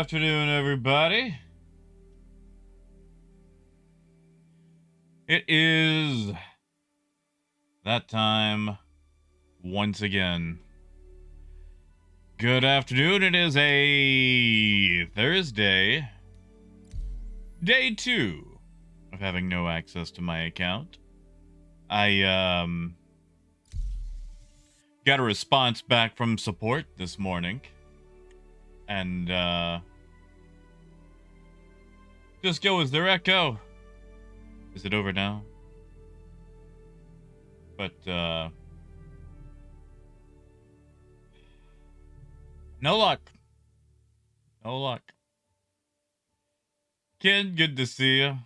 afternoon, everybody. It is that time once again. Good afternoon. It is a Thursday, day 2 of having no access to my account. I got a response back from support this morning, and just go, is there echo? Is it over now? But no luck. No luck. Kid, good to see you.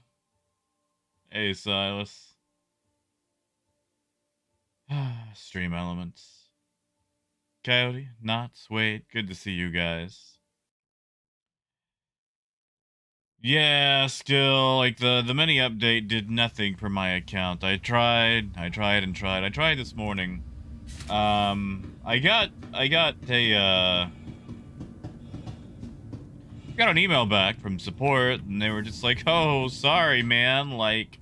Hey, Silas. Stream elements. Coyote, Knots, Wade, good to see you guys. Yeah, still, like, the mini update did nothing for my account. I tried this morning. I got an email back from support, and they were just like, oh, sorry, man, like,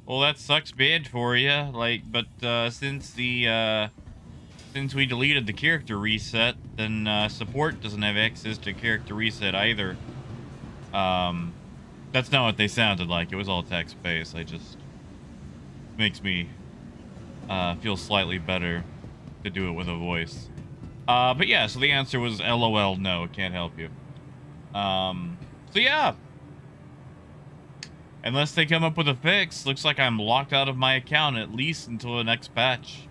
well, that sucks bad for you, like, but, since we deleted the character reset, then, support doesn't have access to character reset either. That's not what they sounded like. It was all text-based. Makes me, feel slightly better to do it with a voice. But yeah, so the answer was LOL, no, can't help you. So yeah. Unless they come up with a fix, looks like I'm locked out of my account at least until the next patch.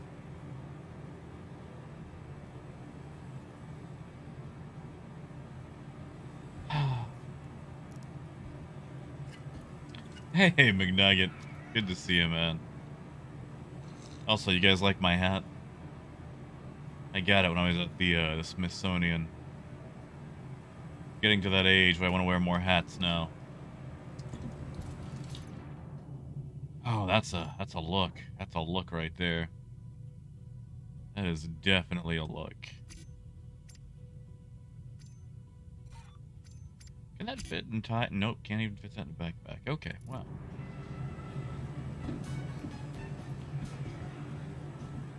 Hey, McNugget. Good to see you, man. Also, you guys like my hat? I got it when I was at the Smithsonian. Getting to that age where I want to wear more hats now. Oh, that's a look. That's a look right there. That is definitely a look. Can that fit in tie? Nope, can't even fit that in the backpack. Okay, wow.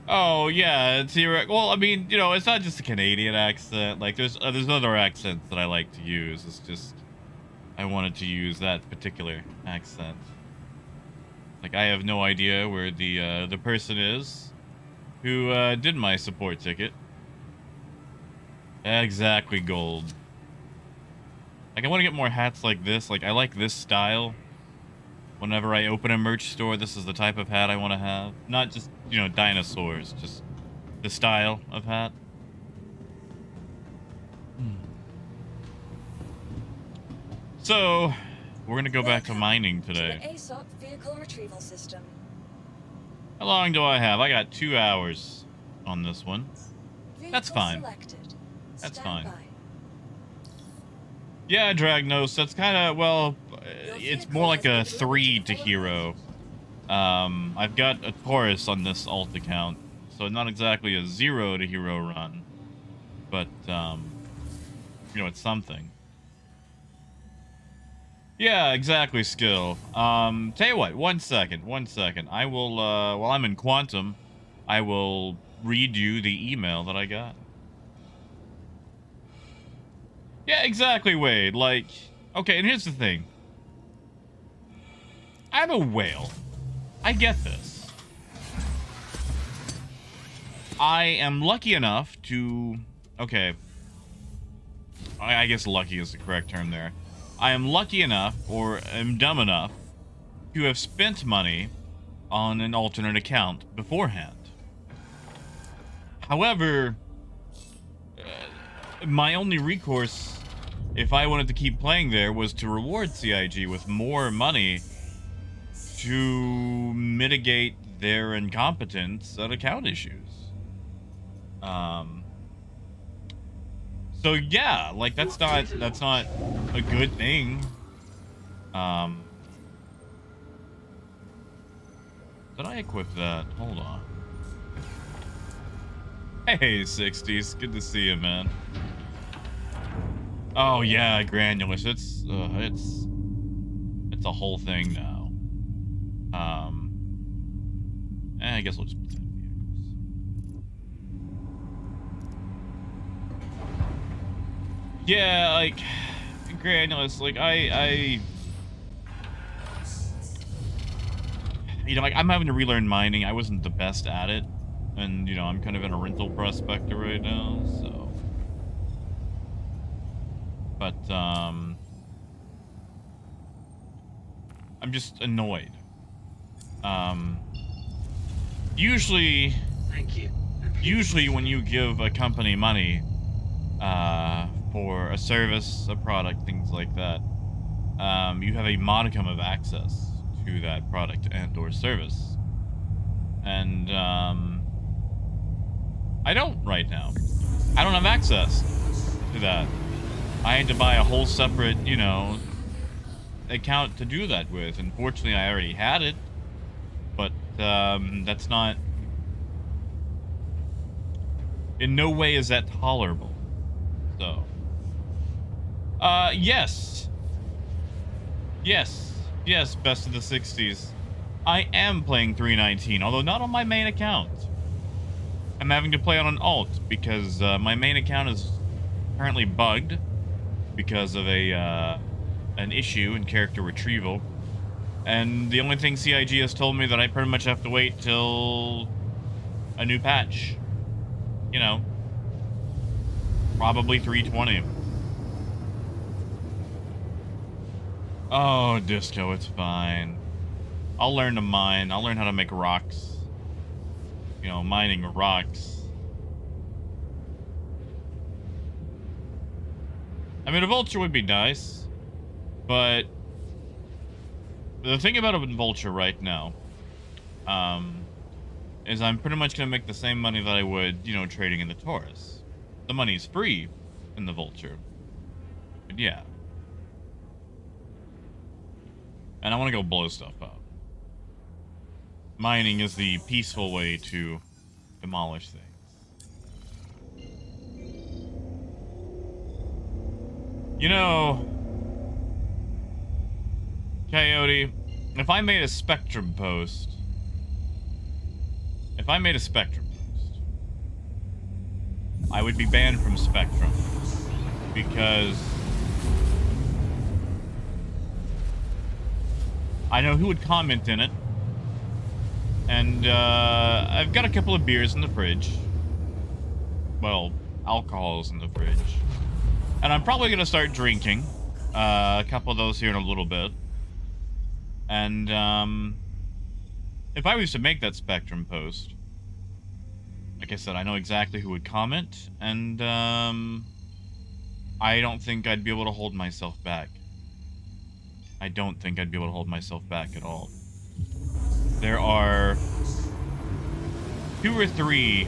Oh yeah, it's here. Well, I mean, you know, it's not just a Canadian accent. Like, there's other accents that I like to use. It's just I wanted to use that particular accent. Like, I have no idea where the person is who did my support ticket. Exactly, gold. Like, I want to get more hats like this. Like, I like this style. Whenever I open a merch store, this is the type of hat I want to have. Not just, you know, dinosaurs. Just the style of hat. So, we're going to go back to mining today. To the ASOP vehicle retrieval system. How long do I have? I got 2 hours on this one. That's fine. Selected. That's Stand fine. by. Yeah, Dragnos, that's kind of, well, it's more like a 3 to hero. I've got a Taurus on this alt account, so not exactly a 0 to hero run, but, you know, it's something. Yeah, exactly, skill. Tell you what, one second. I will, while I'm in Quantum, I will read you the email that I got. Yeah, exactly, Wade. Like, okay, and here's the thing. I'm a whale. I get this. I am lucky enough to... Okay. I guess lucky is the correct term there. I am lucky enough, or am dumb enough, to have spent money on an alternate account beforehand. However... my only recourse, if I wanted to keep playing there, was to reward CIG with more money to mitigate their incompetence at account issues. So yeah, like, that's not a good thing. Did I equip that? Hold on. Hey, 60s. Good to see you, man. Oh yeah, granulous. It's a whole thing now. I guess we'll just pretend vehicles. Yeah, like granulous. Like you know, like I'm having to relearn mining. I wasn't the best at it, and you know, I'm kind of in a rental prospector right now, so. But I'm just annoyed. Usually, Thank you. usually when you give a company money for a service, a product, things like that, you have a modicum of access to that product and or service. And I don't right now. I don't have access to that. I had to buy a whole separate, you know, account to do that with. Unfortunately, I already had it, but that's not. In no way is that tolerable. So, yes, best of the 60s. I am playing 319, although not on my main account. I'm having to play on an alt because my main account is currently bugged because of an issue in character retrieval, and the only thing CIG has told me that I pretty much have to wait till a new patch. You know, probably 320. Oh, Disco, it's fine. I'll learn to mine. I'll learn how to make rocks. You know, mining rocks. I mean, a vulture would be nice, but the thing about a vulture right now, is I'm pretty much gonna make the same money that I would, you know, trading in the Taurus. The money's free in the vulture, but yeah. And I want to go blow stuff up. Mining is the peaceful way to demolish things. You know, Coyote, if I made a Spectrum post, I would be banned from Spectrum because I know who would comment in it, and I've got a couple of beers in the fridge. Well, alcohol's in the fridge. And I'm probably going to start drinking a couple of those here in a little bit. And if I was to make that Spectrum post, like I said, I know exactly who would comment. And I don't think I'd be able to hold myself back. I don't think I'd be able to hold myself back at all. There are 2 or 3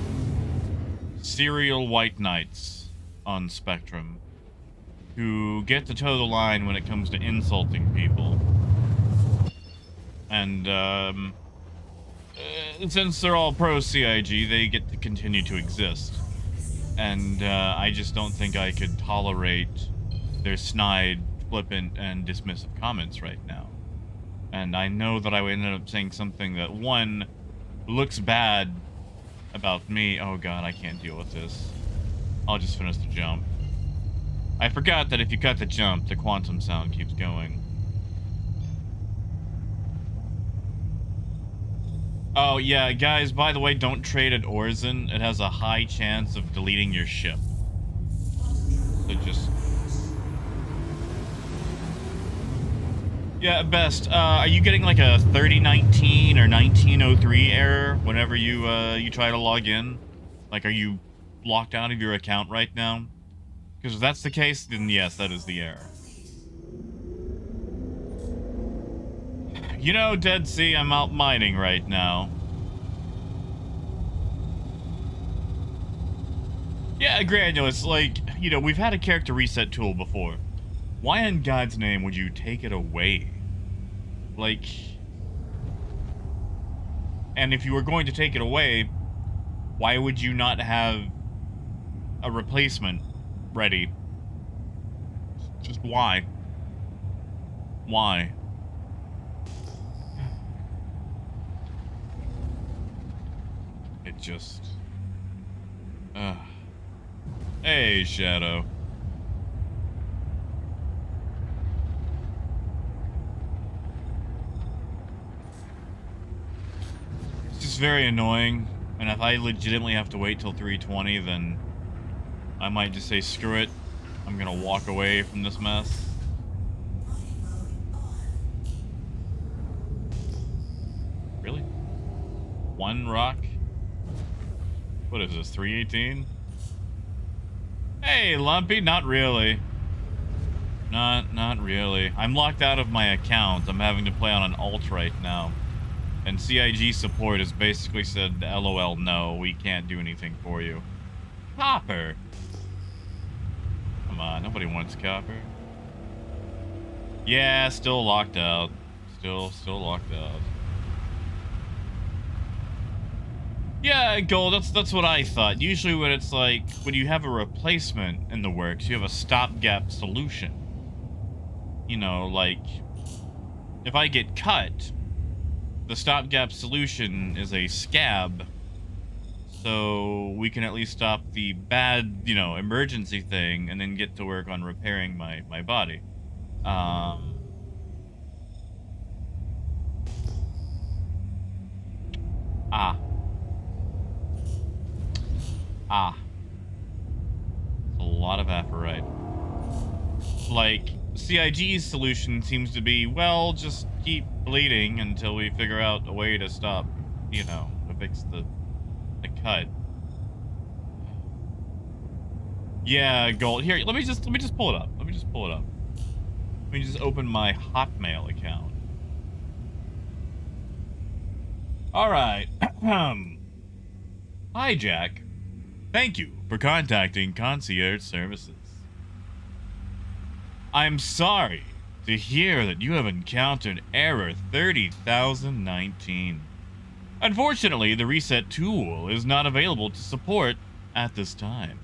serial white knights on Spectrum who get to toe the line when it comes to insulting people. And since they're all pro CIG, they get to continue to exist. And I just don't think I could tolerate their snide, flippant, and dismissive comments right now. And I know that I would end up saying something that, one, looks bad about me. Oh god, I can't deal with this. I'll just finish the jump. I forgot that if you cut the jump, the quantum sound keeps going. Oh yeah, guys, by the way, don't trade at Orzen. It has a high chance of deleting your ship. So just... Yeah, best. Are you getting like a 3019 or 1903 error whenever you you try to log in? Like, are you locked out of your account right now? Because if that's the case, then yes, that is the error. You know, Dead Sea, I'm out mining right now. Yeah, Granulous, like, you know, we've had a character reset tool before. Why in God's name would you take it away? Like... And if you were going to take it away, why would you not have a replacement ready Just why? Why? It just... Hey, Shadow. It's just very annoying, and if I legitimately have to wait till 3:20, then I might just say, screw it. I'm gonna walk away from this mess. Really? One rock? What is this, 318? Hey, Lumpy, not really. Not really. I'm locked out of my account. I'm having to play on an alt right now. And CIG support has basically said, LOL, no, we can't do anything for you. Copper! Come on, nobody wants copper. Yeah, still locked out. Still locked out. Yeah, Gold, that's what I thought. Usually when it's like, when you have a replacement in the works, you have a stopgap solution. You know, like, if I get cut, the stopgap solution is a scab, so we can at least stop the bad, you know, emergency thing and then get to work on repairing my body. Ah. A lot of apparite. Like, CIG's solution seems to be, well, just keep bleeding until we figure out a way to stop, you know, to fix the cut. Yeah, Gold. Here, let me just pull it up. Let me just open my Hotmail account. All right. Hi, Jack. Thank you for contacting Concierge Services. I'm sorry to hear that you have encountered error 30,019. Unfortunately, the reset tool is not available to support at this time.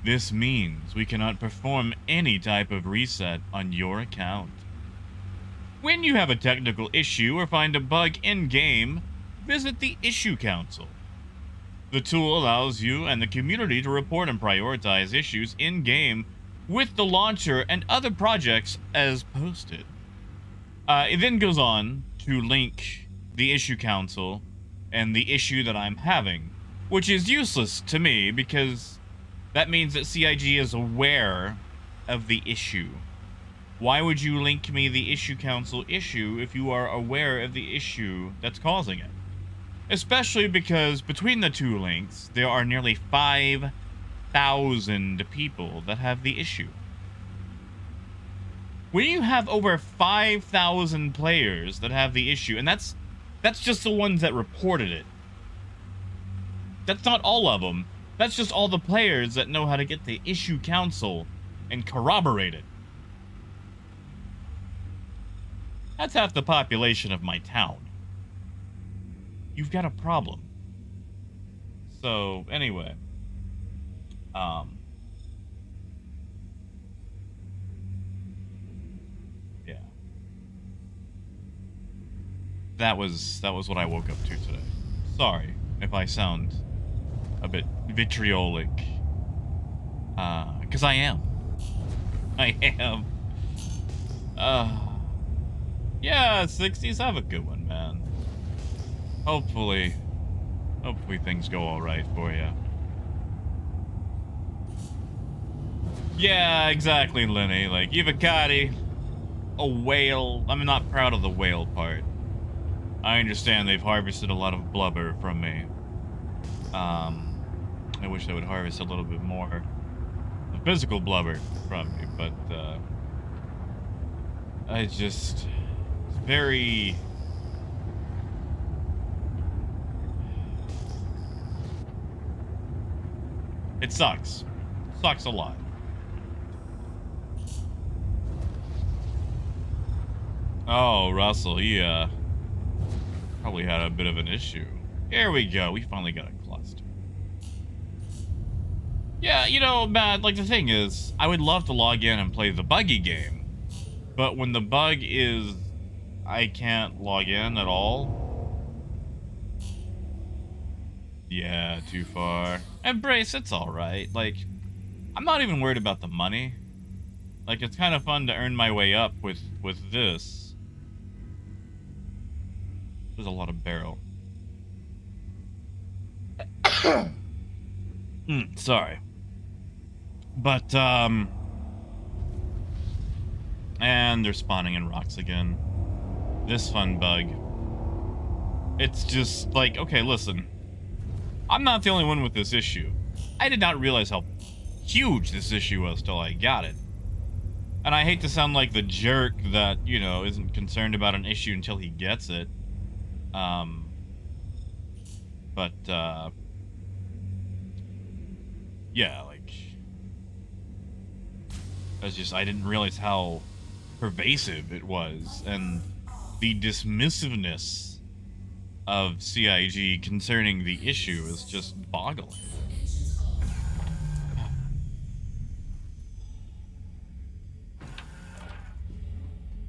This means we cannot perform any type of reset on your account. When you have a technical issue or find a bug in-game, visit the Issue Council. The tool allows you and the community to report and prioritize issues in-game with the launcher and other projects as posted. It then goes on to link the Issue Council and the issue that I'm having, which is useless to me because that means that CIG is aware of the issue. Why would you link me the Issue Council issue if you are aware of the issue that's causing it? Especially because between the two links, there are nearly 5,000 people that have the issue. When you have over 5,000 players that have the issue, and that's just the ones that reported it. That's not all of them. That's just all the players that know how to get the Issue Council and corroborate it. That's half the population of my town. You've got a problem. So, anyway. Yeah. That was what I woke up to today. Sorry if I sound a bit vitriolic. Because I am. I am. Yeah, 60s, have a good one, man. Hopefully things go alright for you. Yeah, exactly, Lenny. Like, Ivacati, a whale. I'm not proud of the whale part. I understand they've harvested a lot of blubber from me. I wish they would harvest a little bit more of physical blubber from me, but, it's very... It sucks. Sucks a lot. Oh, Russell, he, probably had a bit of an issue. Here we go. We finally got a cluster. Yeah, you know, Matt, like the thing is, I would love to log in and play the buggy game. But when the bug is I can't log in at all. Yeah, too far. And Brace, it's alright. Like, I'm not even worried about the money. Like, it's kind of fun to earn my way up with this. There's a lot of barrel. Sorry. But, and they're spawning in rocks again. This fun bug. It's just like, okay, listen. I'm not the only one with this issue. I did not realize how huge this issue was till I got it. And I hate to sound like the jerk that, you know, isn't concerned about an issue until he gets it. Yeah, like, I didn't realize how pervasive it was, and the dismissiveness of CIG concerning the issue is just boggling.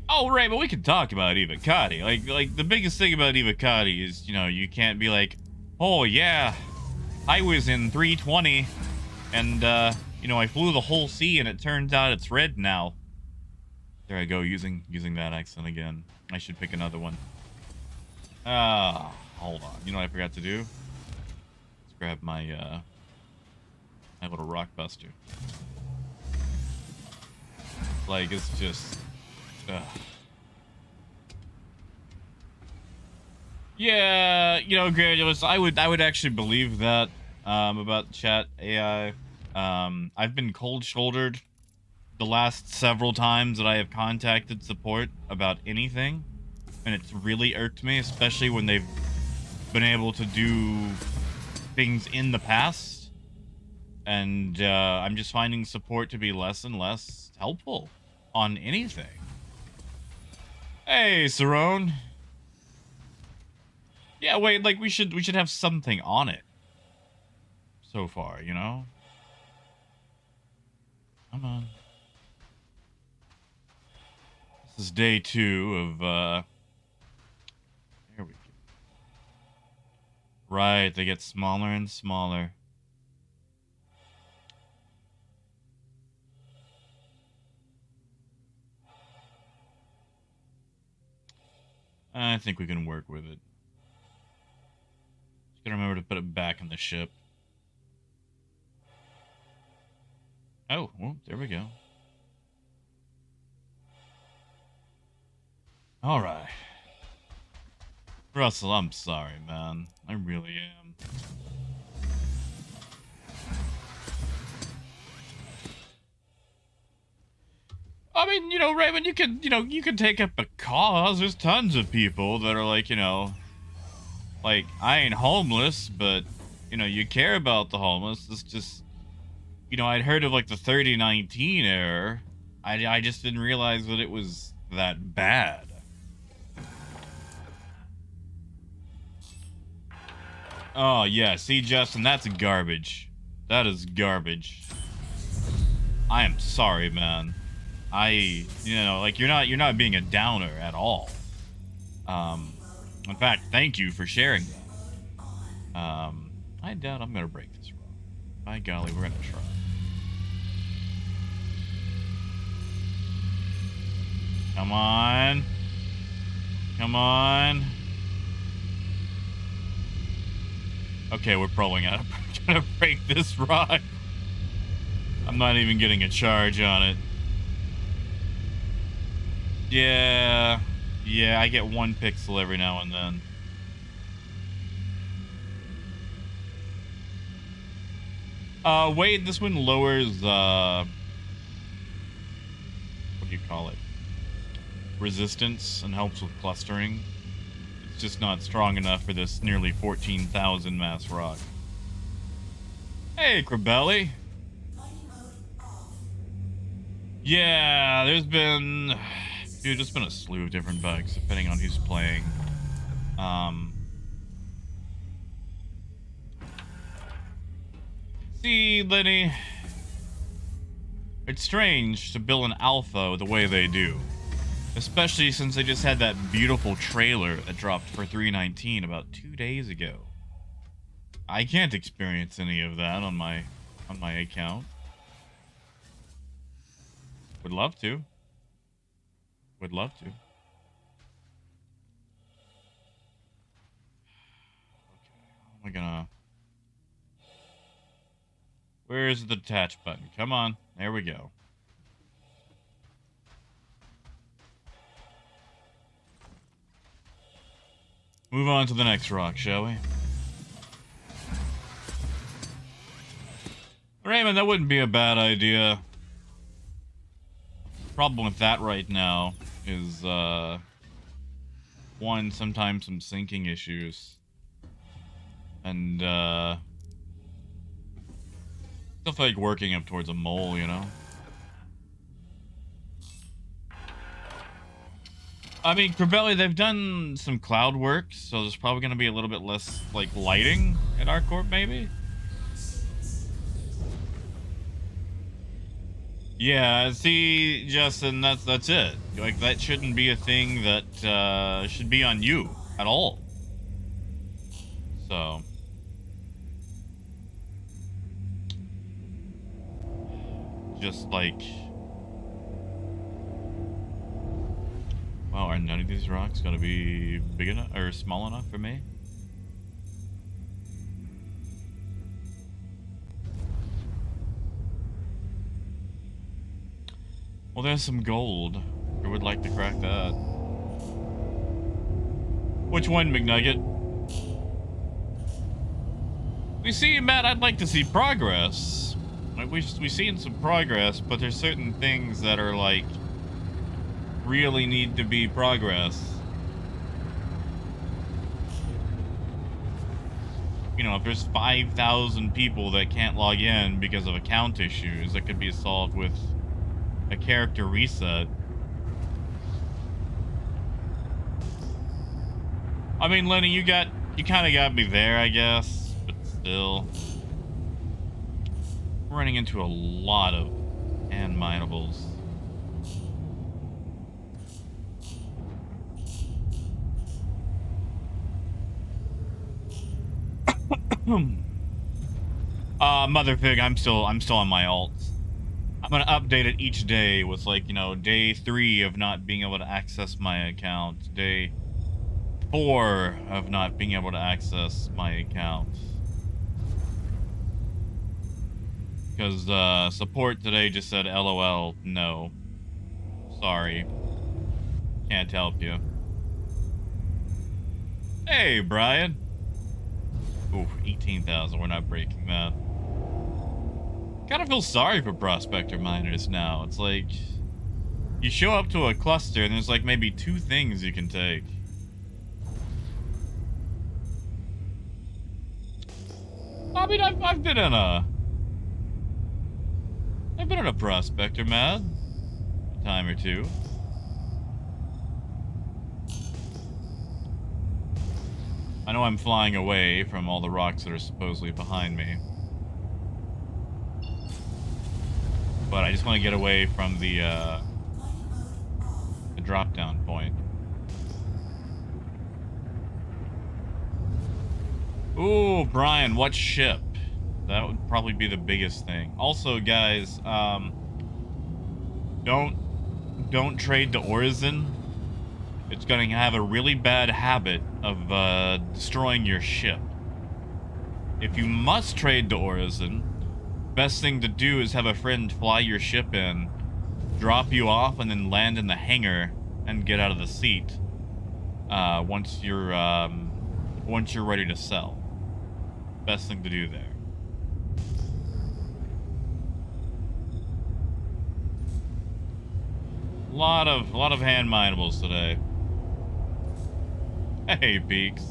Oh, right, but we can talk about Evocati. Like the biggest thing about Evocati is, you know, you can't be like, oh yeah, I was in 320, and you know, I flew the whole sea, and it turns out it's red now. There I go, using that accent again. I should pick another one. Hold on. You know what I forgot to do? Let's grab my my little rock buster. Like, it's just yeah, you know, Granulous, I would actually believe that about chat AI. I've been cold-shouldered the last several times that I have contacted support about anything, and it's really irked me, especially when they've been able to do things in the past, and I'm just finding support to be less and less helpful on anything. Hey, Cerrone. Yeah, wait, like, we should have something on it so far, you know? Come on. This is day 2 of, there we go. Right, they get smaller and smaller. I think we can work with it. Just gotta remember to put it back in the ship. Oh, well, there we go. Alright. Russell, I'm sorry, man. I really am. I mean, you know, Raymond, you can take up a cause. There's tons of people that are like, you know, like, I ain't homeless, but, you know, you care about the homeless. It's just, you know, I'd heard of, like, the 3019 error. I just didn't realize that it was that bad. Oh, yeah, see, Justin, that's garbage. That is garbage. I am sorry, man. You know, like, you're not being a downer at all. In fact, thank you for sharing that. I doubt I'm gonna break this rock. By golly, we're gonna try. Come on. Come on. Okay, we're probably gonna break this rock. I'm not even getting a charge on it. Yeah, I get 1 pixel every now and then. Wait, this one lowers, what do you call it? Resistance, and helps with clustering. It's just not strong enough for this nearly 14,000 mass rock. Hey, Crabelli. Yeah, there's been a slew of different bugs depending on who's playing. See, Lenny, it's strange to build an alpha the way they do. Especially since they just had that beautiful trailer that dropped for $3.19 about 2 days ago. I can't experience any of that on my account. Would love to. Would love to. Okay, how am I gonna... Where's the detach button? Come on. There we go. Move on to the next rock, shall we? Raymond, that wouldn't be a bad idea. Problem with that right now is, one, sometimes some syncing issues. And, still feel like working up towards a mole, you know? I mean, Corbelli, they've done some cloud work, so there's probably going to be a little bit less, like, lighting at our corp, maybe? Yeah, see, Justin, that's it. Like, that shouldn't be a thing that, should be on you at all. So... just, like... wow, are none of these rocks gonna be big enough or small enough for me? Well, there's some gold. I would like to crack that. Which one, McNugget? We see, Matt, I'd like to see progress. Like, we've seen some progress, but there's certain things that are, like, really need to be progress. You know, if there's 5,000 people that can't log in because of account issues, that could be solved with a character reset. I mean, Lenny, you kind of got me there, I guess, but still. We're running into a lot of hand minables. Motherpig, I'm still on my alts. I'm gonna update it each day with, like, you know, day 3 of not being able to access my account, day 4 of not being able to access my account. Because support today just said LOL, no. Sorry. Can't help you. Hey, Brian. Ooh, 18,000. We're not breaking that. Kind of feel sorry for prospector miners now. It's like, you show up to a cluster and there's like maybe 2 things you can take. I mean, I've been in a prospector, Mad, a time or 2. I know I'm flying away from all the rocks that are supposedly behind me. But I just want to get away from the drop-down point. Ooh, Brian, what ship? That would probably be the biggest thing. Also, guys, don't trade to Orison. It's going to have a really bad habit of destroying your ship. If you must trade to Orison, best thing to do is have a friend fly your ship in, drop you off, and then land in the hangar and get out of the seat once you're ready to sell. Best thing to do there. A lot of hand minables today. Hey, Beaks.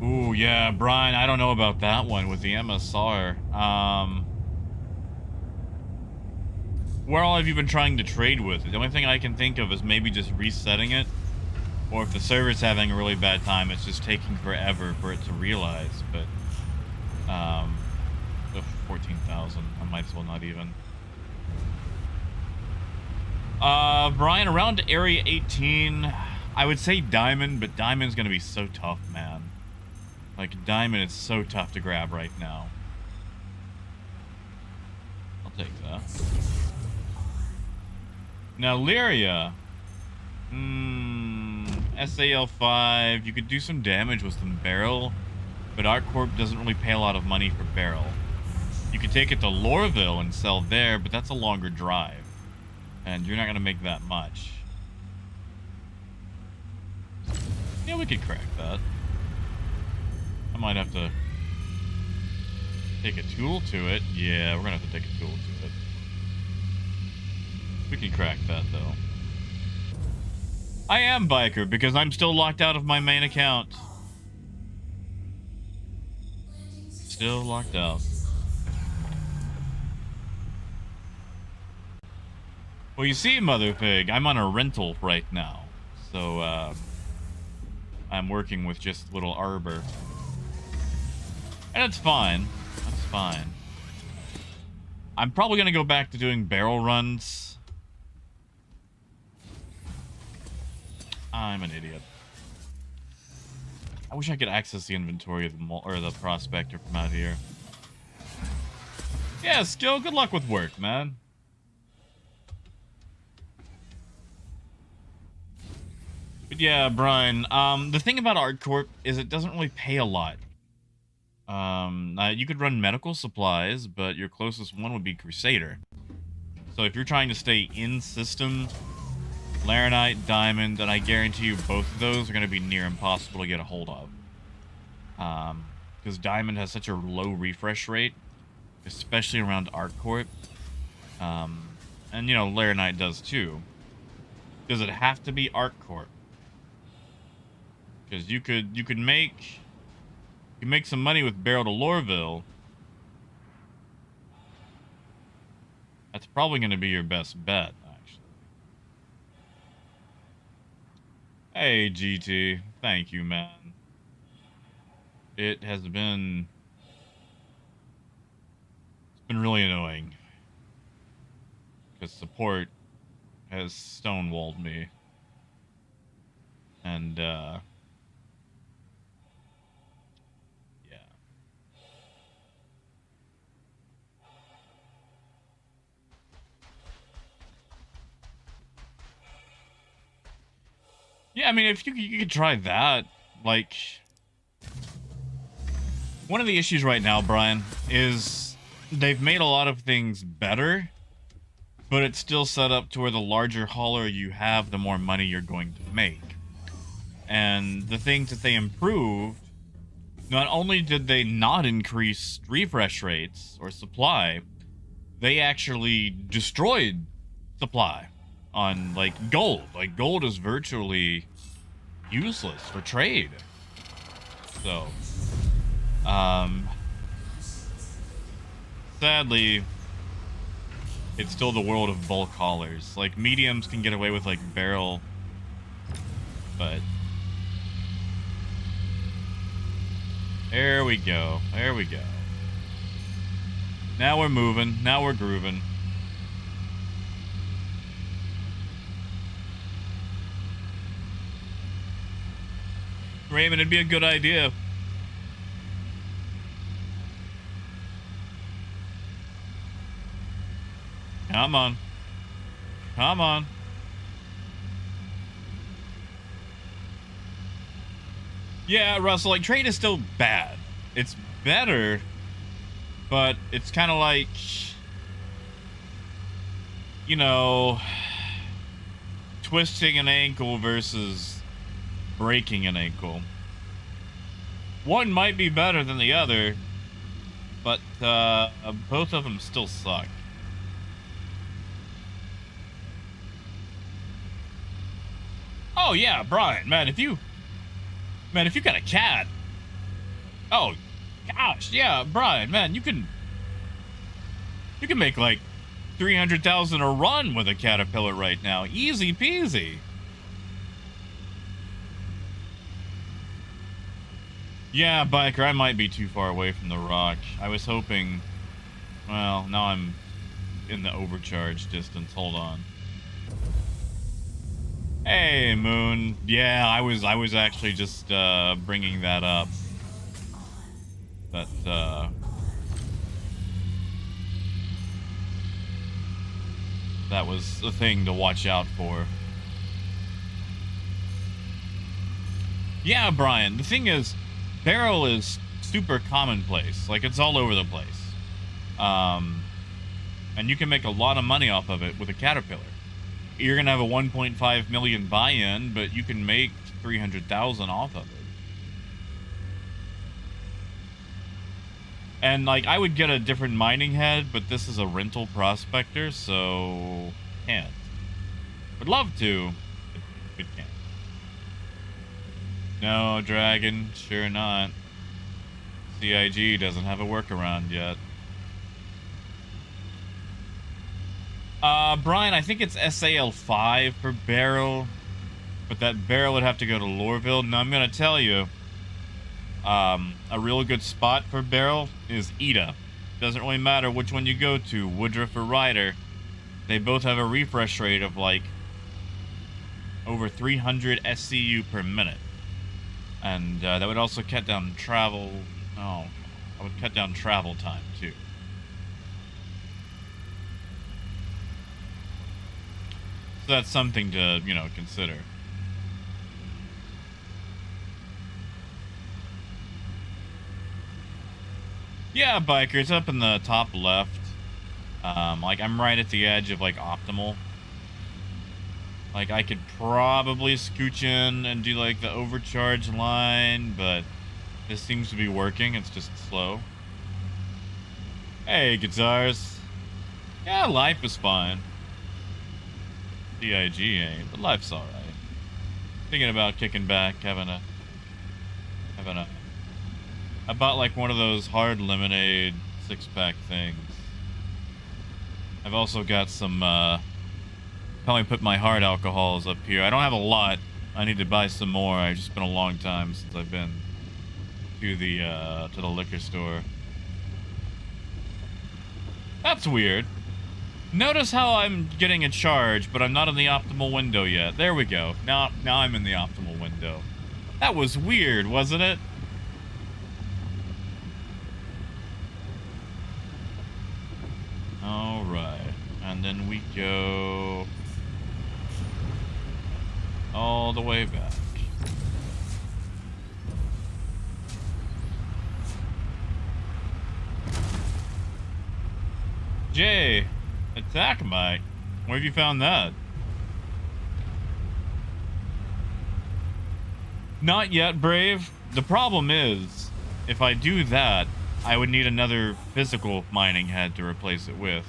Ooh, yeah, Brian, I don't know about that one with the MSR. Where all have you been trying to trade with? The only thing I can think of is maybe just resetting it. Or if the server's having a really bad time, it's just taking forever for it to realize. But, 14,000. I might as well not even. Brian, around area 18, I would say diamond, but diamond's gonna be so tough, man. Like, diamond is so tough to grab right now. I'll take that. Now, Lyria. SAL5. You could do some damage with some barrel, but ArtCorp doesn't really pay a lot of money for barrel. You could take it to Lorville and sell there, but that's a longer drive. And you're not going to make that much. Yeah, we could crack that. I might have to take a tool to it. Yeah, we're going to have to take a tool to it. We can crack that, though. I am biker because I'm still locked out of my main account. Still locked out. Well, you see, Mother Pig, I'm on a rental right now. So, I'm working with just little arbor. And it's fine. That's fine. I'm probably going to go back to doing barrel runs. I'm an idiot. I wish I could access the inventory of the prospector from out here. Yeah, Skill, good luck with work, man. But yeah, Brian, the thing about ArtCorp is it doesn't really pay a lot. You could run medical supplies, but your closest one would be Crusader. So if you're trying to stay in system, Laranite, Diamond, then I guarantee you both of those are going to be near impossible to get a hold of. Because Diamond has such a low refresh rate, especially around ArtCorp. And, you know, Laranite does too. Does it have to be ArtCorp? Because you could make some money with Barrel to Lorville. That's probably going to be your best bet, actually. Hey, GT. Thank you, man. It has been... It's been really annoying. Because support has stonewalled me. And, yeah. Yeah, I mean, if you could try that, like... One of the issues right now, Brian, is they've made a lot of things better, but it's still set up to where the larger hauler you have, the more money you're going to make. And the things that they improved, not only did they not increase refresh rates or supply, they actually destroyed supply on, like, gold. Like, gold is virtually useless for trade. So, sadly, it's still the world of bulk haulers. Like, mediums can get away with, like, barrel, but... There we go. There we go. Now we're moving. Now we're grooving. Raymond, it'd be a good idea. Come on. Come on. Yeah, Russell, like, trade is still bad. It's better, but it's kind of like, you know, twisting an ankle versus breaking an ankle. One might be better than the other, but both of them still suck. Oh yeah, Brian, man, if you got a cat, oh gosh, yeah, Brian, man, you can make like 300,000 a run with a caterpillar right now, easy peasy. Yeah, biker, I might be too far away from the rock. I was hoping Well, now I'm in the overcharge distance. Hold on. Hey, Moon. Yeah, I was actually just bringing that up. That that was a thing to watch out for. Yeah, Brian. The thing is, barrel is super commonplace. Like, it's all over the place. And you can make a lot of money off of it with a Caterpillar. You're gonna have a 1.5 million buy-in, but you can make 300,000 off of it. And like, I would get a different mining head, but this is a rental prospector, so can't. Would love to, but can't. No, Dragon, sure not. CIG doesn't have a workaround yet. Brian, I think it's SAL5 for barrel, but that barrel would have to go to Lorville. Now, I'm gonna tell you, a real good spot for barrel is Ida. Doesn't really matter which one you go to, Woodruff or Ryder. They both have a refresh rate of like over 300 SCU per minute. And that would also cut down travel. Oh, I would cut down travel time too. So that's something to, you know, consider. Yeah, biker, it's up in the top left. Like, I'm right at the edge of, like, optimal. Like, I could probably scooch in and do, like, the overcharge line, but this seems to be working. It's just slow. Hey, guitars. Yeah, life is fine. CIG ain't, but life's alright. Thinking about kicking back, having a... I bought like one of those hard lemonade 6-pack things. I've also got some, probably put my hard alcohols up here. I don't have a lot. I need to buy some more. It's just been a long time since I've been to the liquor store. That's weird. Notice how I'm getting a charge, but I'm not in the optimal window yet. There we go. Now I'm in the optimal window. That was weird, wasn't it? Alright. And then we go all the way back. Jay, Attackmite. Where have you found that? Not yet, Brave. The problem is, if I do that, I would need another physical mining head to replace it with.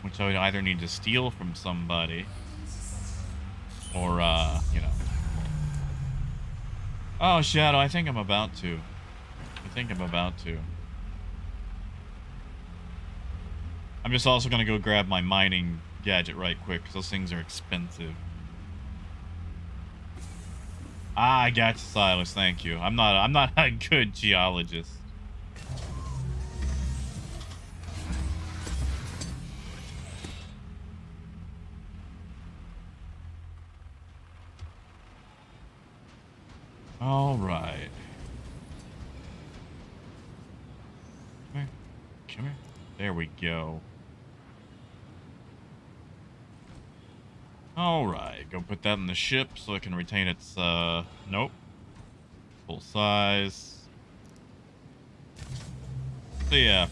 Which I would either need to steal from somebody, or, you know. Oh, Shadow, I think I'm about to. I'm just also gonna go grab my mining gadget right quick, because those things are expensive. Ah, I got you, Silas, thank you. I'm not a good geologist. All right. Come here. There we go. All right, go put that in the ship so it can retain its, nope. Full size. So yeah.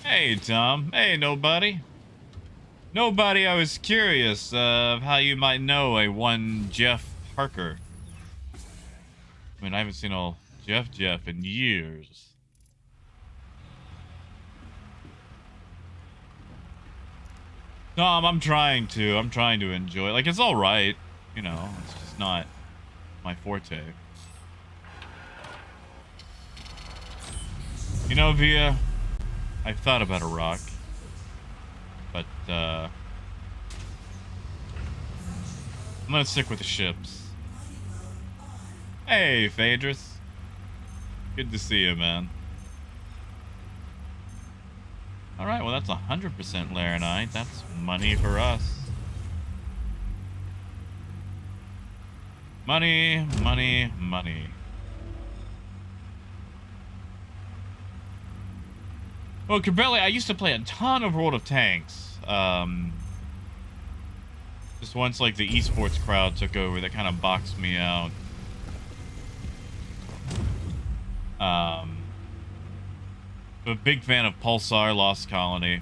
Hey, Tom. Hey, nobody. Nobody, I was curious of how you might know a one Jeff Parker. I mean, I haven't seen old Jeff in years. No, I'm trying to enjoy it. Like, it's alright. You know, it's just not my forte. You know, Via, I've thought about a rock. But, I'm gonna stick with the ships. Hey, Phaedrus. Good to see you, man. All right, well, that's 100% Laranite. That's money for us. Money, money, money. Well, Cabelli, I used to play a ton of World of Tanks. Just once, like, the esports crowd took over, that kind of boxed me out. I'm a big fan of Pulsar Lost Colony.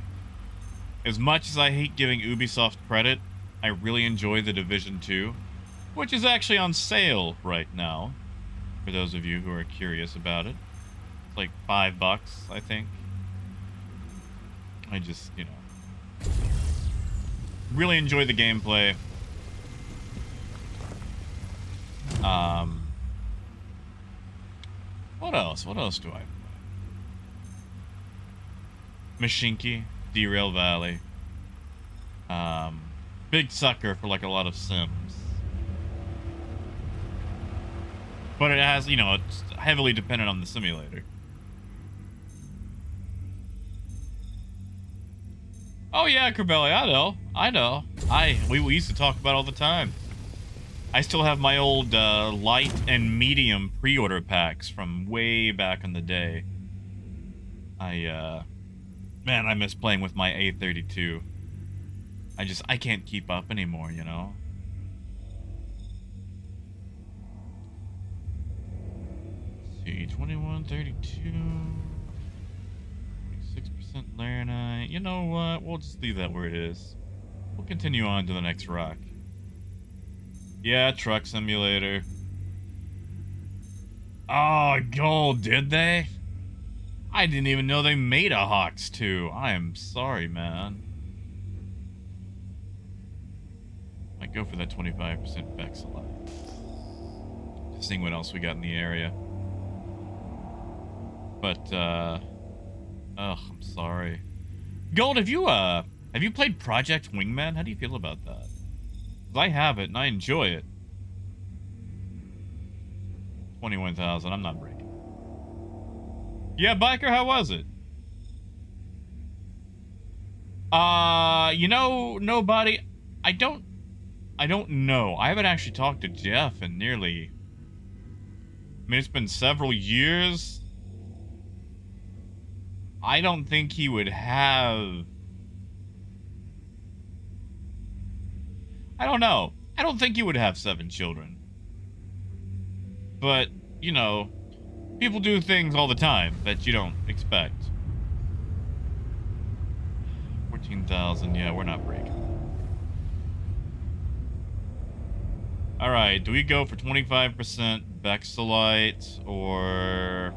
As much as I hate giving Ubisoft credit, I really enjoy The Division 2, which is actually on sale right now, for those of you who are curious about it. It's like $5, I think. I just, you know, really enjoy the gameplay. What else? What else do I play? Mashinki, Derail Valley. Big sucker for like a lot of Sims. But it has, you know, it's heavily dependent on the simulator. Oh yeah, Corbelli, I know. We used to talk about it all the time. I still have my old light and medium pre-order packs from way back in the day. Man, I miss playing with my A32. I can't keep up anymore, you know? Let's see, 2132, 6% Laranite. You know what? We'll just leave that where it is. We'll continue on to the next rock. Yeah, Truck Simulator. Oh, gold, did they? I didn't even know they made a Hawks 2. I am sorry, man. Might go for that 25% Vex a lot. Just seeing what else we got in the area. But, I'm sorry. Gold, have you played Project Wingman? How do you feel about that? I have it, and I enjoy it. 21,000, I'm not breaking. Yeah, Biker, how was it? You know, nobody... I don't know. I haven't actually talked to Jeff in nearly... I mean, it's been several years. I don't think he would have... I don't know. I don't think he would have 7 children. But, you know, people do things all the time that you don't expect. 14,000, yeah, we're not breaking. Alright, do we go for 25% Bexelite or...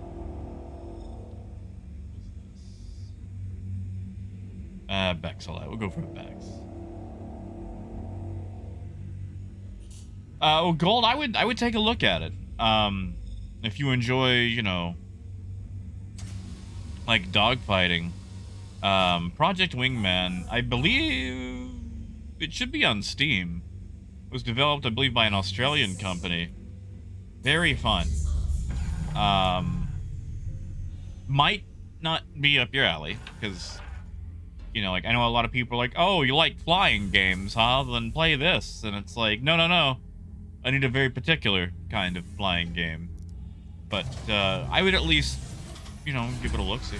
Bexelite. We'll go for a Bex. Well, gold, I would take a look at it. If you enjoy, you know, like dogfighting. Project Wingman, I believe it should be on Steam. It was developed, I believe, by an Australian company. Very fun. Might not be up your alley, because, you know, like, I know a lot of people are like, oh, you like flying games, huh? Then play this. And it's like, no. I need a very particular kind of flying game. But, I would at least, you know, give it a look-see.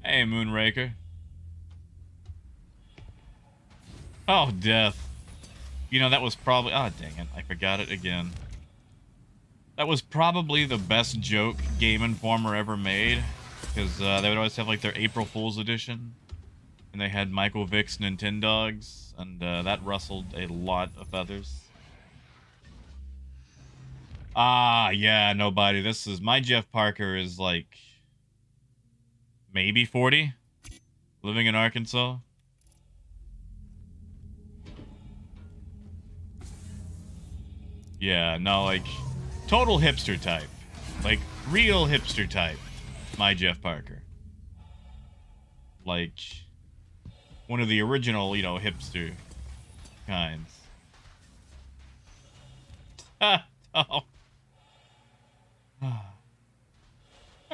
Hey, Moonraker. Oh, death. You know, that was probably... Oh, dang it. I forgot it again. That was probably the best joke Game Informer ever made. Because they would always have, like, their April Fool's edition. And they had Michael Vick's Nintendogs. And that rustled a lot of feathers. Ah, yeah, nobody. This is... My Jeff Parker is, like... maybe 40? Living in Arkansas? Yeah, no, like... total hipster type. Like, real hipster type. My Jeff Parker. Like... one of the original, you know, hipster kinds. Oh.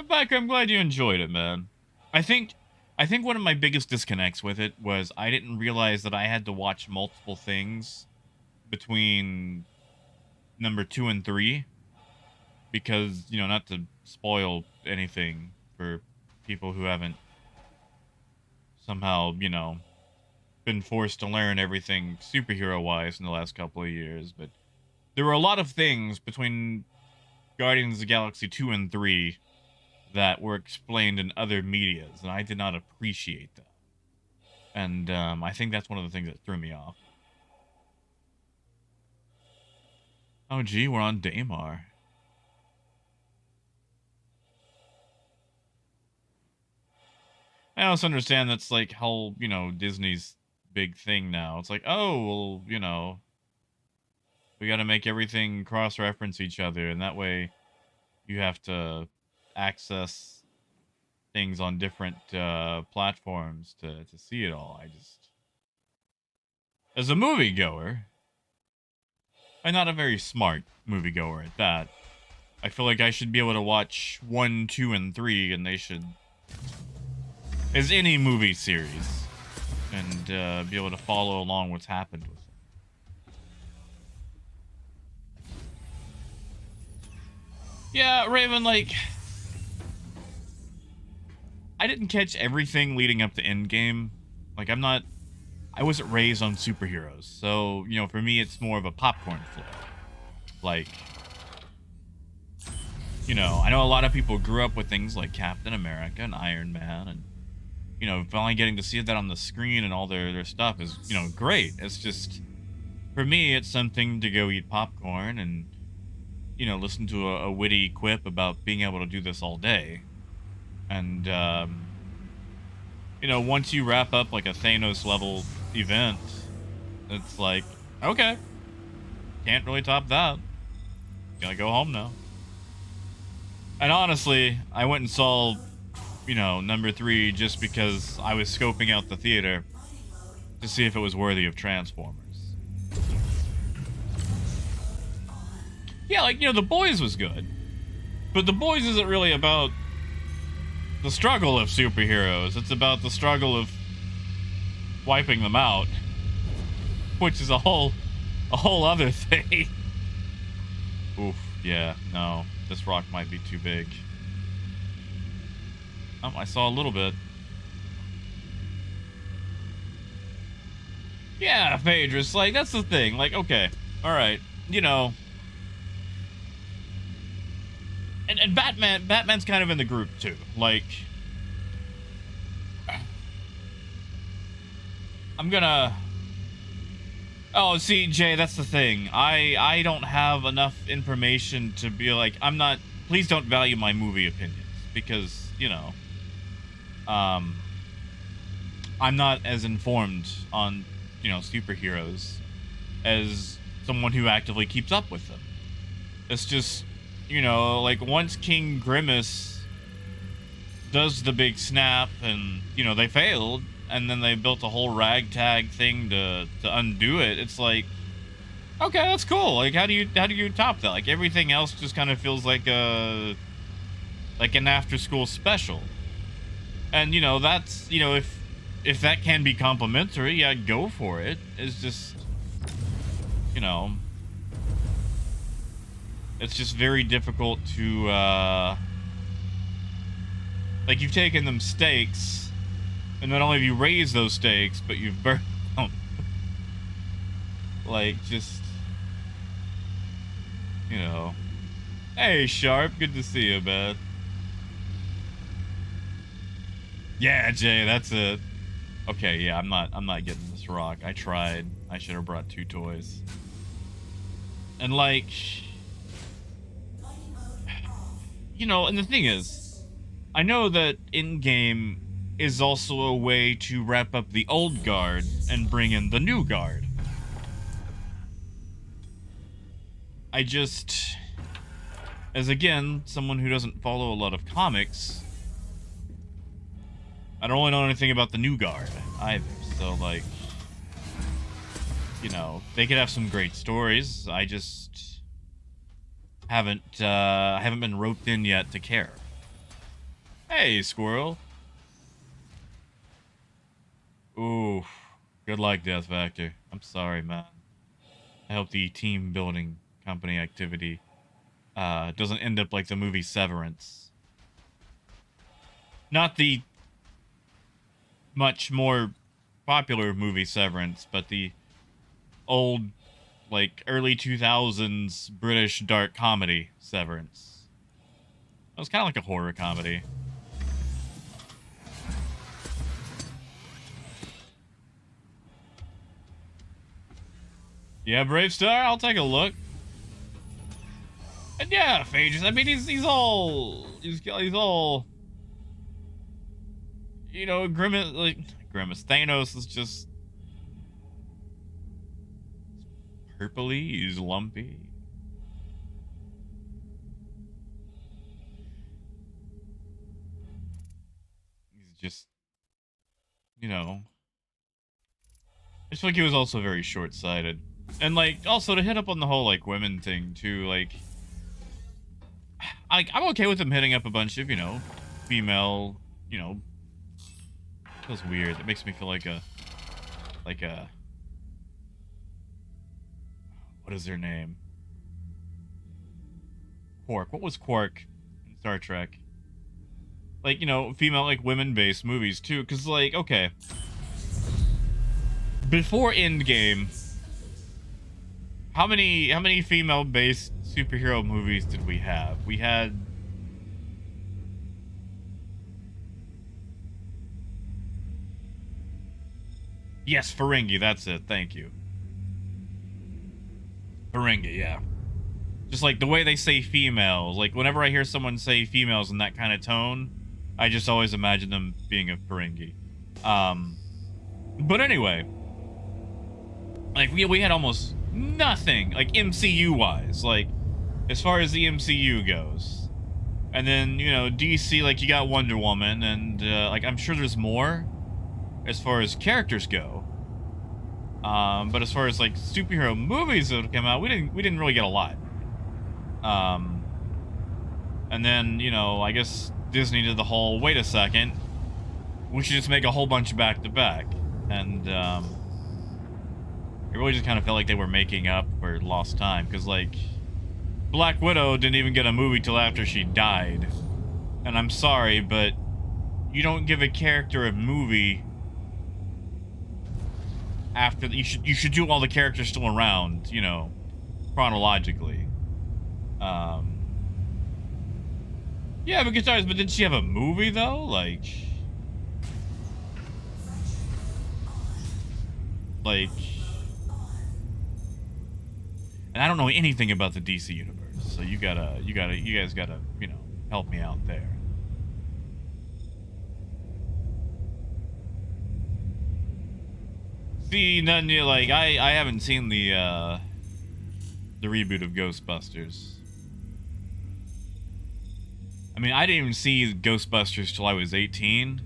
Becca, I'm glad you enjoyed it, man. I think one of my biggest disconnects with it was I didn't realize that I had to watch multiple things between number 2 and 3 because, you know, not to spoil anything for people who haven't somehow, you know, been forced to learn everything superhero-wise in the last couple of years, but there were a lot of things between Guardians of the Galaxy 2 and 3 that were explained in other medias, and I did not appreciate that. And I think that's one of the things that threw me off. Oh, gee, we're on Daymar. I also understand that's like how, you know, Disney's big thing now. It's like, oh, well, you know, we got to make everything cross-reference each other, and that way you have to access things on different platforms to see it all. I just, as a moviegoer, I'm not a very smart moviegoer at that. I feel like I should be able to watch 1, 2, and 3, and they should, as any movie series, and be able to follow along what's happened with them. Yeah, Raven, like, I didn't catch everything leading up to Endgame. Like, I wasn't raised on superheroes. So, you know, for me, it's more of a popcorn flick. Like, you know, I know a lot of people grew up with things like Captain America and Iron Man, and, you know, finally getting to see that on the screen and all their stuff is, you know, great. It's just, for me, it's something to go eat popcorn and, you know, listen to a witty quip about being able to do this all day. And, you know, once you wrap up like a Thanos level event, it's like, okay, can't really top that. Gonna go home now. And honestly, I went and saw, you know, number 3 just because I was scoping out the theater to see if it was worthy of Transformers. Yeah, like, you know, The Boys was good. But The Boys isn't really about the struggle of superheroes. It's about the struggle of wiping them out. Which is a whole other thing. Oof, yeah, no. This rock might be too big. Oh, I saw a little bit. Yeah, Phaedrus, like, that's the thing. Like, okay, alright, you know. And Batman's kind of in the group, too. Like, I'm gonna... Oh, see, Jay, that's the thing. I don't have enough information to be like, I'm not... Please don't value my movie opinions. Because, you know... I'm not as informed on, you know, superheroes as someone who actively keeps up with them. It's just, you know, like, once King Grimace does the big snap and, you know, they failed, and then they built a whole ragtag thing to undo it, it's like, okay, that's cool. Like, how do you top that? Like, everything else just kind of feels like an after-school special. And, you know, that's, you know, if that can be complimentary, yeah, go for it. It's just, you know, it's just very difficult to, like, you've taken them stakes, and not only have you raised those stakes, but you've burned them. Like, just, you know. Hey, Sharp, good to see you, man. Yeah, Jay, that's it. Okay, yeah, I'm not getting this rock. I tried. I should have brought 2 toys. And, like, you know, and the thing is, I know that in-game is also a way to wrap up the old guard and bring in the new guard. I just, as again, someone who doesn't follow a lot of comics, I don't really know anything about the new guard either, so, like, you know, they could have some great stories. I just haven't been roped in yet to care. Hey, squirrel. Ooh, good luck, Death Factor. I'm sorry, man. I hope the team building company activity doesn't end up like the movie Severance. Not the much more popular movie Severance, but the old, like, early 2000s British dark comedy Severance. It was kind of like a horror comedy. Yeah, Brave Star, I'll take a look. And yeah, Phages, I mean, he's all, you know, Grimace Thanos is just purpley, he's lumpy. He's just, you know, I just feel like he was also very short-sighted. And, like, also to hit up on the whole, like, women thing, too, like, I'm okay with him hitting up a bunch of, you know, female, you know, feels weird. It makes me feel like a, what is their name? Quark. What was Quark in Star Trek? Like, you know, female, like, women-based movies, too, because, like, okay. Before Endgame, how many female-based superhero movies did we have? We had... Yes, Ferengi, that's it. Thank you. Ferengi, yeah. Just like the way they say females. Like, whenever I hear someone say females in that kind of tone, I just always imagine them being a Ferengi. But anyway, like, we had almost nothing, like, MCU-wise, like, as far as the MCU goes. And then, you know, DC, like, you got Wonder Woman, and, like, I'm sure there's more as far as characters go. But as far as, like, superhero movies that have come out, we didn't really get a lot. And then, you know, I guess Disney did the whole, wait a second, we should just make a whole bunch back-to-back. And, it really just kind of felt like they were making up for lost time, because, like, Black Widow didn't even get a movie till after she died. And I'm sorry, but you don't give a character a movie after... You should do all the characters still around, you know, chronologically. Yeah, but guitars, but did she have a movie, though? Like... And I don't know anything about the DC universe, so you guys gotta, you know, help me out there. See, none, like, I haven't seen the reboot of Ghostbusters. I mean, I didn't even see Ghostbusters till I was 18,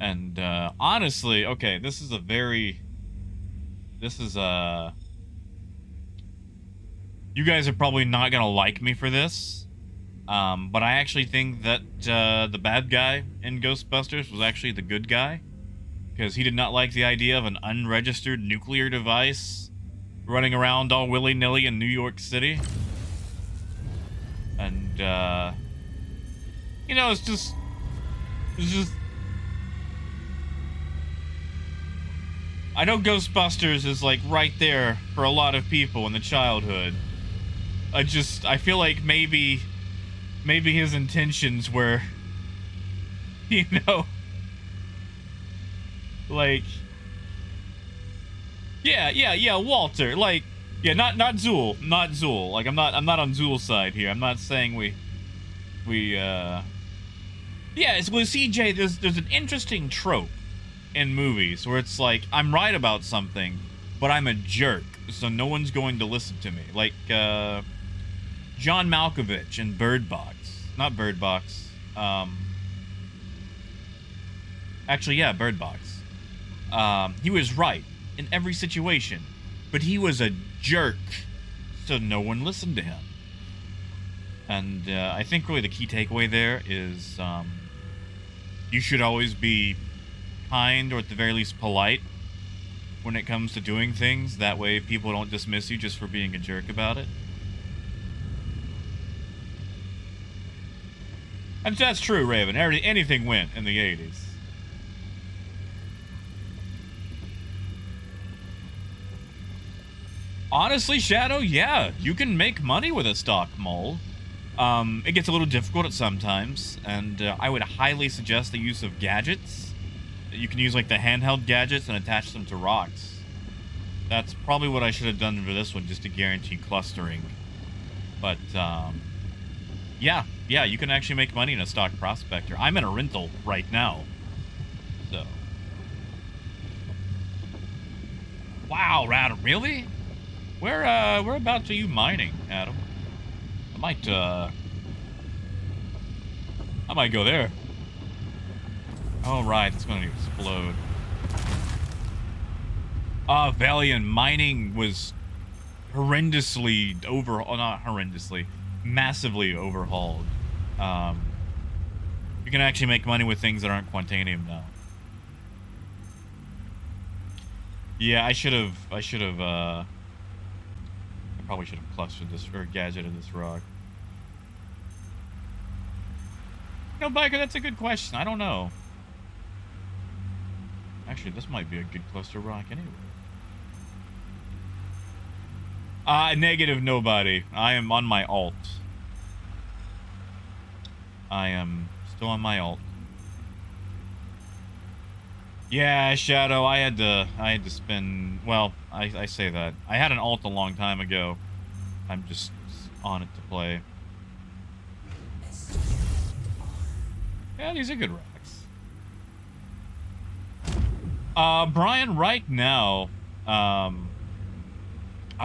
and honestly, okay, this is you guys are probably not gonna like me for this, but I actually think that the bad guy in Ghostbusters was actually the good guy, because he did not like the idea of an unregistered nuclear device running around all willy-nilly in New York City. And, you know, it's just... I know Ghostbusters is, like, right there for a lot of people in the childhood. I feel like maybe his intentions were, you know, like, yeah, Walter, like, yeah, not Zool, like, I'm not on Zool's side here. I'm not saying yeah, it's with CJ, there's an interesting trope in movies where it's like, I'm right about something, but I'm a jerk, so no one's going to listen to me. Like, John Malkovich in Bird Box. Not Bird Box. Actually, yeah, Bird Box. He was right in every situation, but he was a jerk, so no one listened to him. And I think really the key takeaway there is you should always be kind, or at the very least polite, when it comes to doing things. That way people don't dismiss you just for being a jerk about it. And that's true, Raven. Anything went in the 80s. Honestly, Shadow, yeah, you can make money with a stock mole. It gets a little difficult at sometimes, and I would highly suggest the use of gadgets. You can use like the handheld gadgets and attach them to rocks. That's probably what I should have done for this one, just to guarantee clustering. But yeah, you can actually make money in a stock prospector. I'm in a rental right now, so. Wow, Adam, really? Whereabouts are you mining, Adam? I might go there. Oh, right, it's going to explode. Valiant, mining was horrendously not horrendously, massively overhauled. You can actually make money with things that aren't Quantanium now. Yeah, I probably should have clustered this, or gadgeted this rock. No, Biker, that's a good question. I don't know. Actually, this might be a good cluster rock anyway. Negative nobody. I am on my alt. I am still on my alt. Yeah, Shadow, I had to spend, well, I say that. I had an alt a long time ago. I'm just on it to play. Yeah, these are good rocks. Brian, right now, I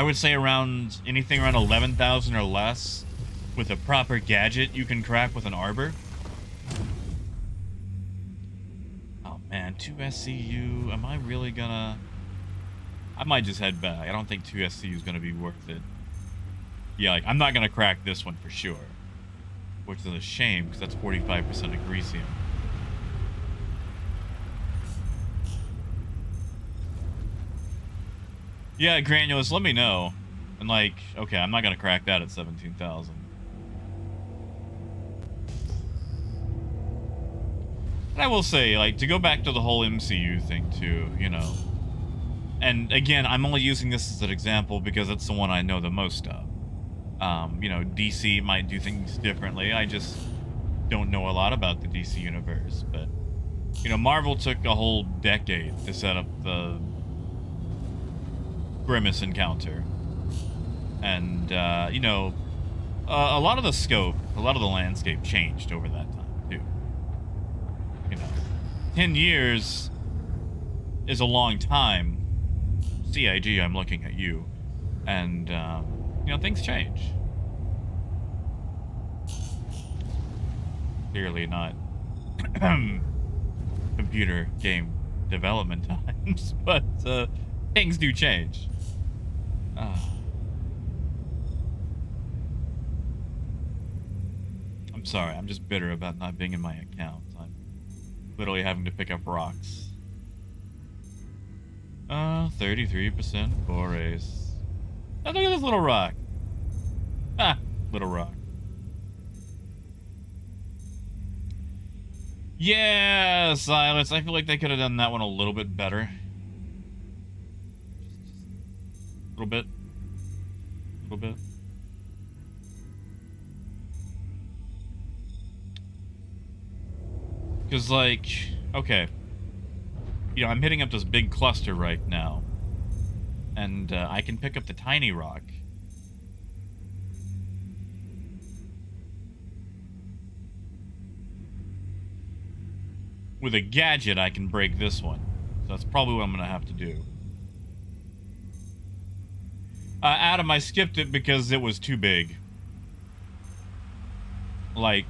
would say anything around 11,000 or less with a proper gadget you can crack with an arbor. Oh man, 2 SCU, am I really gonna... I might just head back. I don't think 2 SCU is gonna be worth it. Yeah, like, I'm not gonna crack this one for sure. Which is a shame, because that's 45% of Grecium. Yeah, Granulous, let me know. And like, okay, I'm not gonna crack that at 17,000. And I will say, like, to go back to the whole MCU thing too, you know. And again, I'm only using this as an example because it's the one I know the most of. You know, DC might do things differently. I just don't know a lot about the DC universe. But, you know, Marvel took a whole decade to set up the Grimace encounter. And, you know, a lot of the scope, a lot of the landscape changed over that time, too. You know, 10 years is a long time. CIG, I'm looking at you. And, you know, things change. Clearly not computer game development times, but things do change. I'm sorry, I'm just bitter about not being in my account. I'm literally having to pick up rocks. 33% Borace. Oh, look at this little rock. Ah, little rock. Yeah, Silas. I feel like they could have done that one a little bit better. A little bit. A little bit. Because, like, okay. You know, I'm hitting up this big cluster right now. And I can pick up the tiny rock. With a gadget, I can break this one. So that's probably what I'm going to have to do. Adam, I skipped it because it was too big. Like,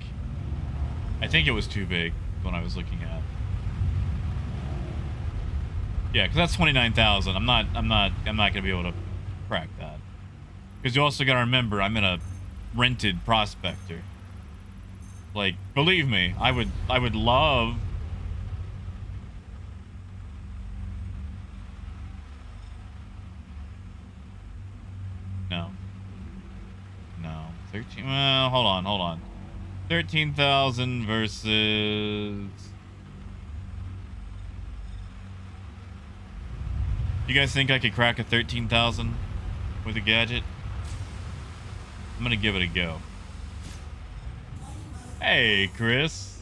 I think it was too big when I was looking at. Yeah, because that's 29,000. I'm not gonna be able to crack that. Because you also gotta remember, I'm in a rented prospector. Like, believe me, I would love No. No. 13. Well, hold on. 13,000 versus. You guys think I could crack a 13,000 with a gadget? I'm gonna give it a go. Hey, Chris.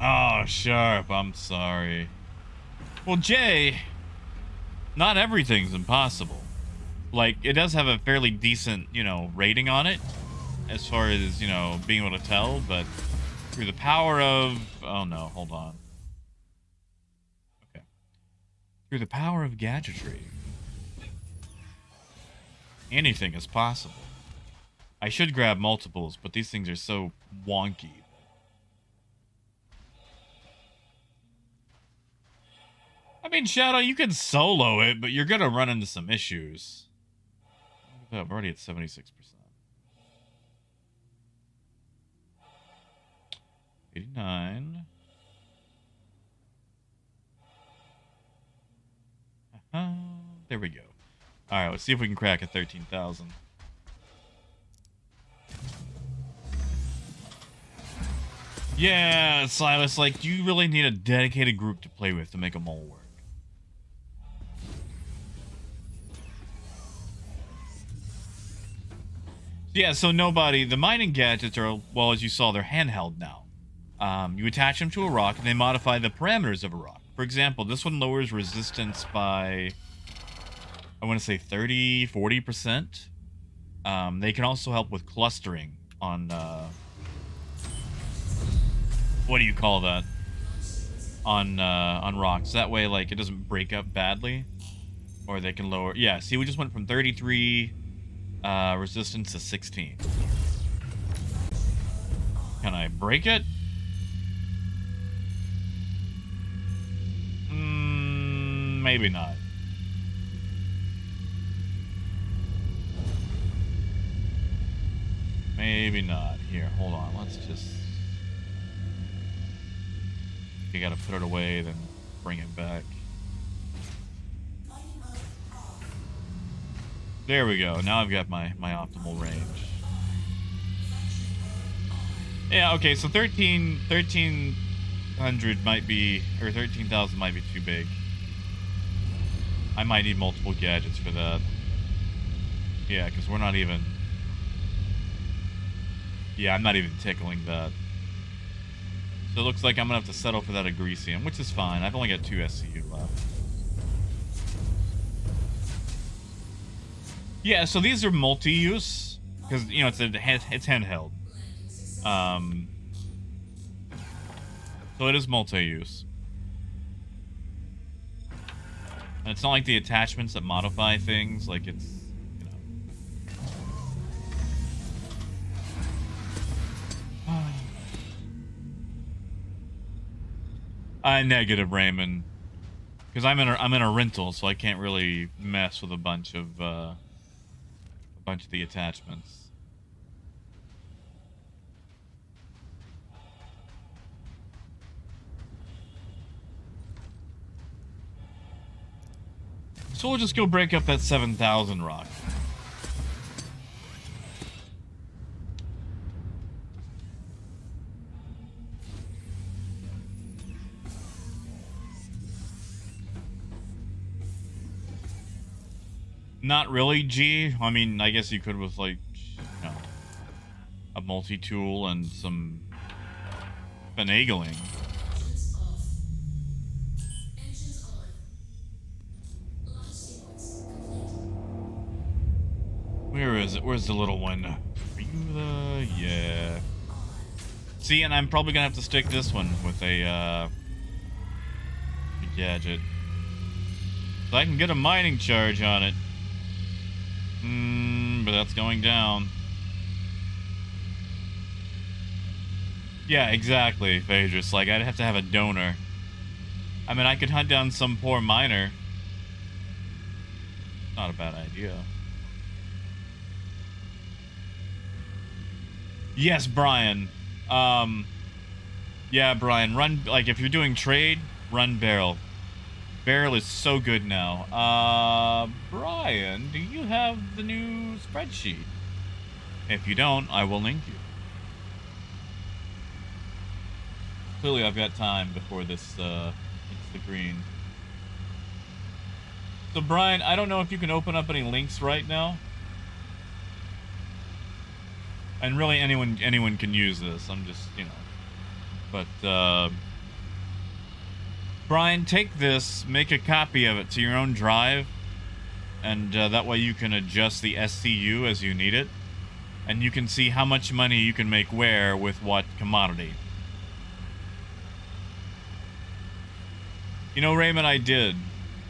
Oh, Sharp, I'm sorry. Well, Jay, not everything's impossible. Like, it does have a fairly decent, rating on it, as far as, being able to tell, but through the power of... Oh, no, hold on. Okay. Through the power of gadgetry, anything is possible. I should grab multiples, but these things are so wonky. I mean, Shadow, you can solo it, but you're gonna run into some issues. I'm already at 76%. 89. There we go. All right, let's see if we can crack a 13,000. Yeah, Silas, like, do you really need a dedicated group to play with to make them all work? Yeah, so the mining gadgets are, well, as you saw, they're handheld now. You attach them to a rock, and they modify the parameters of a rock. For example, this one lowers resistance by, I want to say 30, 40%. They can also help with clustering on, what do you call that? On rocks. That way, like, it doesn't break up badly. Or they can lower, yeah, see, we just went from 33... resistance to 16. Can I break it? Maybe not. Maybe not. Here, hold on. Let's just... You gotta put it away, then bring it back. There we go. Now I've got my optimal range. Yeah, okay, so 1300 might be, or 13,000 might be too big. I might need multiple gadgets for that. Yeah, because we're not even... Yeah, I'm not even tickling that. So it looks like I'm going to have to settle for that Agresium, which is fine. I've only got 2 SCU left. Yeah, so these are multi-use, because, it's handheld. So it is multi-use. And it's not like the attachments that modify things, like it's, Negative, Raymond. Because I'm in a rental, so I can't really mess with a bunch of the attachments. So we'll just go break up that 7,000 rock. Not really, G. I mean, I guess you could with, like, a multi-tool and some finagling. Where is it? Where's the little one? Are you the... Yeah. See, and I'm probably gonna have to stick this one with a gadget. So I can get a mining charge on it. But that's going down. Yeah, exactly, Phaedrus. Like, I'd have to have a donor. I mean, I could hunt down some poor miner. Not a bad idea. Yes, Brian. Yeah, Brian, run, like, if you're doing trade, run barrel. Barrel is so good now. Brian, do you have the new spreadsheet? If you don't, I will link you. Clearly, I've got time before this hits the green. So, Brian, I don't know if you can open up any links right now. And really, anyone can use this. I'm just, you know. But, Brian, take this, make a copy of it to your own drive, and that way you can adjust the SCU as you need it, and you can see how much money you can make where with what commodity. You know, Raymond, I did.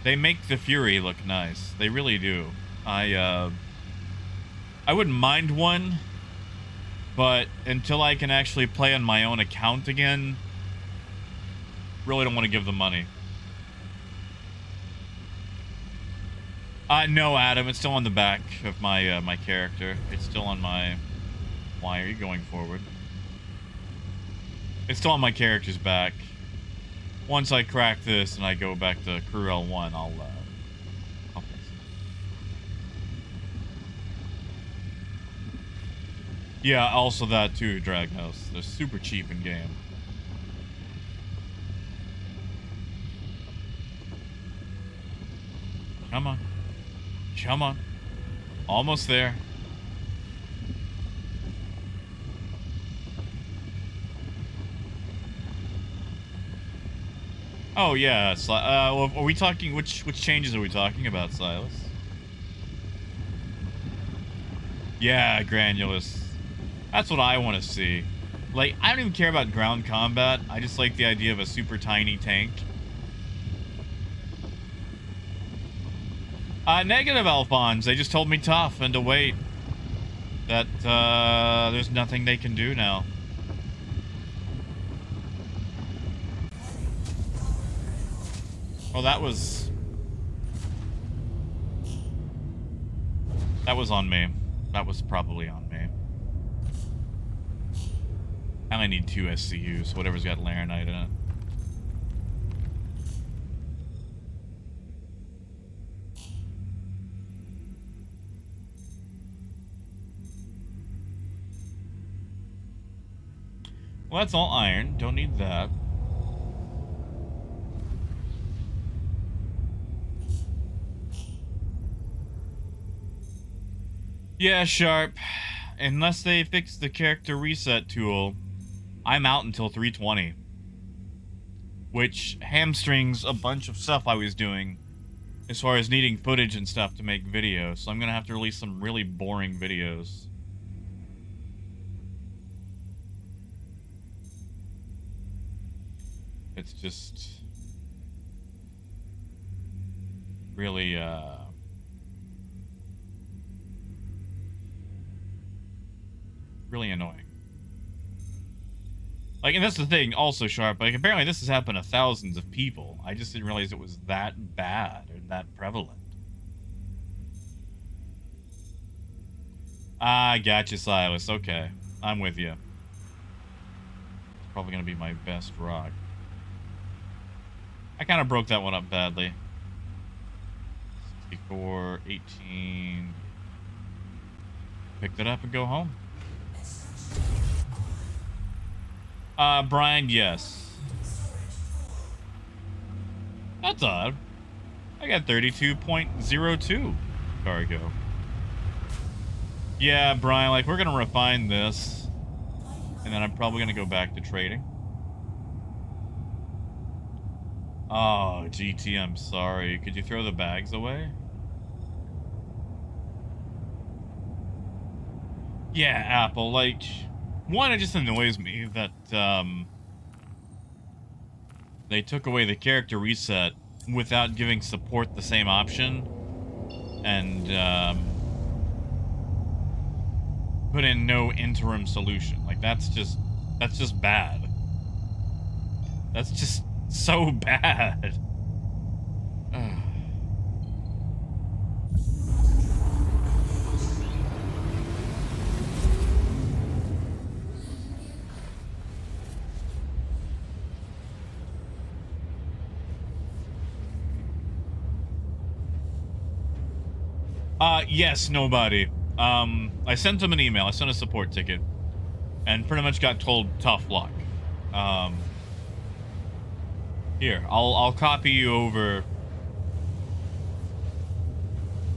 They make the Fury look nice. They really do. I wouldn't mind one, but until I can actually play on my own account again, really don't want to give them money. No, Adam, it's still on the back of my my character. It's still on my... Why are you going forward? It's still on my character's back. Once I crack this and I go back to Crew L1, I'll fix it. Yeah, also that too, Draghouse. They're super cheap in game. Come on. Come on. Almost there. Oh, yeah. Are we talking... Which changes are we talking about, Silas? Yeah, Granulous. That's what I want to see. Like, I don't even care about ground combat. I just like the idea of a super tiny tank. Negative, Alphonse. They just told me tough and to wait. That, there's nothing they can do now. Oh, that was on me. That was probably on me. I only need 2 SCUs, so whatever's got Laranite in it. Well, that's all iron. Don't need that. Yeah, Sharp. Unless they fix the character reset tool, I'm out until 320. Which hamstrings a bunch of stuff I was doing as far as needing footage and stuff to make videos. So I'm going to have to release some really boring videos. It's just really, really annoying. Like, and that's the thing, also, Sharp, like, apparently this has happened to thousands of people. I just didn't realize it was that bad or that prevalent. Ah, gotcha, Silas. Okay. I'm with you. It's probably gonna be my best rock. I kind of broke that one up badly. 64, 18. Pick that up and go home. Brian, yes. That's odd. I got 32.02 cargo. Yeah, Brian, like, we're gonna refine this. And then I'm probably gonna go back to trading. Oh, GT, I'm sorry. Could you throw the bags away? Yeah, Apple, like... One, it just annoys me that, they took away the character reset without giving support the same option. And, put in no interim solution. Like, that's just bad. That's just so bad. Yes, nobody. I sent him an email. I sent a support ticket. And pretty much got told tough luck. Here, I'll copy you over.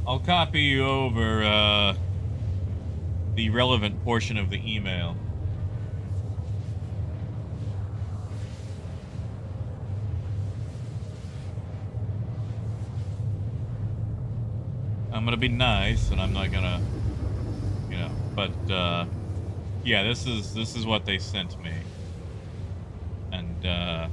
I'll copy you over, the relevant portion of the email. I'm gonna be nice, and I'm not gonna, you know, but, yeah, this is what they sent me. And, yeah.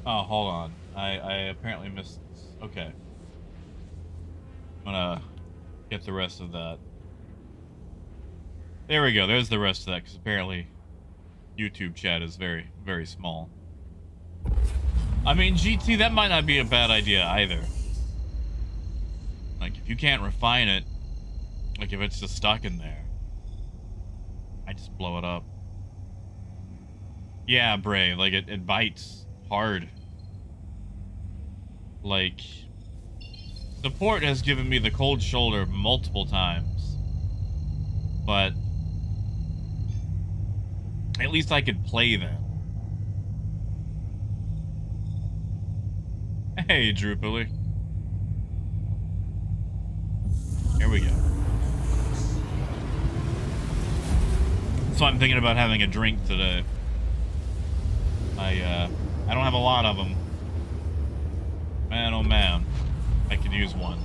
Oh, hold on. I apparently missed. Okay. I'm gonna get the rest of that. There we go. There's the rest of that, because apparently YouTube chat is very, very small. I mean, GT, that might not be a bad idea either. Like, if you can't refine it, like if it's just stuck in there, I just blow it up. Yeah, Bray, like it bites hard. Like, support has given me the cold shoulder multiple times, but at least I could play them. Hey, Drupally. Here we go. So I'm thinking about having a drink today. I don't have a lot of them. Man, oh man. I could use one.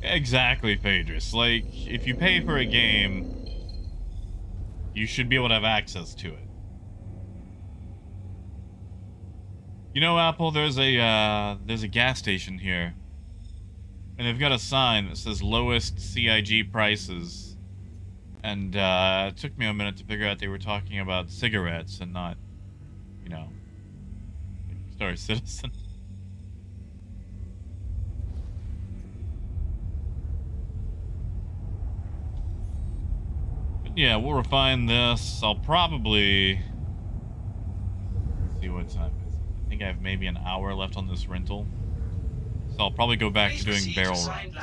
Exactly, Phaedrus. Like, if you pay for a game, you should be able to have access to it. You know, Apple, there's a gas station here. And they've got a sign that says lowest CIG prices. And it took me a minute to figure out they were talking about cigarettes and not, you know, Star Citizen. But yeah, we'll refine this. I'll probably... Let's see what time is it. I think I have maybe an hour left on this rental. So I'll probably go back to doing barrel runs.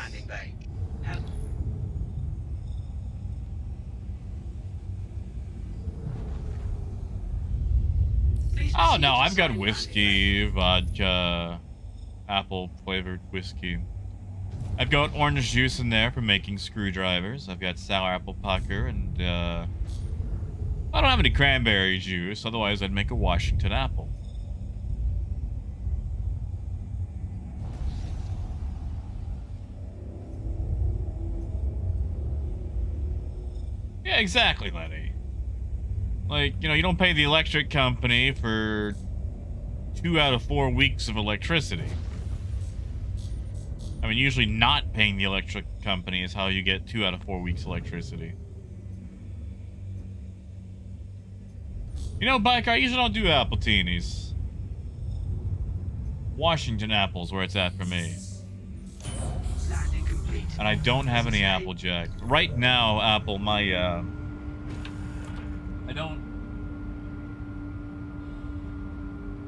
Oh no, I've got whiskey, vodka, apple flavored whiskey. I've got orange juice in there for making screwdrivers. I've got sour apple pucker, and I don't have any cranberry juice, otherwise I'd make a Washington apple. Yeah, exactly, Lenny. Like, you know, you don't pay the electric company for 2 out of 4 weeks of electricity. I mean, usually not paying the electric company is how you get 2 out of 4 weeks electricity. You know, Biker, I usually don't do appletinis. Washington apple's where it's at for me. And I don't have any Applejack. Right now, Apple, my,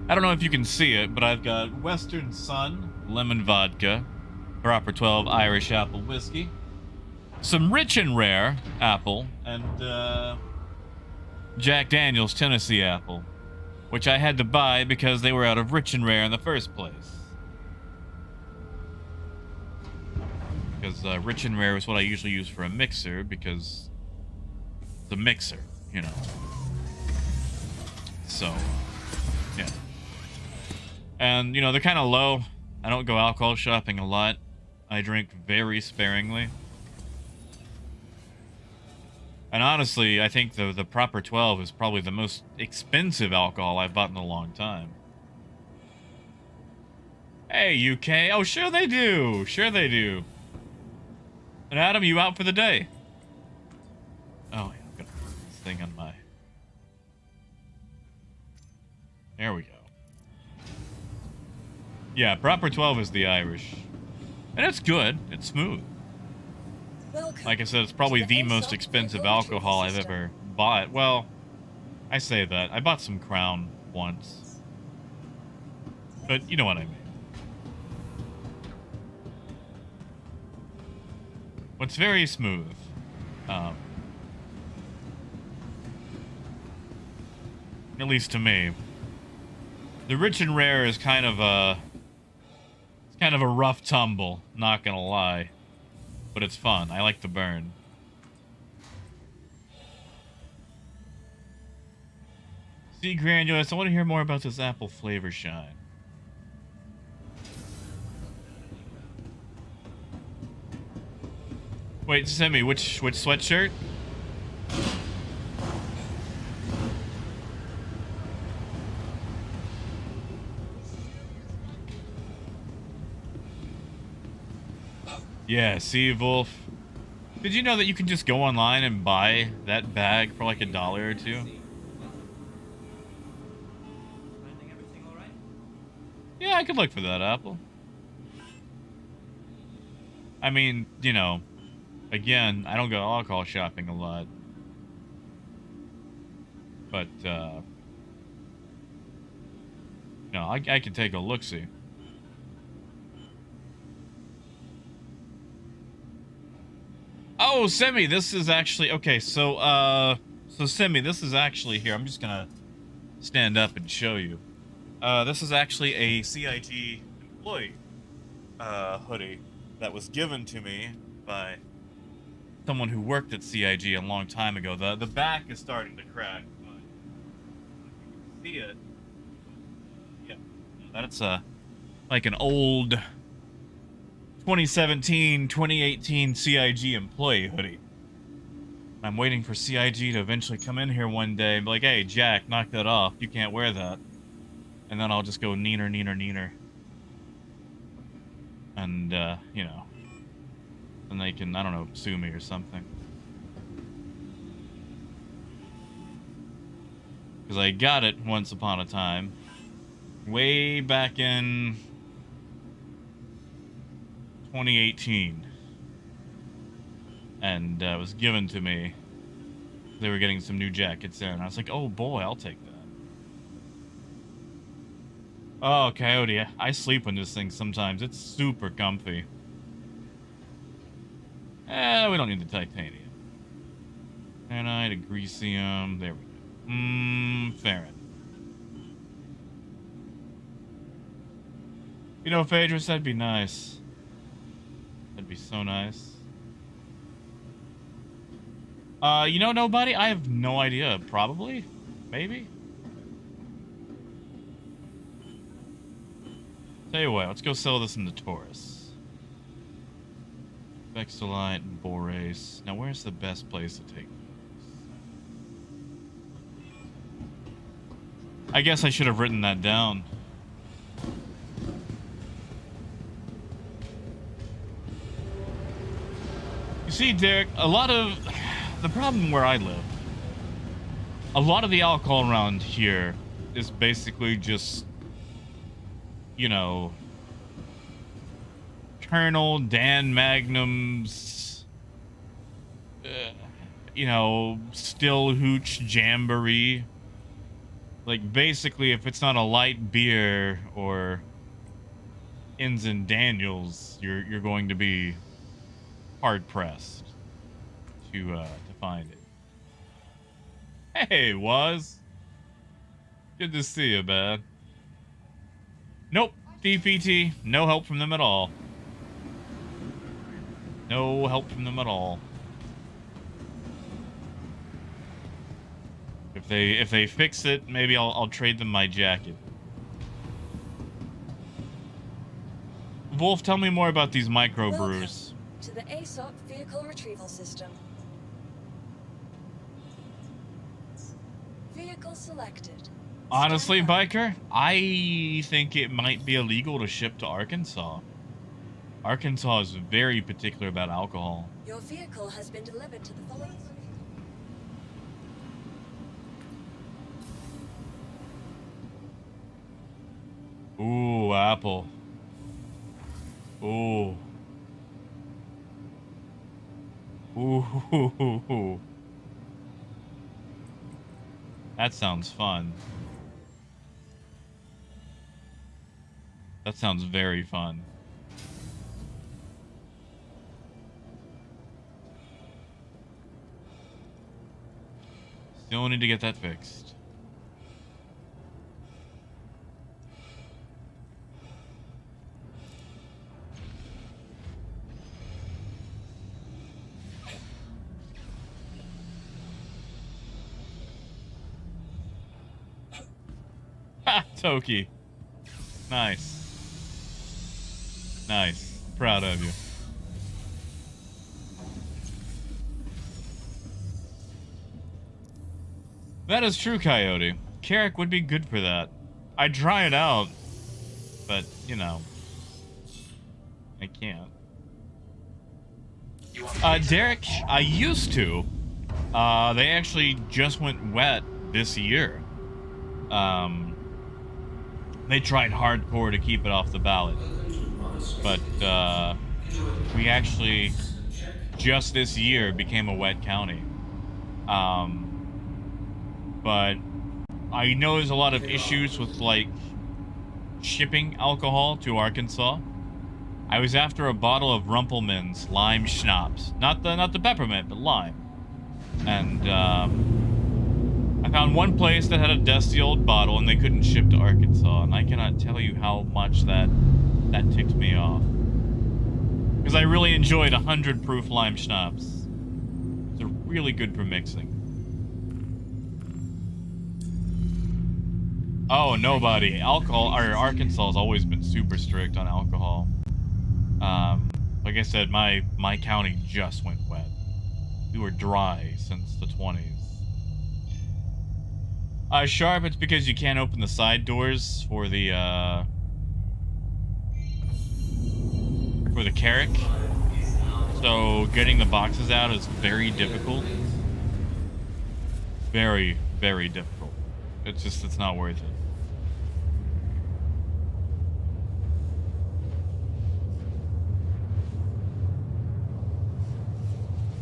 I don't know if you can see it, but I've got Western Sun, lemon vodka, proper 12 Irish apple whiskey, some Rich and Rare apple, and Jack Daniel's Tennessee apple, which I had to buy because they were out of Rich and Rare in the first place. Because Rich and Rare is what I usually use for a mixer, because it's a mixer, you know. So, yeah. And, you know, they're kind of low. I don't go alcohol shopping a lot. I drink very sparingly. And honestly, I think the proper 12 is probably the most expensive alcohol I've bought in a long time. Hey, UK. Oh, sure they do. Sure they do. And Adam, you out for the day? Oh, yeah, I'm gonna put this thing on my... There we go. Yeah, proper 12 is the Irish. And it's good. It's smooth. Welcome Like I said, it's probably to the the most ASOP expensive vehicle retrieval alcohol I've system. ever bought. Well, I say that. I bought some Crown once. But you know what I mean. It's very smooth. At least to me. The rich and rare is kind of a rough tumble, not gonna lie. But it's fun. I like the burn. See, Granulous, I want to hear more about this apple flavor shine. Wait, send me which sweatshirt? Yeah, see, Wolf. Did you know that you can just go online and buy that bag for like $1 or $2? Yeah, I could look for that, Apple. I mean, you know, again, I don't go alcohol shopping a lot. But, no, I can take a look-see. Oh, Semi, this is actually... Okay, so Semi, this is actually... Here, I'm just gonna stand up and show you. This is actually a CIG employee, hoodie that was given to me by someone who worked at CIG a long time ago. The back is starting to crack, but you can see it. Yeah, that's like an old 2017, 2018 CIG employee hoodie. I'm waiting for CIG to eventually come in here one day and be like, hey, Jack, knock that off. You can't wear that. And then I'll just go neener, neener, neener. And, you know. Then they can, I don't know, sue me or something. Because I got it once upon a time. Way back in 2018. And it was given to me. They were getting some new jackets there. And I was like, oh boy, I'll take that. Oh, Coyote, I sleep in this thing sometimes. It's super comfy. We don't need the titanium. Granite, agresium, there we go. Ferrin. You know, Phaedrus, that'd be nice. That'd be so nice. You know, nobody? I have no idea. Probably? Maybe? Tell you what, let's go sell this in the Taurus. Vexilite and Borace. Now, where's the best place to take those? I guess I should have written that down. You see, Derek, a lot of... The problem where I live, a lot of the alcohol around here is basically just, you know, Colonel Dan Magnum's, you know, Still Hooch Jamboree. Like, basically, if it's not a light beer or Inns and Daniels, you're going to be hard pressed to find it. Hey, Was. Good to see you, man. Nope. DPT. No help from them at all. No help from them at all. If they fix it, maybe I'll trade them my jacket. Wolf, tell me more about these microbrews. Welcome to the ASOP vehicle retrieval system. Vehicle selected. Honestly, Stand by. Biker, I think it might be illegal to ship to Arkansas. Arkansas is very particular about alcohol. Your vehicle has been delivered to the following. Ooh, Apple. Ooh. Ooh. That sounds fun. That sounds very fun. Still need to get that fixed. Ha! Toki. Nice. Nice. Proud of you. That is true, Coyote. Carrick would be good for that. I'd try it out, but, you know, I can't. Derek, I used to. They actually just went wet this year. They tried hardcore to keep it off the ballot. But, we actually, just this year, became a wet county. But I know there's a lot of issues with, like, shipping alcohol to Arkansas. I was after a bottle of Rumpelmann's lime schnapps. Not the peppermint, but lime. And, I found one place that had a dusty old bottle and they couldn't ship to Arkansas. And I cannot tell you how much that ticked me off. Because I really enjoyed 100 proof lime schnapps. They're really good for mixing. Oh, nobody. Alcohol, or Arkansas has always been super strict on alcohol. Like I said, my county just went wet. We were dry since the 20s. Sharp, it's because you can't open the side doors for the carrick. So getting the boxes out is very difficult. Very, very difficult. It's not worth it.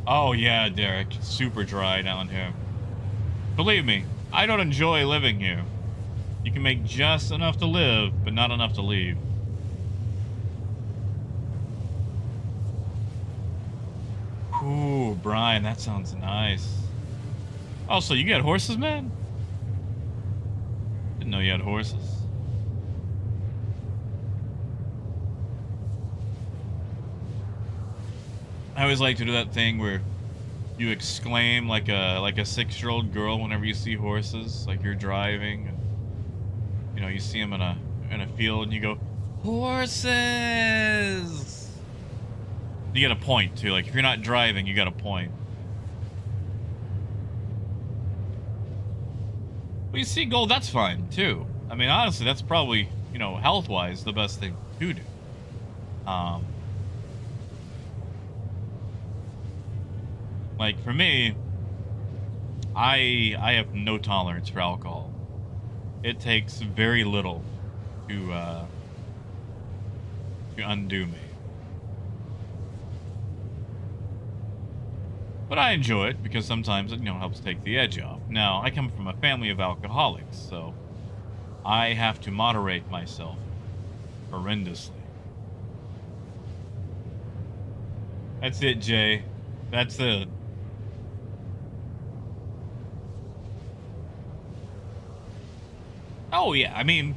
Oh yeah, Derek. It's super dry down here. Believe me, I don't enjoy living here. You can make just enough to live, but not enough to leave. Ooh, Brian, that sounds nice. Also, you got horses, man? Didn't know you had horses. I always like to do that thing where you exclaim like a 6-year-old girl whenever you see horses, like you're driving, and you know you see them in a field, and you go, horses. You get a point too. Like if you're not driving, you got a point. Well, you see gold, that's fine too. I mean, honestly, that's probably, you know, health-wise, the best thing to do. Like for me, I have no tolerance for alcohol. It takes very little to undo me. But I enjoy it because sometimes it, you know, helps take the edge off. Now, I come from a family of alcoholics, so I have to moderate myself horrendously. That's it, Jay. That's it. Oh yeah, I mean,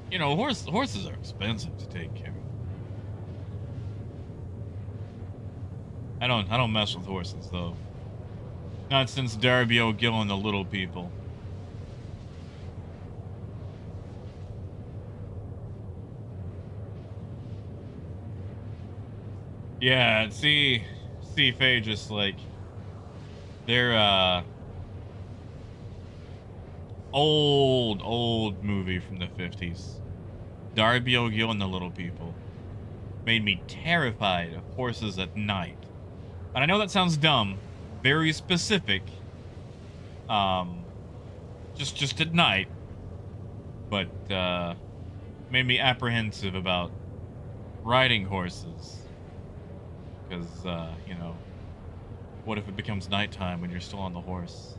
you know, horses are expensive to take care of. I don't mess with horses though. Not since Darby O'Gill and the Little People. Yeah, see Faye just like they're old movie from the 50s. Darby O'Gill and the Little People made me terrified of horses at night. And I know that sounds dumb, very specific. Just at night. But made me apprehensive about riding horses. Because, you know, what if it becomes nighttime when you're still on the horse?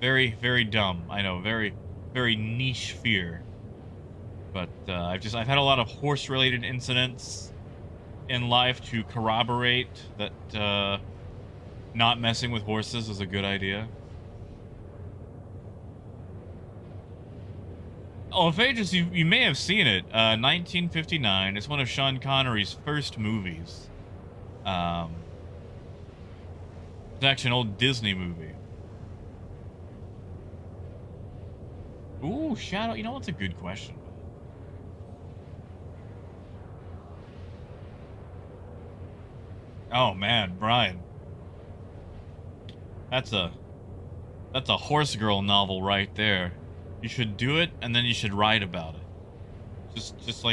Very, very dumb. I know, very, very niche fear. But I've had a lot of horse-related incidents in life to corroborate that not messing with horses is a good idea. Oh, if ages, you may have seen it. 1959. It's one of Sean Connery's first movies. It's actually an old Disney movie. Ooh, Shadow. You know what's a good question? Oh man, Brian. That's a horse girl novel right there. You should do it and then you should write about it. Just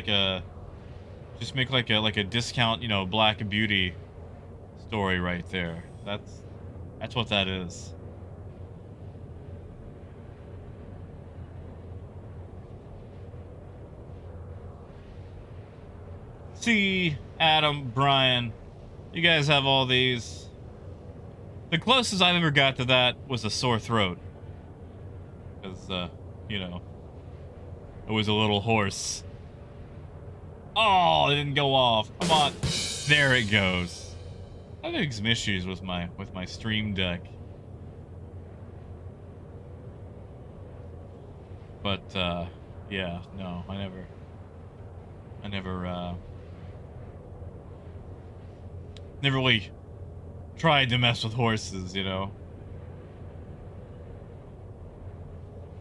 make like a discount, you know, Black Beauty story right there. That's what that is. See, Adam, Brian, you guys have all these. The closest I've ever got to that was a sore throat. Because, you know, it was a little horse. Oh, it didn't go off. Come on. There it goes. I'm having some issues with my Stream Deck. But, yeah, no, I never really tried to mess with horses, you know.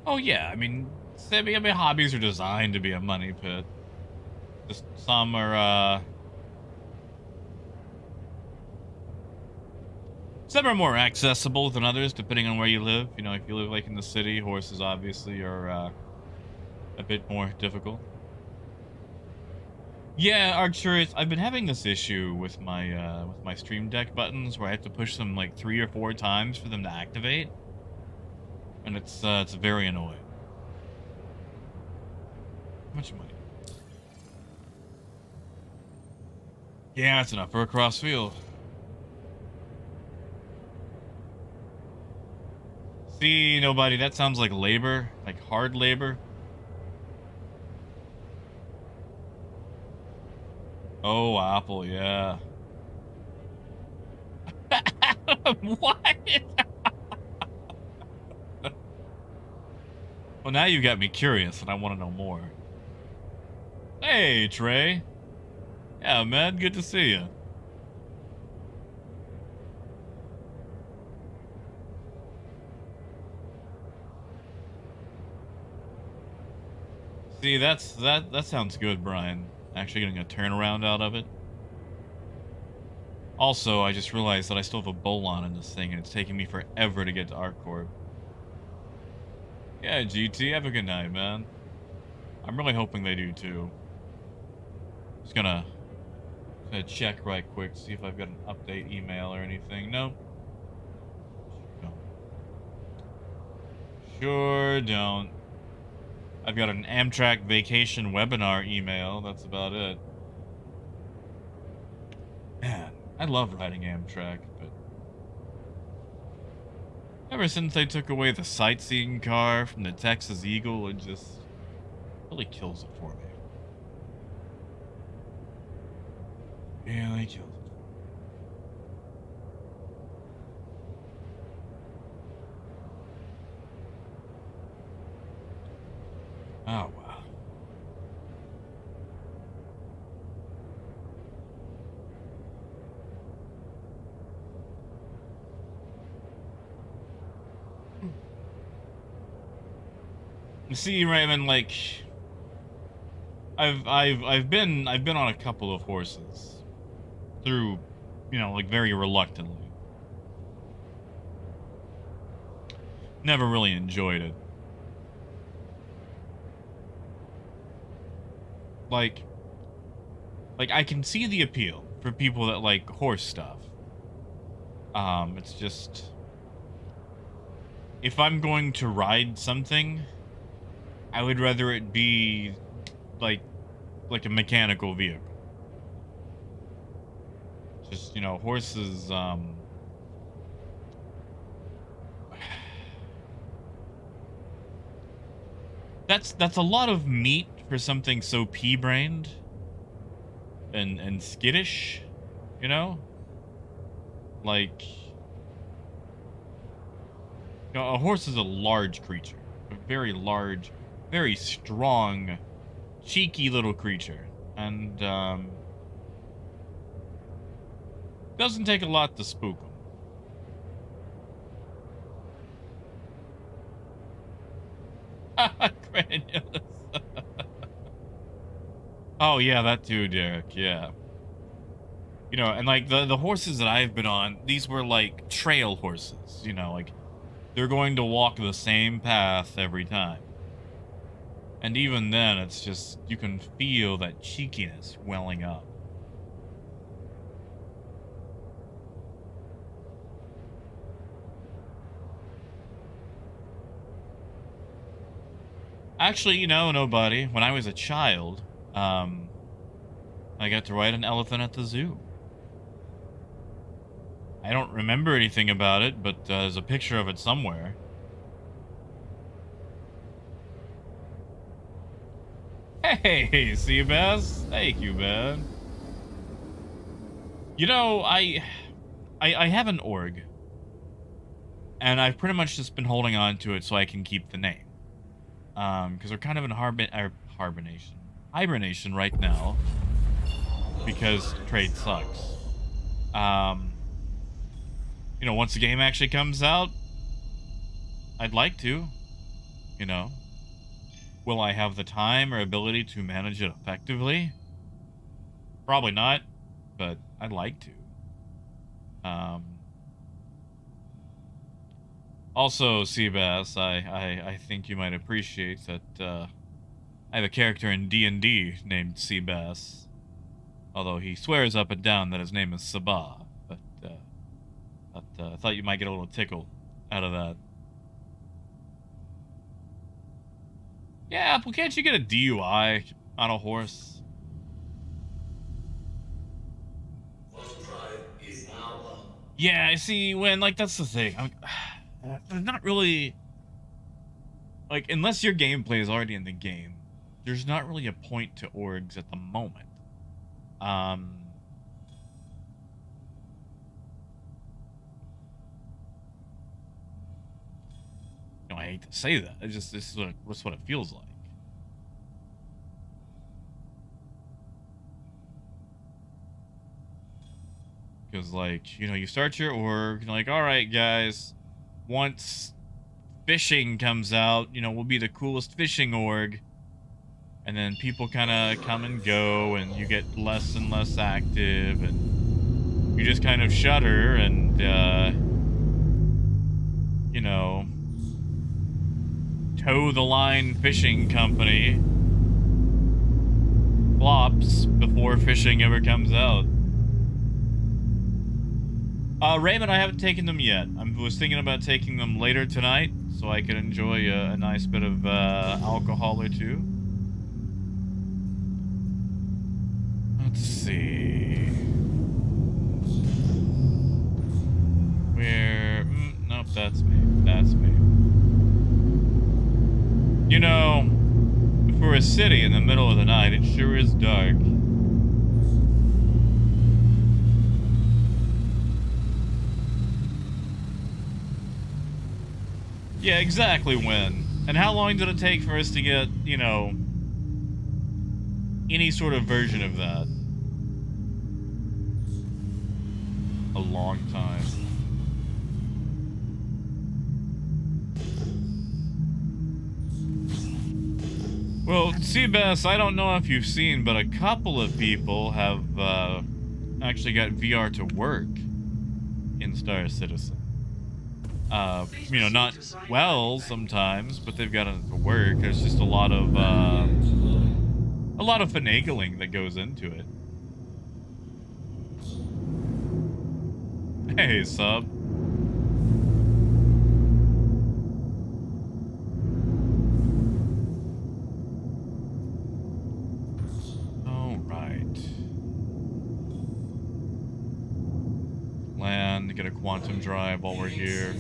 Oh yeah, I mean hobbies are designed to be a money pit. Just some are more accessible than others depending on where you live. You know, if you live like in the city, horses obviously are a bit more difficult. Yeah, Arcturus, I've been having this issue with my Stream Deck buttons where I have to push them like 3 or 4 times for them to activate. And it's very annoying. How much money? Yeah, it's enough for a cross field. See, nobody, that sounds like labor, like hard labor. Oh, Apple, yeah. What? Well, now you got me curious, and I want to know more. Hey, Trey. Yeah, man, good to see you. See, that sounds good, Brian. Actually getting a turnaround out of it. Also, I just realized that I still have a Bolon in this thing, and it's taking me forever to get to ArcCorp. Yeah, GT, have a good night, man. I'm really hoping they do, too. Just gonna check right quick, see if I've got an update email or anything. No. Sure don't. I've got an Amtrak vacation webinar email. That's about it. Man, I love riding Amtrak, but ever since they took away the sightseeing car from the Texas Eagle, it just really kills it for me. Really kills it. Oh, wow. You see, Raymond, like I've been on a couple of horses through, you know, like very reluctantly. Never really enjoyed it. Like I can see the appeal for people that like horse stuff. It's just, if I'm going to ride something, I would rather it be like like a mechanical vehicle. Just, you know, horses, that's a lot of meat for something so pea-brained and skittish, you know? Like, you know, a horse is a large creature. A very large, very strong, cheeky little creature. And, doesn't take a lot to spook them. Granulous. Oh, yeah, that too, Derek. Yeah. You know, and like the horses that I've been on, these were like trail horses, you know, like they're going to walk the same path every time. And even then, it's just, you can feel that cheekiness welling up. Actually, you know, nobody. When I was a child, I got to ride an elephant at the zoo. I don't remember anything about it, but there's a picture of it somewhere. Hey, Seabass. Thank you, man. You know, I have an org, and I've pretty much just been holding on to it so I can keep the name. Because we're kind of in hibernation right now, because trade sucks. You know, once the game actually comes out, I'd like to, you know. Will I have the time or ability to manage it effectively? Probably not, but I'd like to. Also, Seabass, I think you might appreciate that I have a character in D&D named Seabass. Although he swears up and down that his name is Sabah. But I thought you might get a little tickle out of that. Yeah, well, can't you get a DUI on a horse? Yeah, I see, when, like, that's the thing. There's not really, like, unless your gameplay is already in the game, there's not really a point to orgs at the moment. You know, I hate to say that. It's just, this is what it feels like. Because, like, you know, you start your org, you're like, all right, guys, once fishing comes out, you know, we'll be the coolest fishing org. And then people kind of come and go, and you get less and less active, and you just kind of shudder, and, you know, toe the line fishing company flops before fishing ever comes out. Raymond, I haven't taken them yet. I was thinking about taking them later tonight, so I could enjoy a nice bit of alcohol or two. Let's see. Where? Nope, that's me. That's me. You know, for a city in the middle of the night, it sure is dark. Yeah, exactly when. And how long did it take for us to get, you know, any sort of version of that? A long time. Well, Seabass, I don't know if you've seen, but a couple of people have actually got VR to work in Star Citizen. You know, not well sometimes, but they've got it to work. There's just a lot of finagling that goes into it. Hey, sub. get a quantum drive while we're here.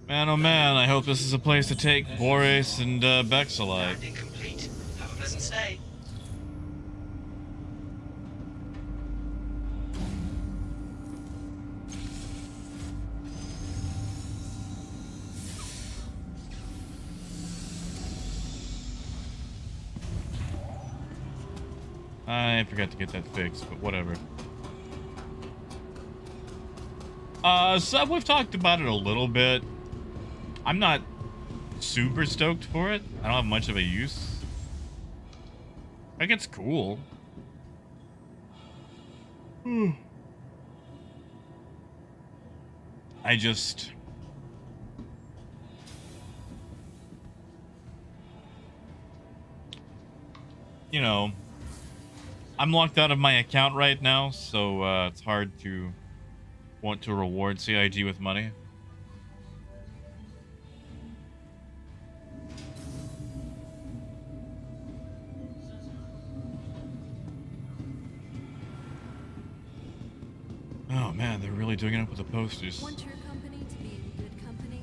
Man, oh man, I hope this is a place to take Boris and Bexelite. Landing complete. Have a pleasant stay. I forgot to get that fixed, but whatever. Sub, we've talked about it a little bit. I'm not super stoked for it. I don't have much of a use. I think it's cool. I just... You know, I'm locked out of my account right now, so it's hard to want to reward CIG with money. Oh man, they're really doing it up with the posters. Want your company to be in good company?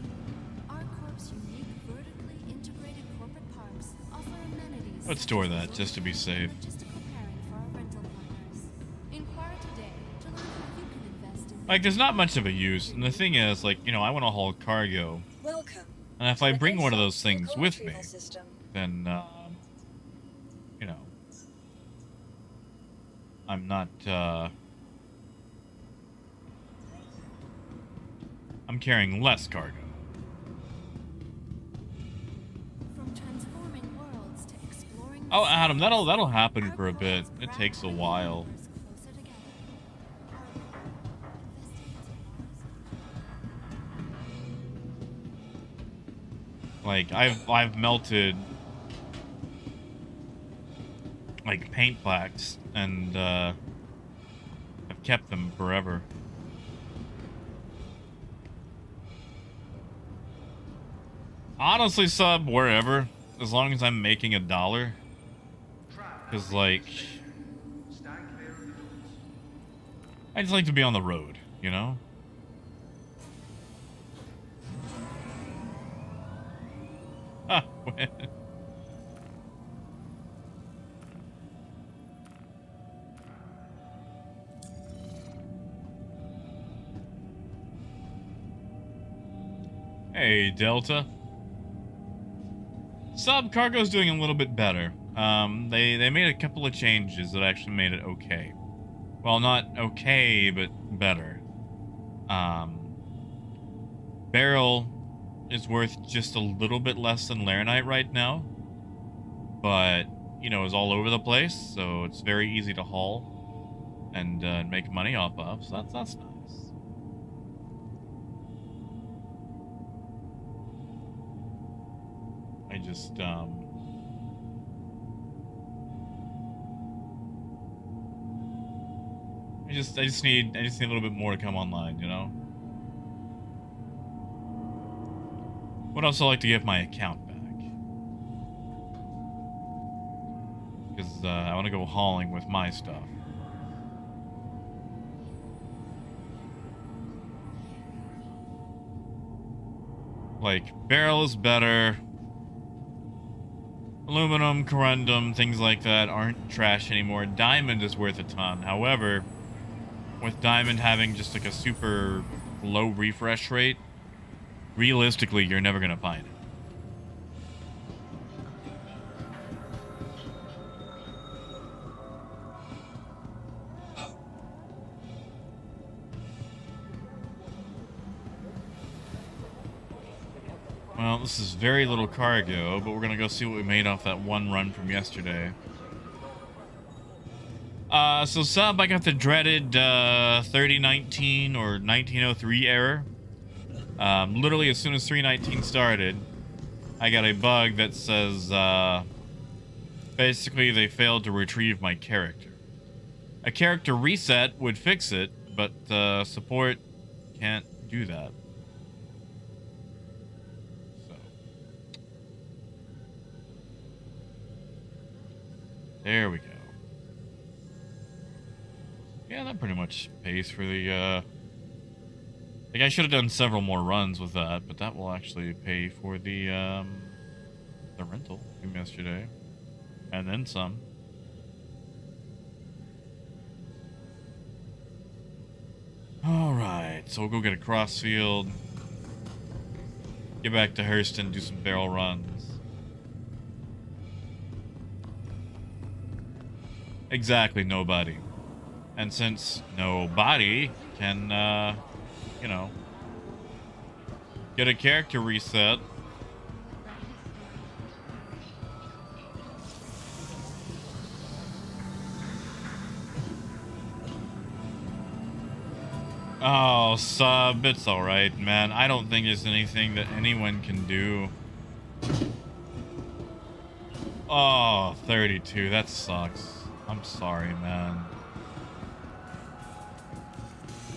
Our Corp's unique vertically integrated corporate parks offer amenities. Let's store that just to be safe. Logistical pairing for our rental partners. Inquire today to learn how you can invest in. Like, there's not much of a use, and the thing is, like, you know, I want to haul cargo, Welcome. and if I to the bring one of ASOP those things vehicle with me, retrieval system. then, you know, I'm not, I'm carrying less cargo. From transforming worlds to exploring. Oh, Adam, that'll happen for a bit. It takes a while. Like, I've melted like paint plaques, and I've kept them forever. Honestly, sub, wherever, as long as I'm making $1. Because, like, I just like to be on the road, you know? Ah, hey, Delta. Sub cargo's doing a little bit better. They made a couple of changes that actually made it okay. Well, not okay, but better. Barrel is worth just a little bit less than Laranite right now, but you know, is all over the place, so it's very easy to haul and make money off of. So that's nice. I just need a little bit more to come online, you know? Would also like to give my account back. Because I want to go hauling with my stuff. Like, barrel is better. Aluminum, corundum, things like that aren't trash anymore. Diamond is worth a ton. However, with diamond having just like a super low refresh rate, realistically, you're never going to find it. Well, this is very little cargo, but we're going to go see what we made off that one run from yesterday. So sub, I got the dreaded 3019 or 1903 error. Literally as soon as 319 started, I got a bug that says, basically they failed to retrieve my character. A character reset would fix it, but support can't do that. So, There we go. Yeah, that pretty much pays for the, like, I should have done several more runs with that, but that will actually pay for the rental from yesterday. And then some. Alright, so we'll go get a crossfield. Get back to Hurston, do some barrel runs. Exactly, nobody. And since nobody can, you know, get a character reset. Oh, sub, it's alright, man. I don't think there's anything that anyone can do. Oh, 32, that sucks. I'm sorry, man.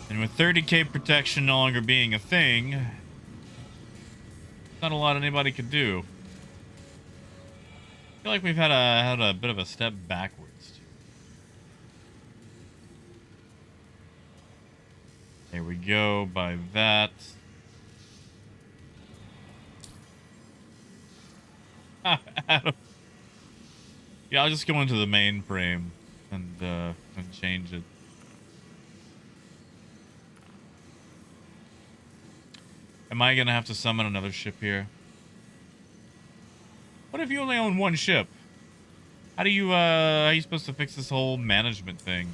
And with 30k protection no longer being a thing, not a lot anybody could do. I feel like we've had a bit of a step backwards. There we go, by that. Adam. Yeah, I'll just go into the main frame and change it. Am I gonna have to summon another ship here? What if you only own one ship? How are you supposed to fix this whole management thing?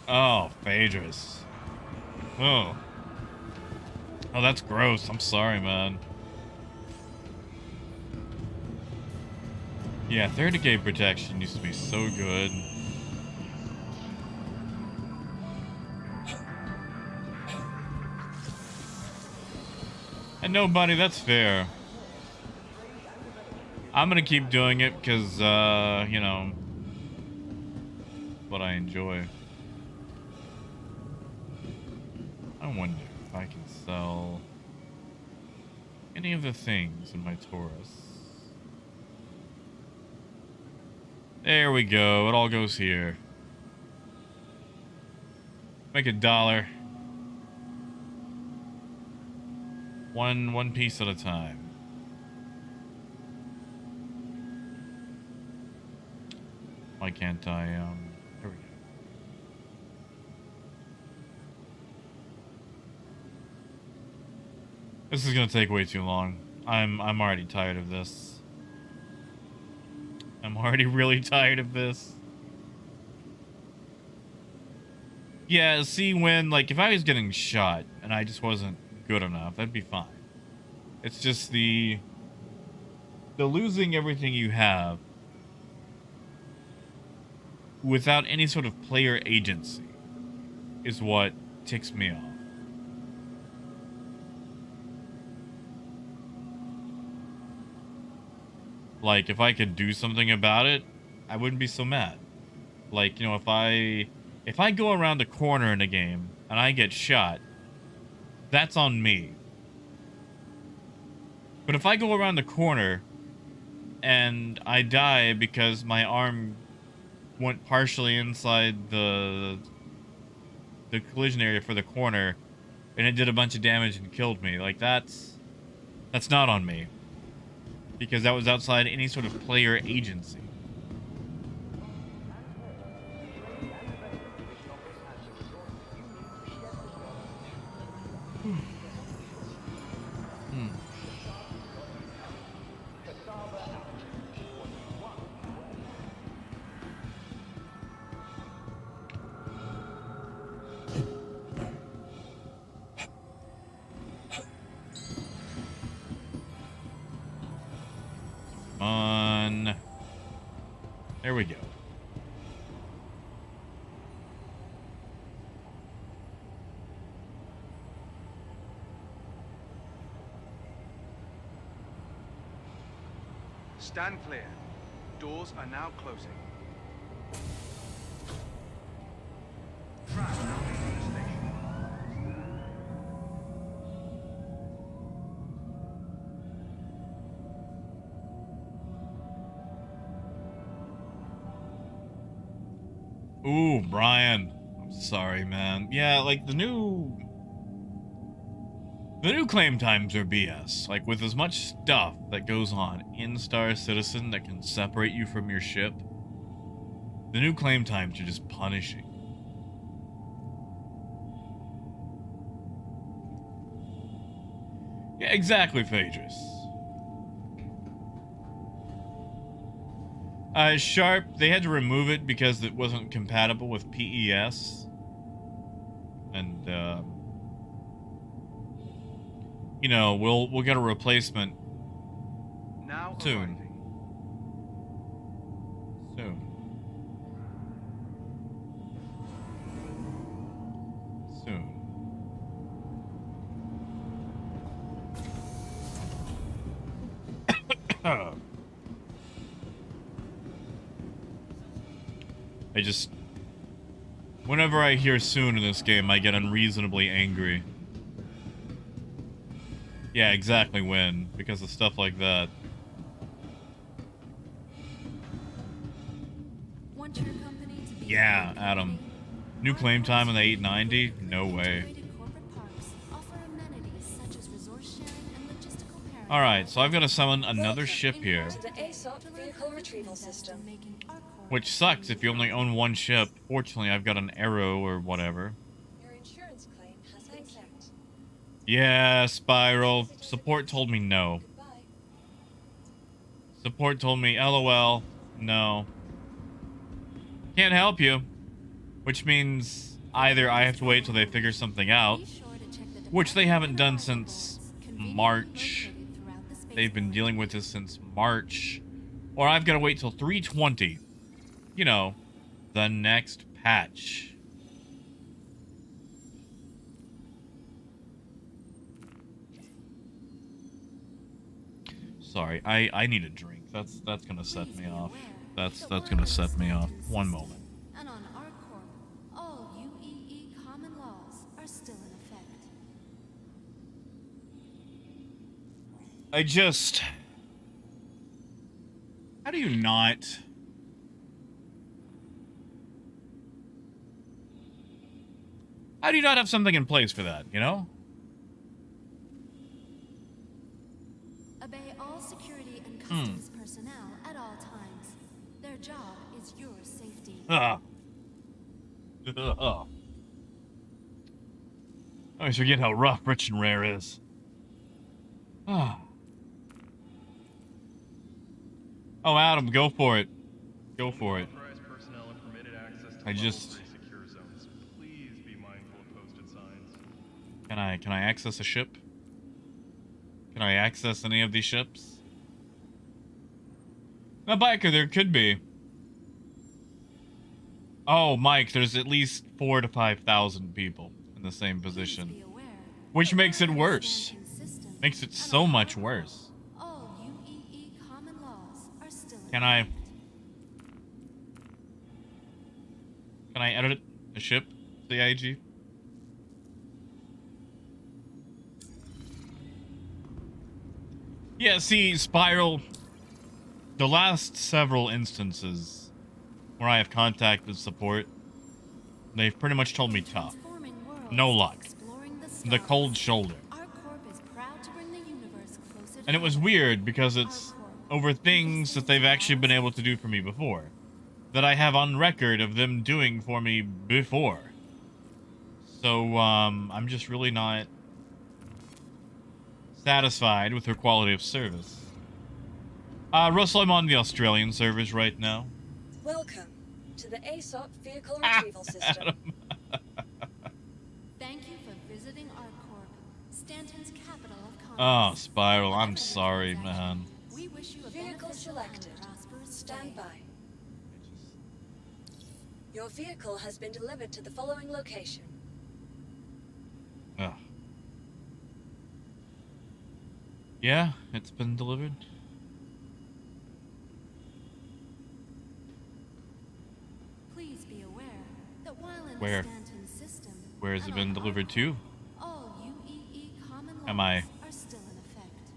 Oh, Phaedrus. Oh. Oh, that's gross. I'm sorry, man. Yeah, 30k protection used to be so good. And nobody, that's fair. I'm gonna keep doing it because, you know, what I enjoy. I wonder if I can sell any of the things in my Taurus. There we go. It all goes here. Make $1. One piece at a time. Why can't I, there we go. This is gonna take way too long. I'm already tired of this. I'm already really tired of this. Yeah, see, when, like, if I was getting shot and I just wasn't good enough, that'd be fine. It's just the losing everything you have without any sort of player agency is what ticks me off. Like, if I could do something about it, I wouldn't be so mad. Like, you know, if I go around a corner in a game and I get shot, that's on me. But if I go around the corner and I die because my arm went partially inside the collision area for the corner and it did a bunch of damage and killed me, like, that's not on me. Because that was outside any sort of player agency. There we go. Stand clear. Doors are now closing. Track now leaving the station. Ooh, Brian. I'm sorry, man. Yeah, like the new claim times are BS. Like with as much stuff that goes on in Star Citizen that can separate you from your ship, the new claim times are just punishing. Yeah, exactly, Phaedrus. Sharp, they had to remove it because it wasn't compatible with PES. And, you know, we'll get a replacement Now soon. arriving. Soon. Whenever I hear soon in this game, I get unreasonably angry. Yeah, exactly when, because of stuff like that. Want your company to be Yeah, a good Adam. company? New Our claim time on the corps 890? vertically No way. integrated corporate parks offer amenities such as resource sharing and logistical pairing. Alright, so I've got to summon another Welcome ship here. to the ASOP vehicle retrieval system. Which sucks if you only own one ship. Fortunately, I've got an arrow or whatever. Your insurance claim has been sent. Yeah, Spiral. Support told me no. Goodbye. Support told me, LOL, no. Can't help you. Which means either I have to wait till they figure something out, which they haven't done since March. They've been dealing with this since March. Or I've got to wait till 320. You know, the next patch. Sorry, I need a drink. That's gonna set me off. That's gonna set me off. One moment. And on our corp, all UEE common laws are still in effect. I just... How do you not... How do you not have something in place for that, you know? Obey all security and customs personnel at all times. Their job is your safety. I always forget how rough Rich and Rare is. Oh, Adam, go for it. Go for it. Authorized personnel are permitted access to I just... level 3 secure zones. Please be mindful of posted signs. Can I access a ship? Can I access any of these ships? A biker, there could be. Oh, Mike, there's at least 4,000 to 5,000 people in the same position. Please be aware Which that makes it wireless worse. banking system Makes it and so on much our worse. corp, all UEE common laws are still in Can I... effect. Can I edit a ship? CIG? Yeah, see, Spiral... The last several instances where I have contacted support, they've pretty much told me tough. Transforming worlds, No luck. exploring the The stars. cold shoulder. Our corp is proud to bring the universe closer to And it was home. weird because it's over things that they've actually been able to do for me before. That I have on record of them doing for me before. So, I'm just really not satisfied with their quality of service. Russell, I'm on the Australian servers right now. Welcome to the ASOP vehicle retrieval system. Thank you for visiting our corp, Stanton's capital of Oh, commerce. Spiral, I'm Whatever the sorry, transaction, man. We wish you a Vehicle beneficial selected. and prosperous Stand day. by. Your vehicle has been delivered to the following location. Ugh. Yeah, it's been delivered. Please be aware that while in Where? the Stanton system, Where has it and been on delivered our to? corp, all UEE common laws Am I- are still in effect.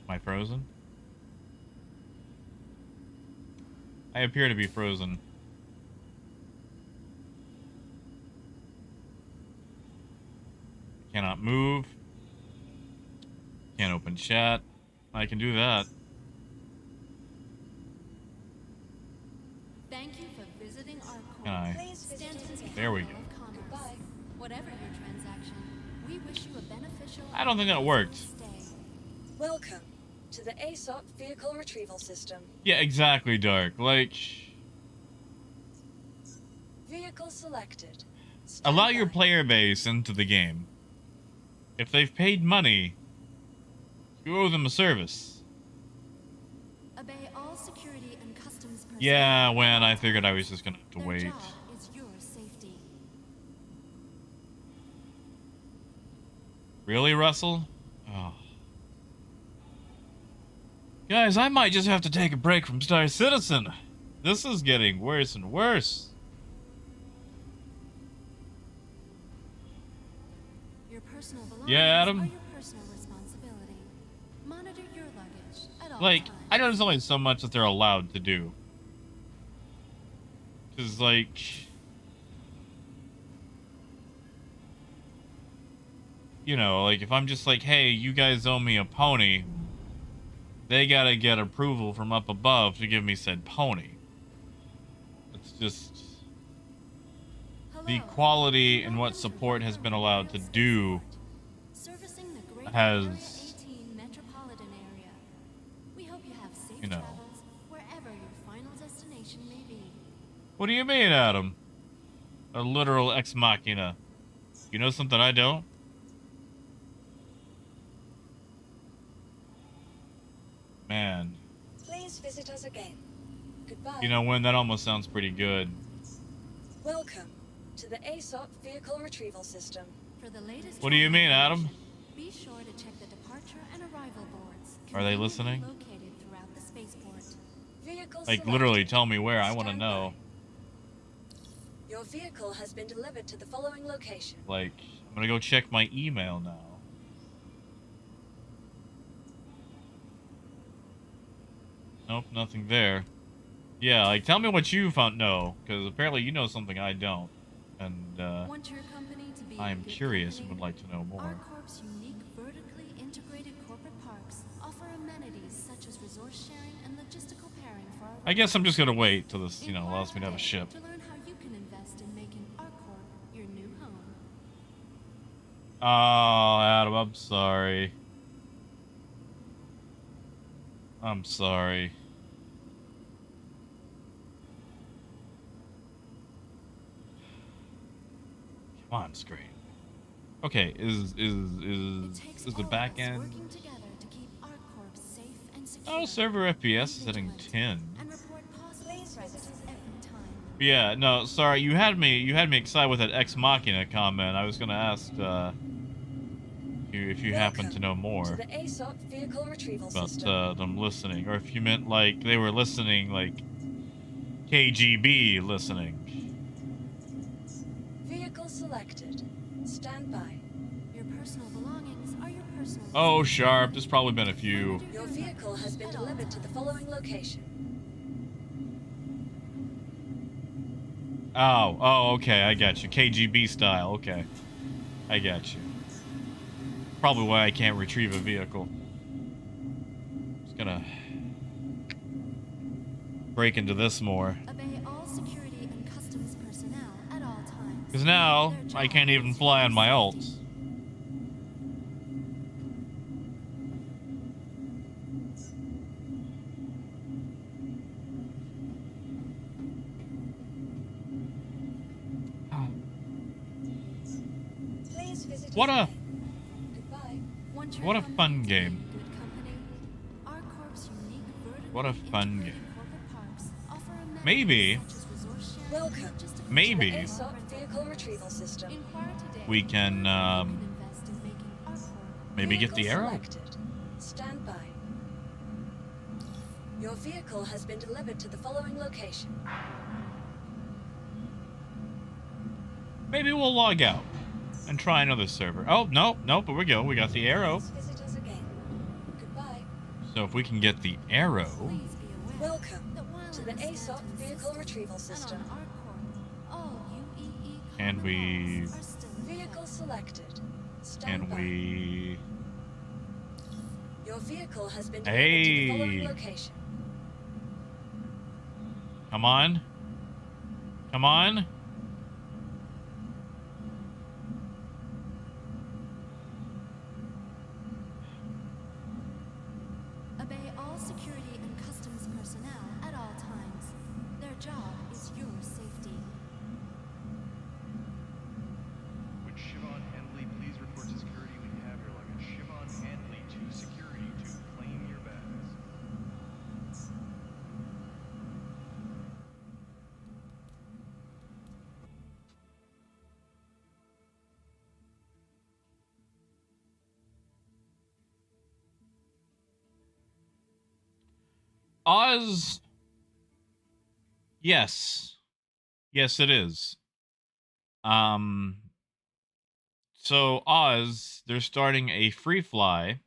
Am I frozen? I appear to be frozen. Cannot move. Can't open chat. I can do that. Thank you for visiting our Can I? Please visit us Stanton's again. There we go. capital of commerce. Goodbye. Whatever your transaction, we wish you a beneficial. I don't think that worked. Stay. Welcome to the ASOP vehicle retrieval system. Yeah, exactly, Dark. Like, Vehicle selected. Stand allow your by. player base into the game. If they've paid money, you owe them a service. Obey all security and customs personnel. Yeah, when I figured I was just gonna have to Their wait. job is your safety. Really, Russell? Oh. Guys, I might just have to take a break from Star Citizen. This is getting worse and worse. Your personal belongings Yeah, Adam? are your personal responsibility. Monitor your luggage at all Like, times. I know there's only so much that they're allowed to do. Cause like, you know, like if I'm just like, hey, you guys owe me a pony, they gotta get approval from up above to give me said pony. It's just the Hello. quality and what Welcome to support has Referral been allowed to Rail do Support. Servicing the Greater has, Area 18 metropolitan area. We hope you have safe you know. travels wherever your final destination may be. What do you mean, Adam? A literal ex machina. You know something I don't? Man. Please visit us again. Goodbye. You know, when that almost sounds pretty good. Welcome to the ASOP vehicle retrieval system. For the latest What do you mean, travel Adam? information, be sure to check the departure and arrival boards. Are they conveniently listening? Located throughout the spaceport. Vehicle Like, selected. literally tell me where. I want to Stand know. by. Your vehicle has been delivered to the following location. Like, I'm gonna go check my email now. Nope, nothing there. Yeah, like, tell me what you found. No, because apparently you know something I don't. And, Want your company to be I a am good curious and company? would like to know more. Our Corp's unique vertically integrated corporate parks offer amenities such as resource sharing and logistical pairing for our I guess I'm just gonna wait till this, you know, Inquire allows me to have a today ship. To learn how you can invest in making our Corp your new home. Oh, Adam, I'm sorry. I'm sorry. Come on, screen. Okay, is It takes the all of back us end? working together to keep our Corp safe and secure. Oh, server FPS is setting Vigilant, 10. and report possible Please threats visit us every time. Yeah, no, sorry, you had me excited with that Ex Machina comment. I was gonna ask if you happen to know To more the ASOP vehicle retrieval about system. them listening, or if you meant like they were listening, like KGB listening. Vehicle selected. Stand by. Your personal belongings are your personal. Oh, sharp. There's probably been a few. Monitor Your your vehicle luggage has been at all delivered to the times. following location. Oh, okay, I got you. KGB style, okay. I got you. Probably why I can't retrieve a vehicle. Just gonna break into this more. Obey all security and customs personnel at all times. Because now, Their I job can't even is fly your on my safety. ults. Please visit What us a- again. Goodbye. Want your What a company fun to be game. in good company? Our Corp's unique vertically What a fun integrated game. corporate parks offer amenities Maybe. such as resource sharing, Welcome logistical Maybe. sharing, ASOP and vehicle retrieval system. Inquire today We to can, learn how you can invest in making our Corp maybe get Vehicle the arrow? selected. Stand by. Your vehicle has been delivered to the following location. Maybe we'll log out and try another server. Oh, no, but we go. We got the arrow. Please visit us again. Goodbye. So if we can get the arrow, Please be aware Welcome that while to the in ASOP Stanton vehicle system retrieval and system. on our Corp, all UEE And common we- laws are still in Vehicle effect. selected. Stand Can by. we... Your vehicle has been delivered to the following Hey! location. Come on. Come on. Obey all security and customs personnel at all times. Their job is your safety. Would Siobhan Handley please report to security? We have your luggage. Siobhan Handley to security to claim your bags. Oz. Yes. Yes, it is. So Oz, they're starting a free fly,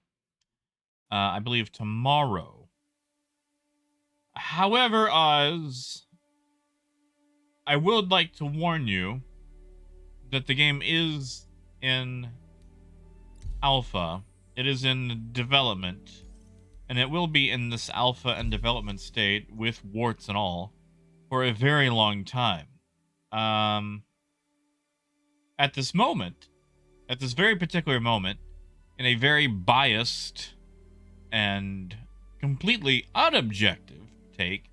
I believe tomorrow. However, Oz, I would like to warn you that the game is in alpha. It is in development, and it will be in this alpha and development state with warts and all for a very long time. At this moment, at this very particular moment, in a very biased and completely unobjective take,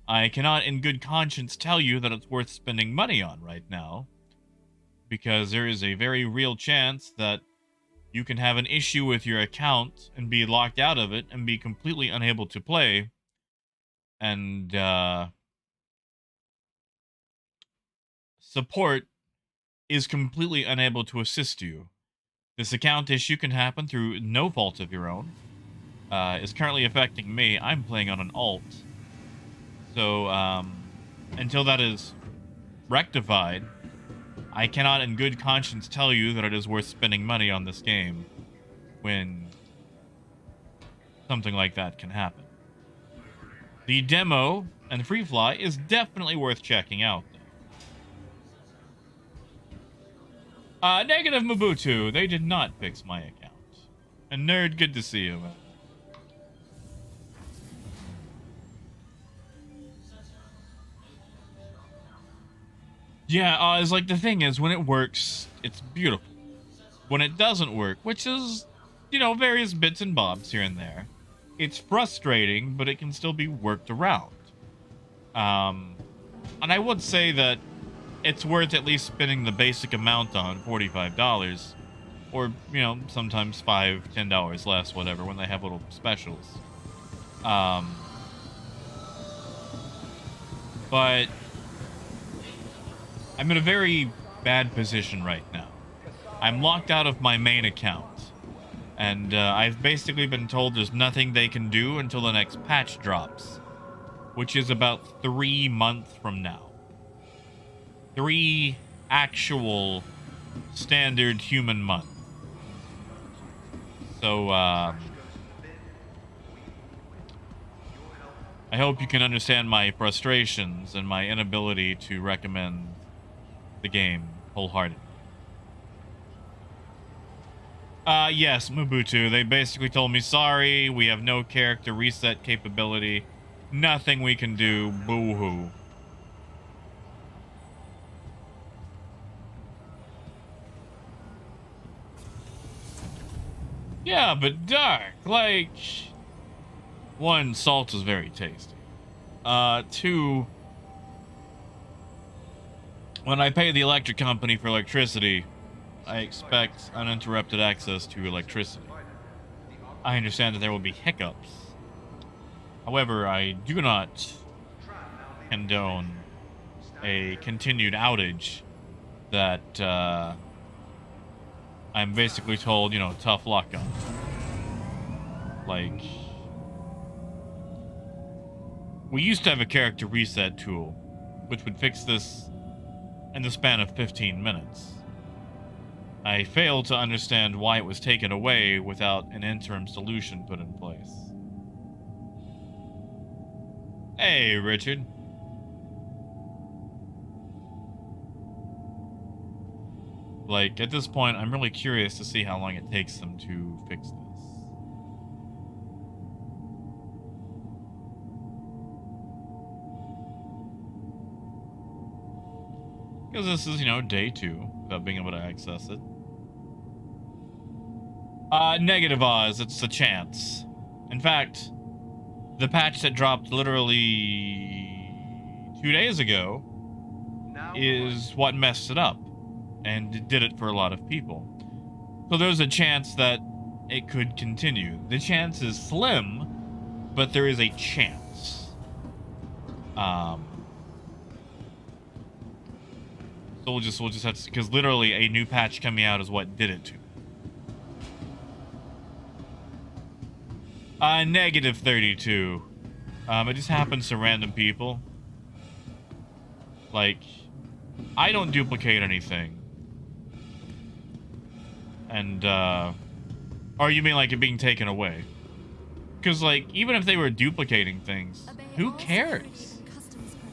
I cannot in good conscience tell you that it's worth spending money on right now, because there is a very real chance that you can have an issue with your account and be locked out of it and be completely unable to play, and support is completely unable to assist you. This account issue can happen through no fault of your own. It's currently affecting me. I'm playing on an alt. So, until that is rectified, I cannot in good conscience tell you that it is worth spending money on this game when something like that can happen. The demo and free fly is definitely worth checking out, though. Negative Mobutu, they did not fix my account. And Nerd, good to see you, man. Yeah, it's like the thing is, when it works, it's beautiful. When it doesn't work, which is, various bits and bobs here and there, it's frustrating, but it can still be worked around. And I would say that it's worth at least spending the basic amount on, $45, or, sometimes $5, $10 less, whatever, when they have little specials. But I'm in a very bad position right now. I'm locked out of my main account, and I've basically been told there's nothing they can do until the next patch drops, which is about 3 months from now. 3 actual standard human months. So, I hope you can understand my frustrations and my inability to recommend the game wholeheartedly. Yes, Mobutu, they basically told me, sorry, we have no character reset capability. Nothing we can do, boo-hoo. Yeah, but dark, like... 1, salt is very tasty. 2, when I pay the electric company for electricity, I expect uninterrupted access to electricity. I understand that there will be hiccups. However, I do not condone a continued outage that I'm basically told, tough luck on. Like, we used to have a character reset tool, which would fix this in the span of 15 minutes. I fail to understand why it was taken away without an interim solution put in place. Hey, Richard. Like, at this point, I'm really curious to see how long it takes them to fix this. Because this is, you know, day 2 without being able to access it. Negative Oz, it's a chance. In fact, the patch that dropped literally 2 days ago is what messed it up. And it did it for a lot of people. So there's a chance that it could continue. The chance is slim, but there is a chance. So we'll just have to, because literally a new patch coming out is what did it to. Negative 32. It just happens to random people. Like, I don't duplicate anything. And, or you mean like it being taken away? Because, like, even if they were duplicating things, who cares?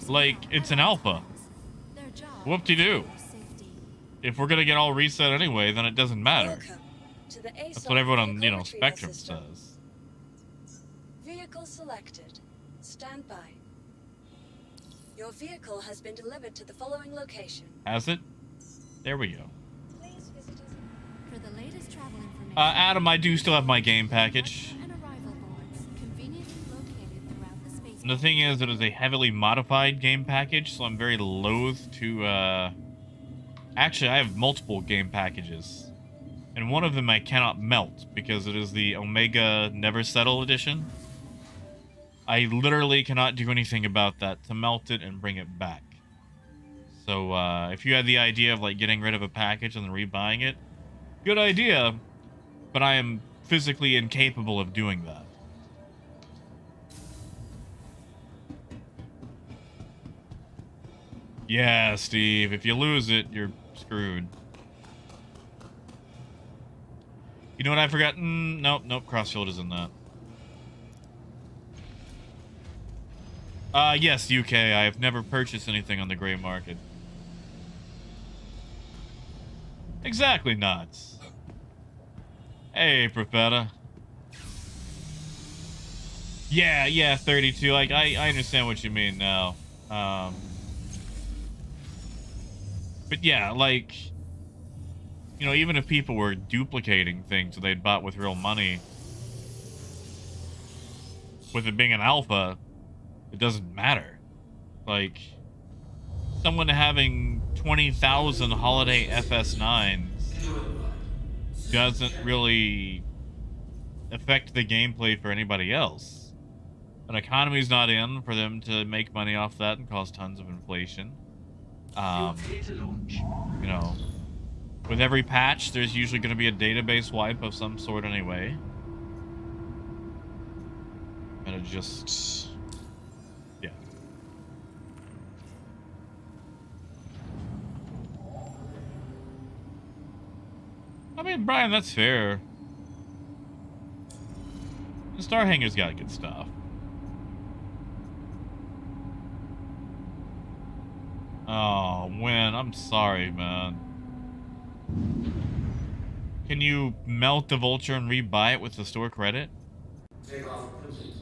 Like, it's an alpha. Whoop-de-doo. If we're gonna get all reset anyway, then it doesn't matter. That's what everyone on, you know, Spectrum says. Vehicle selected. Stand by. Your vehicle has been delivered to the following location. Has it? There we go. Please visit us. For the latest travel information, Adam, I do still have my game package. and arrival boards conveniently located throughout the space. And the thing is, it is a heavily modified game package, so I'm very loath to, Actually, I have multiple game packages. And one of them I cannot melt, because it is the Omega Never Settle edition. I literally cannot do anything about that to melt it and bring it back. So, if you had the idea of, like, getting rid of a package and then rebuying it, good idea, but I am physically incapable of doing that. Yeah, Steve, if you lose it, you're screwed. You know what I forgot? Nope, Crossfield isn't that. Yes, UK. I have never purchased anything on the gray market. Exactly nuts. Hey, Profeta. Yeah, 32. Like, I understand what you mean now. But yeah, like, you know, even if people were duplicating things that they'd bought with real money, with it being an alpha, it doesn't matter. Like, someone having 20,000 holiday FS9s doesn't really affect the gameplay for anybody else. An economy's not in for them to make money off that and cause tons of inflation. You know, with every patch, there's usually going to be a database wipe of some sort anyway. And it just... yeah. I mean, Brian, that's fair. The Star Hanger's got good stuff. Oh, Win, I'm sorry, man. Can you melt the Vulture and rebuy it with the store credit? Takeoff complete.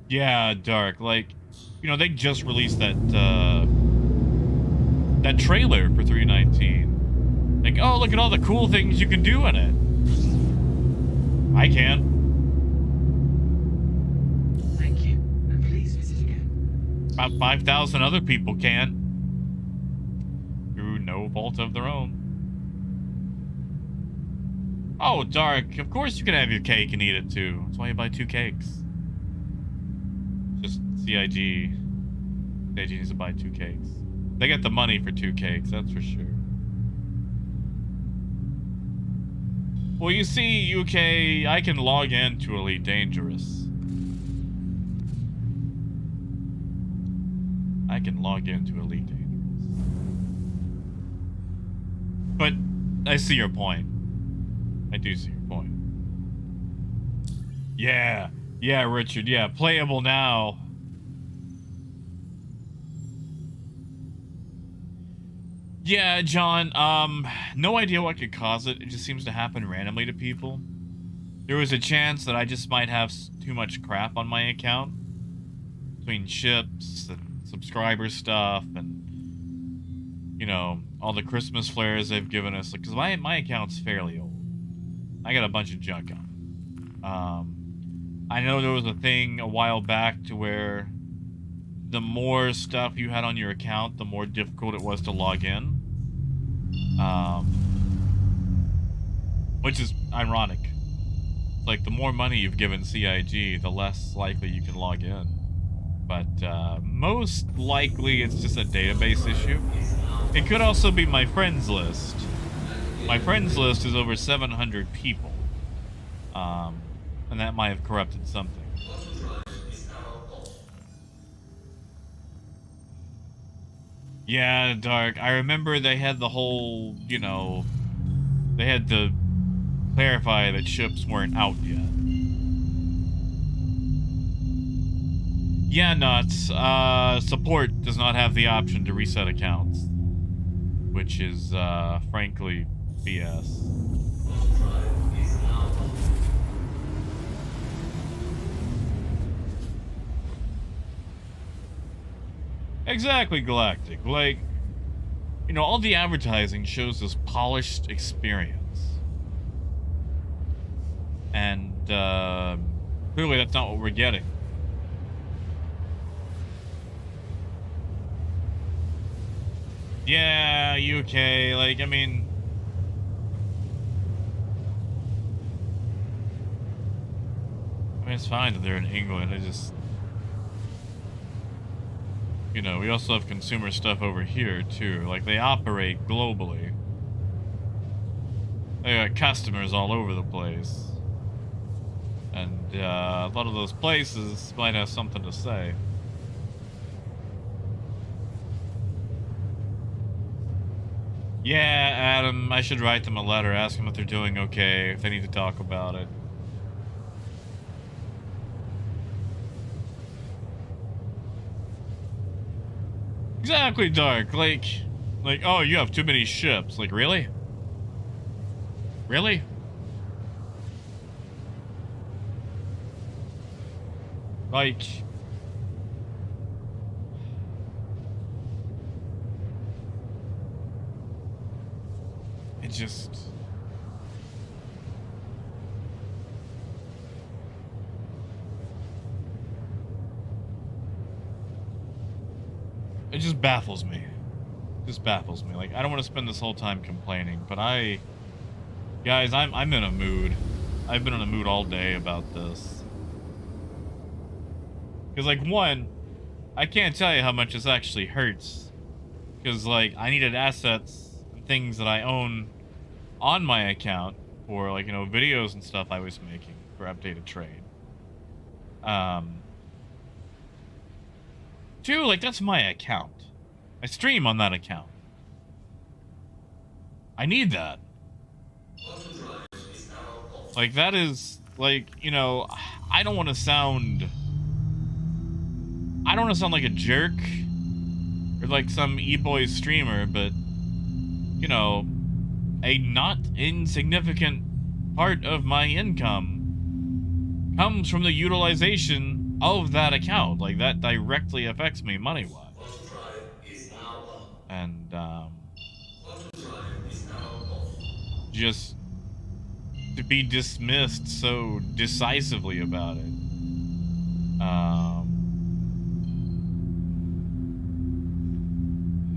Yeah, Dark. Like, you know, they just released that, that trailer for 319. Like, oh, look at all the cool things you can do in it. I can. About 5,000 other people can. Through no fault of their own. Oh, Dark. Of course you can have your cake and eat it too. That's why you buy 2 cakes. Just CIG. CIG needs to buy 2 cakes. They get the money for 2 cakes, that's for sure. Well, you see, UK, I can log in to Elite Dangerous. I can log into Elite Dangerous. But I see your point. I do see your point. Yeah, Richard, yeah, playable now. Yeah, John, no idea what could cause it. It just seems to happen randomly to people. There was a chance that I just might have too much crap on my account. Between ships and subscriber stuff and, you know, all the Christmas flares they've given us. Because my account's fairly old. I got a bunch of junk on it. I know there was a thing a while back to where the more stuff you had on your account, the more difficult it was to log in. Which is ironic. It's like the more money you've given CIG, the less likely you can log in. But most likely it's just a database issue. It could also be my friends list. My friends list is over 700 people. And that might have corrupted something. Yeah, Dark. I remember they had the whole, you know, they had to clarify that ships weren't out yet. Yeah, Nuts. Support does not have the option to reset accounts. Which is, frankly, BS. Exactly, Galactic. Like, you know, all the advertising shows this polished experience. And, clearly that's not what we're getting. Yeah, UK, like, I mean... it's fine that they're in England, I just... You know, we also have consumer stuff over here, too. Like, they operate globally. They got customers all over the place. And, a lot of those places might have something to say. Yeah, Adam, I should write them a letter, ask them if they're doing okay, if they need to talk about it. Exactly, Dark. Like, oh, you have too many ships. Like, really? Really? Like... It just... It just baffles me. It just baffles me. Like, I don't want to spend this whole time complaining, but guys, I'm in a mood. I've been in a mood all day about this. Because, like, one, I can't tell you how much this actually hurts. Because, like, I needed assets and things that I own on my account for, like, you know, videos and stuff I was making for Updated Trade. Two, like, that's my account. I stream on that account. I need that. Like, that is, like, you know, I don't want to sound like a jerk or like some e-boy streamer, but, you know, a not insignificant part of my income comes from the utilization of that account. Like, that directly affects me money-wise. And, just to be dismissed so decisively about it,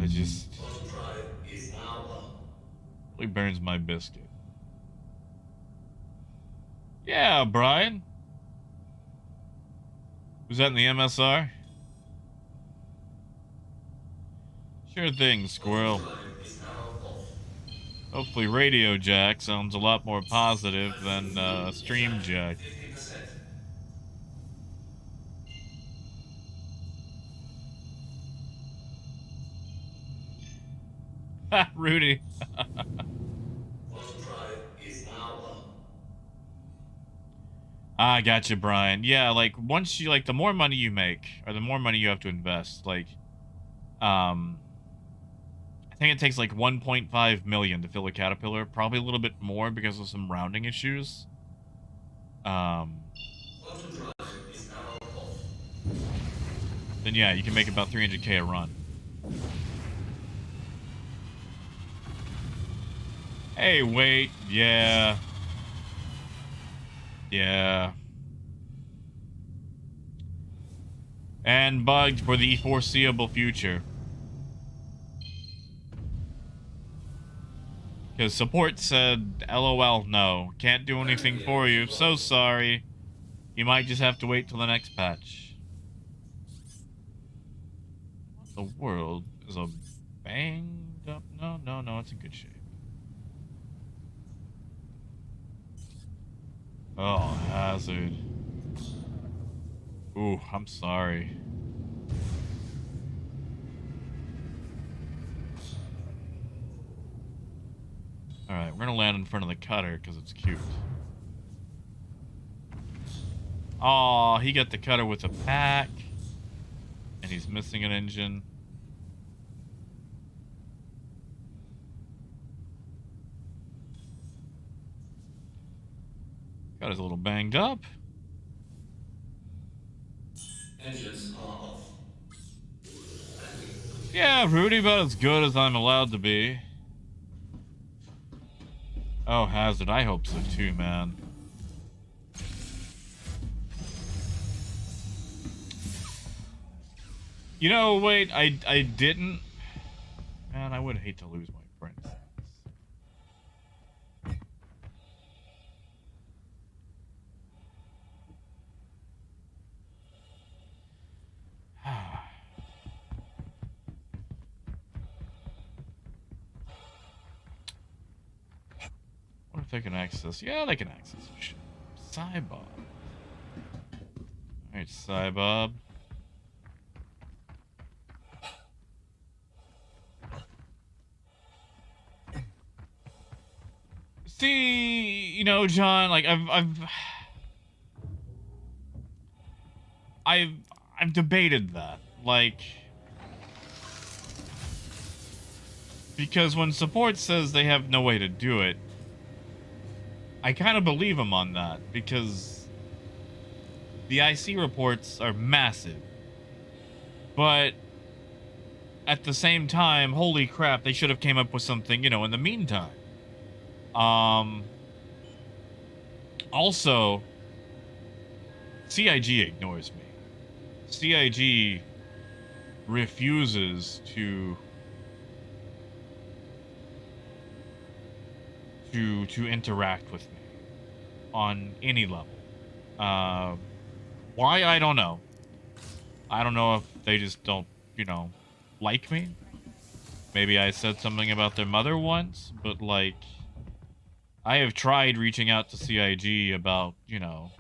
it just really burns my biscuit. Yeah, Brian. Was that in the MSR? Sure thing, Squirrel. Hopefully Radio Jack sounds a lot more positive than Stream Jack. Ha, Rudy. I gotcha, Brian. Yeah, like, once you, like, the more money you make, or the more money you have to invest, like, I think it takes like 1.5 million to fill a caterpillar. Probably a little bit more because of some rounding issues. Auto drive is now off. Then yeah, you can make about 300k a run. Hey, wait. Yeah. Yeah. And bugged for the foreseeable future. Because support said, LOL, no. Can't do anything for you. So sorry. You might just have to wait till the next patch. What the world is a banged up? No, it's in good shape. Oh, hazard. Ooh, I'm sorry. Alright, we're gonna land in front of the cutter because it's cute. Aw, he got the cutter with a pack. And he's missing an engine. Got his a little banged up. Engines are off. Yeah, Rudy, about as good as I'm allowed to be. Oh, Hazard, I hope so too, man. You know, wait, I didn't. Man, I would hate to lose my princess. What if they can access? Yeah, they can access. Cybob. Alright, Cybob. See, you know, John, like I've debated that. Like, because when support says they have no way to do it, I kind of believe him on that, because the IC reports are massive. But at the same time, holy crap, they should have came up with something, you know, in the meantime. Also, CIG ignores me. CIG refuses to interact with me on any level. Why, I don't know. I don't know if they just don't, you know, like me. Maybe I said something about their mother once, but like, I have tried reaching out to CIG about, you know,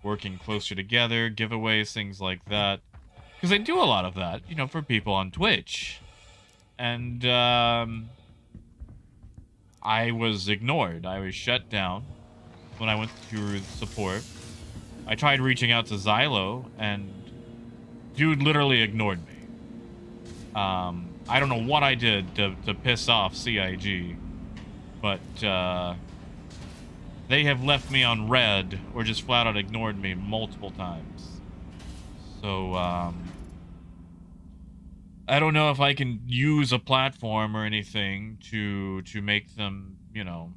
working closer together, giveaways, things like that. Because I do a lot of that, you know, for people on Twitch. And, I was ignored. I was shut down when I went through support. I tried reaching out to Xylo, and dude literally ignored me. I don't know what I did to piss off CIG, but, they have left me on red, or just flat out ignored me multiple times. So, I don't know if I can use a platform or anything to make them, you know,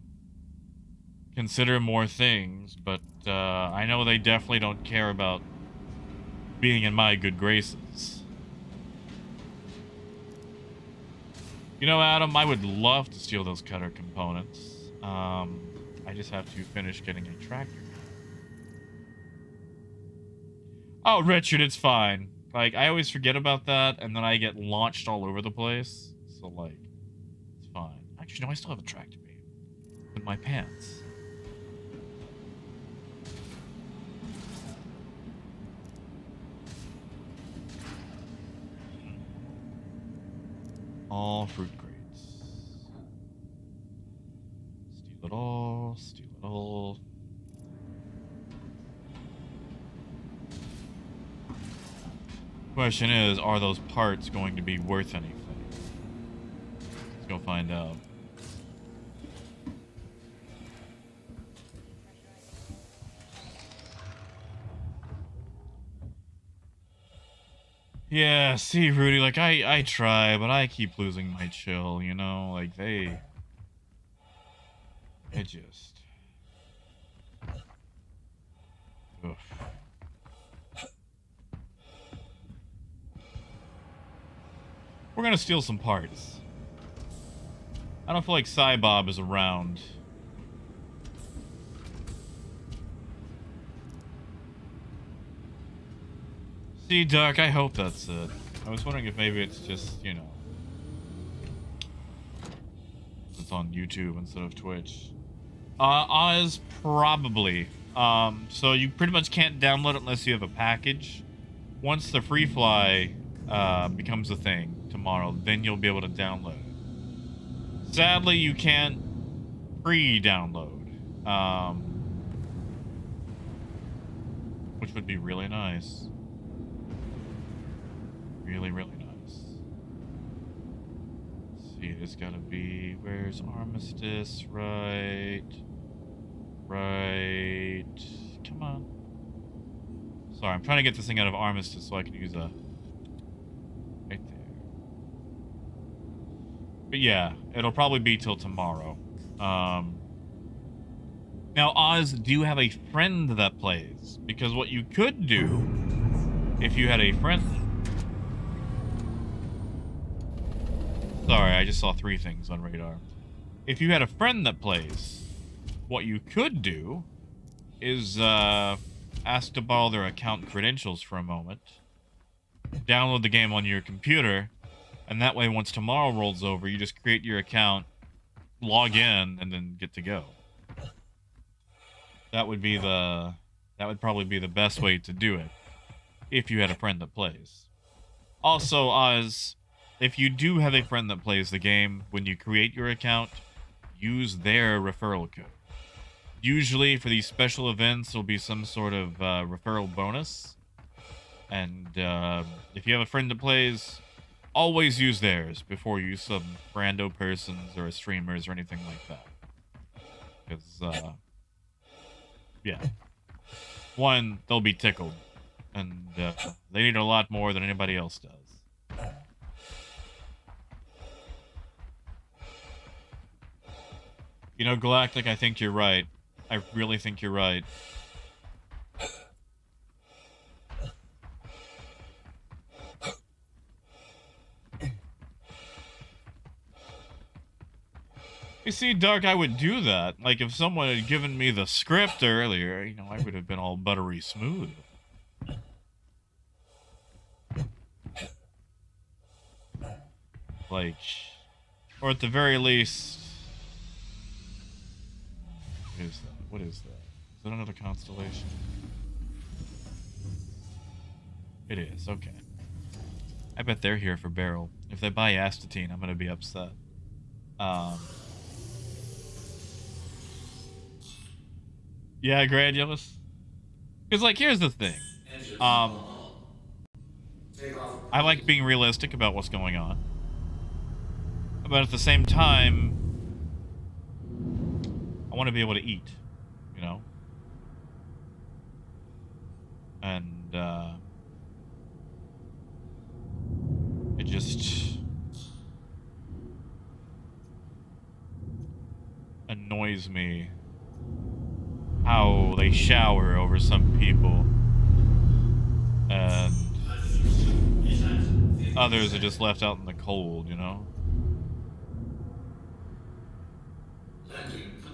consider more things, but, I know they definitely don't care about being in my good graces. You know, Adam, I would love to steal those cutter components. I just have to finish getting a tractor. Oh, Richard, it's fine. Like, I always forget about that, and then I get launched all over the place. So, like, it's fine. Actually, no, I still have a tractor beam in my pants. All fruit crates. Steal it all, steal it all. Question is, are those parts going to be worth anything? go find out. Yeah, see, Rudy, like, I try, but I keep losing my chill, you know? Like, they just... Oof. We're gonna steal some parts. I don't feel like Cybob is around. See, Dark, I hope that's it. I was wondering if maybe it's just, you know, it's on YouTube instead of Twitch. Oz, probably. So you pretty much can't download it unless you have a package. Once the free fly becomes a thing tomorrow, then you'll be able to download it. Sadly, you can't pre-download, which would be really nice. Really, really nice. Let's see, there's gotta be... Where's Armistice? Right. Right. Come on. Sorry, I'm trying to get this thing out of Armistice so I can use a... Right there. But yeah, it'll probably be till tomorrow. Now, Oz, do you have a friend that plays? Because what you could do, if you had a friend... Sorry, I just saw 3 things on radar. If you had a friend that plays, what you could do is ask to borrow their account credentials for a moment, download the game on your computer, and that way once tomorrow rolls over, you just create your account, log in, and then get to go. That would probably be the best way to do it, if you had a friend that plays. Also, Oz, if you do have a friend that plays the game, when you create your account, use their referral code. Usually, for these special events, there'll be some sort of referral bonus. And if you have a friend that plays, always use theirs before you use some rando persons or streamers or anything like that. Because, yeah. One, they'll be tickled. And they need a lot more than anybody else does. You know, Galactic, I think you're right. I really think you're right. You see, Dark, I would do that. Like, if someone had given me the script earlier, you know, I would have been all buttery smooth. Like, or at the very least... What is that? What is that? Is that another constellation? It is, okay. I bet they're here for Beryl. If they buy Astatine, I'm gonna be upset. Yeah, Granulus? Because, like, here's the thing. I like being realistic about what's going on. But at the same time, I want to be able to eat, you know? And, it just annoys me how they shower over some people and others are just left out in the cold, you know?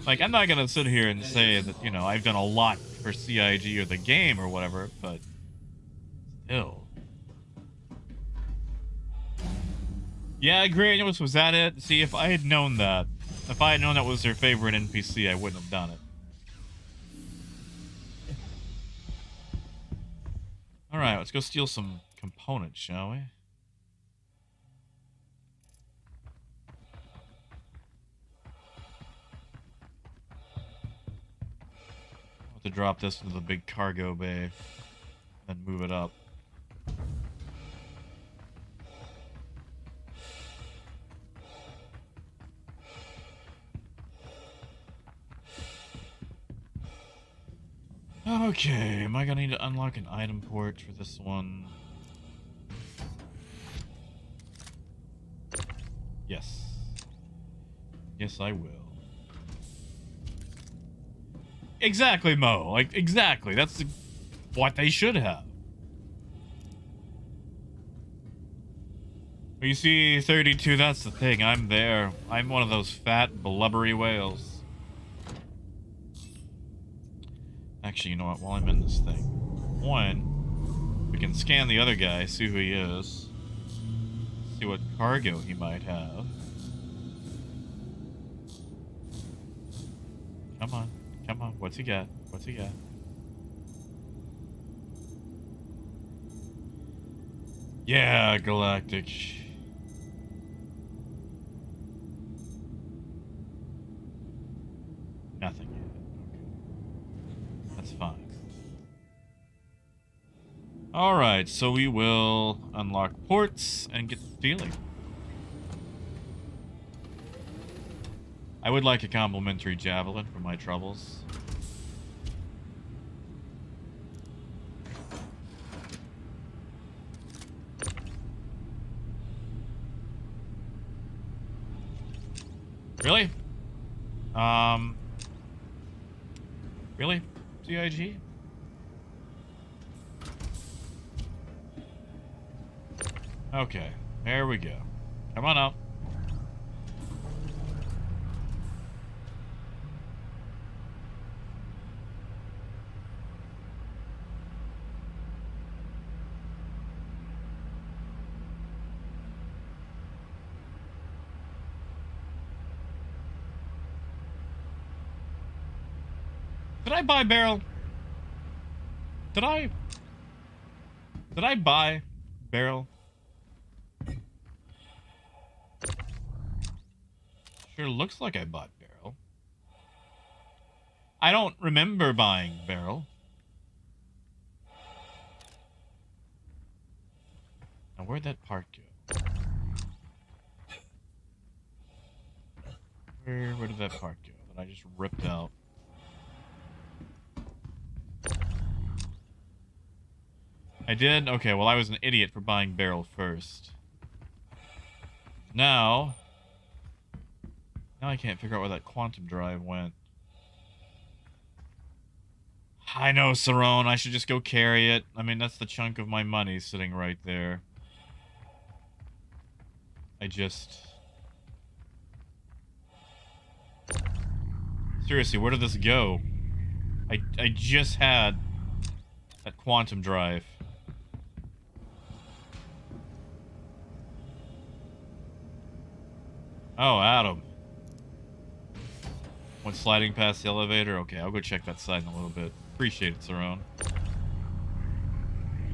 Like, I'm not gonna sit here and say that, you know, I've done a lot for CIG or the game or whatever, but still. Yeah, Granulus, was that it? See, if I had known that, if I had known that was their favorite NPC, I wouldn't have done it. Alright, let's go steal some components, shall we? I'll have to drop this into the big cargo bay, then move it up. Okay, am I gonna need to unlock an item port for this one? Yes. Yes, I will. Exactly, Mo. Like, exactly. That's what they should have. You see, 32, that's the thing. I'm there. I'm one of those fat, blubbery whales. Actually, you know what? While I'm in this thing, one, we can scan the other guy, see who he is, see what cargo he might have. Come on. Come on. What's he got? What's he got? Yeah, galactic. Nothing yet. Okay. That's fine. Alright, so we will unlock ports and get stealing. I would like a complimentary javelin for my troubles. Really? Really? CIG? Okay, there we go. Come on up. Did I buy barrel? Did I buy barrel? Sure looks like I bought barrel. I don't remember buying barrel. Now where'd that part go? Where did that part go that I just ripped out? I did? Okay, well I was an idiot for buying barrel first. Now I can't figure out where that quantum drive went. I know, Cerrone, I should just go carry it. I mean, that's the chunk of my money sitting right there. Seriously, where did this go? I just had that quantum drive. Oh, Adam. Went sliding past the elevator? Okay, I'll go check that side in a little bit. Appreciate it, Cerrone.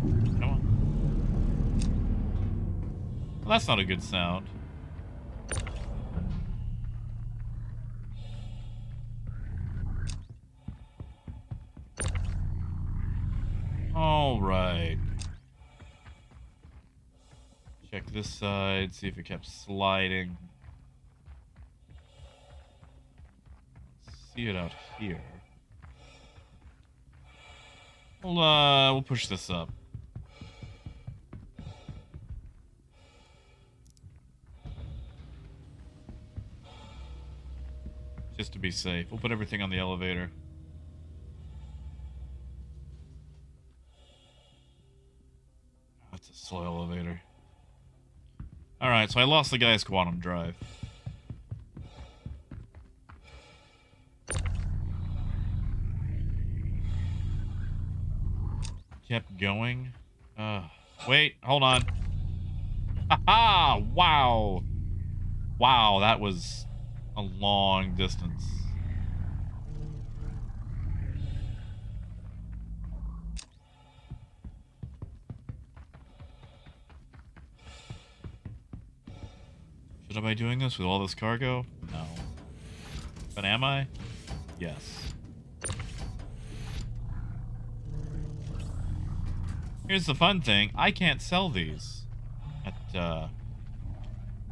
Come on. Well, that's not a good sound. Alright. Check this side, see if it kept sliding. See it out here. We'll push this up. Just to be safe. We'll put everything on the elevator. That's a slow elevator. Alright, so I lost the guy's quantum drive. Kept going. Wait, hold on. Haha! Wow! Wow, that was a long distance. Should I be doing this with all this cargo? No. But am I? Yes. Here's the fun thing. I can't sell these at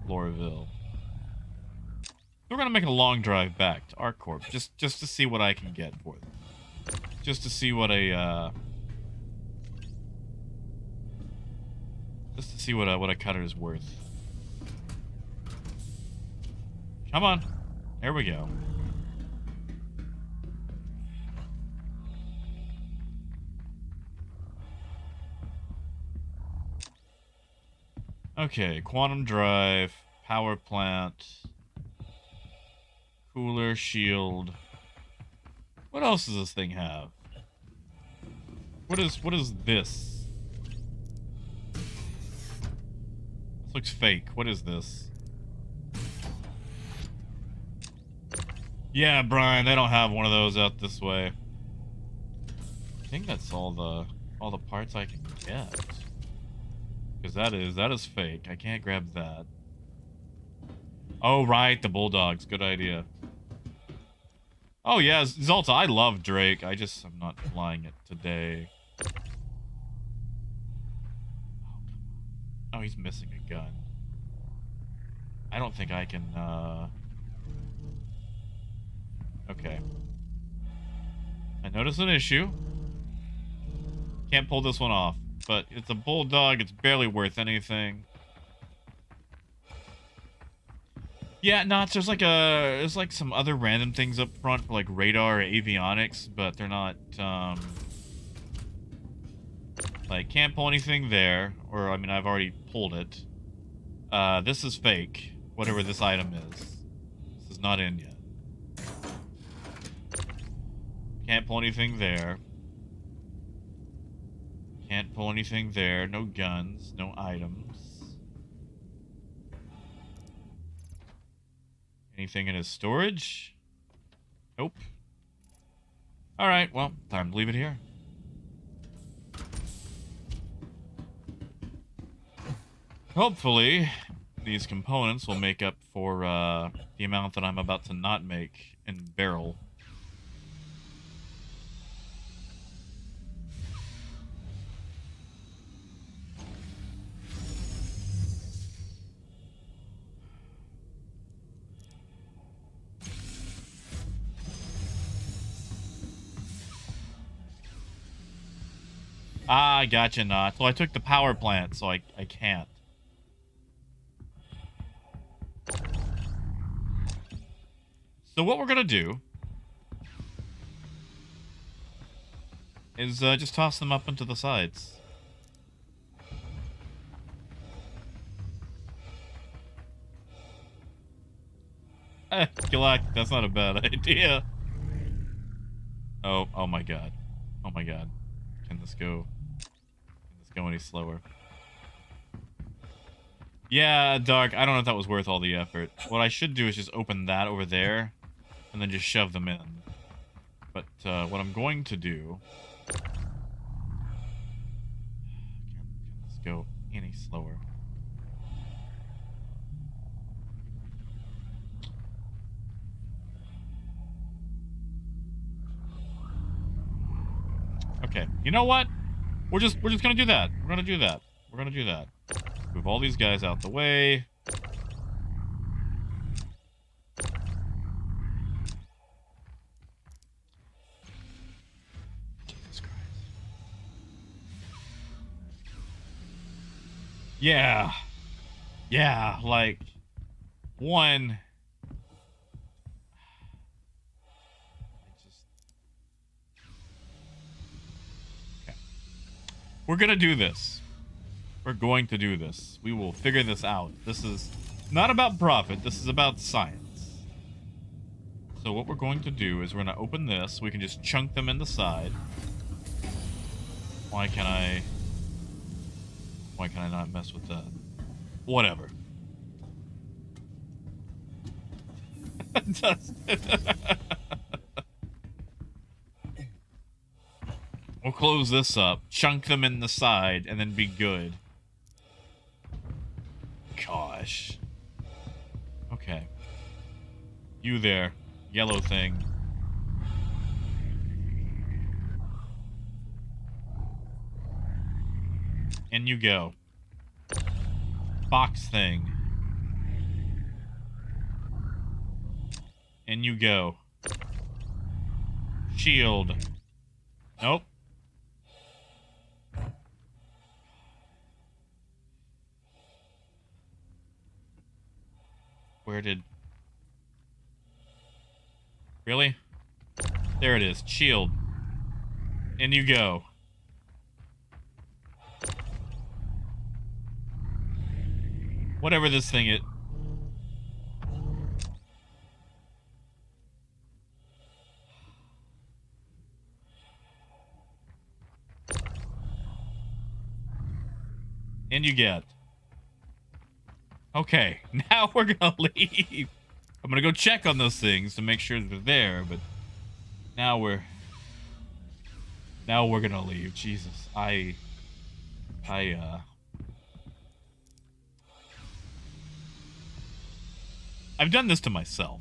Lorville. We're gonna make a long drive back to ArcCorp just to see what I can get for them. Just to see what a what a cutter is worth. Come on. There we go. Okay, quantum drive, power plant, cooler, shield. What else does this thing have? What is this? This looks fake. What is this? Yeah, Brian, they don't have one of those out this way. I think that's all the parts I can get. Because that is fake. I can't grab that. Oh, right, the bulldogs. Good idea. Oh, yeah, Zolta, I love Drake. I'm not flying it today. Oh, he's missing a gun. I don't think I can, Okay. I notice an issue. Can't pull this one off. But it's a bulldog. It's barely worth anything. Yeah, Knots, there's like some other random things up front for like radar or avionics, but they're not, like, can't pull anything there. Or, I mean, I've already pulled it. This is fake. Whatever this item is. This is not in yet. Can't pull anything there. Can't pull anything there. No guns. No items. Anything in his storage? Nope. Alright, well, time to leave it here. Hopefully, these components will make up for the amount that I'm about to not make in barrel. Ah, I gotcha, not. So I took the power plant, so I can't. So what we're gonna do is just toss them up into the sides. Galactic, that's not a bad idea. Oh my god. Oh my god. Can this go any slower? Yeah, Dark, I don't know if that was worth all the effort. What I should do is just open that over there and then just shove them in. But what I'm going to do... Can this go any slower? Okay, you know what? We're just gonna do that. We're gonna do that. We're gonna do that. Move all these guys out the way. Jesus Christ. Yeah. Yeah, like one. We're gonna do this. We're going to do this. We will figure this out. This is not about profit. This is about science. So what we're going to do is we're gonna open this. We can just chunk them in the side. Why can I not mess with that? Whatever. We'll close this up, chunk them in the side, and then be good. Gosh. Okay. You there, yellow thing. In you go. Box thing. In you go. Shield. Nope. Where did... Really? There it is. Shield. In you go. Whatever this thing is. In you get. Okay, now we're gonna leave. I'm gonna go check on those things to make sure they're there, but now we're gonna leave. Jesus, I've done this to myself.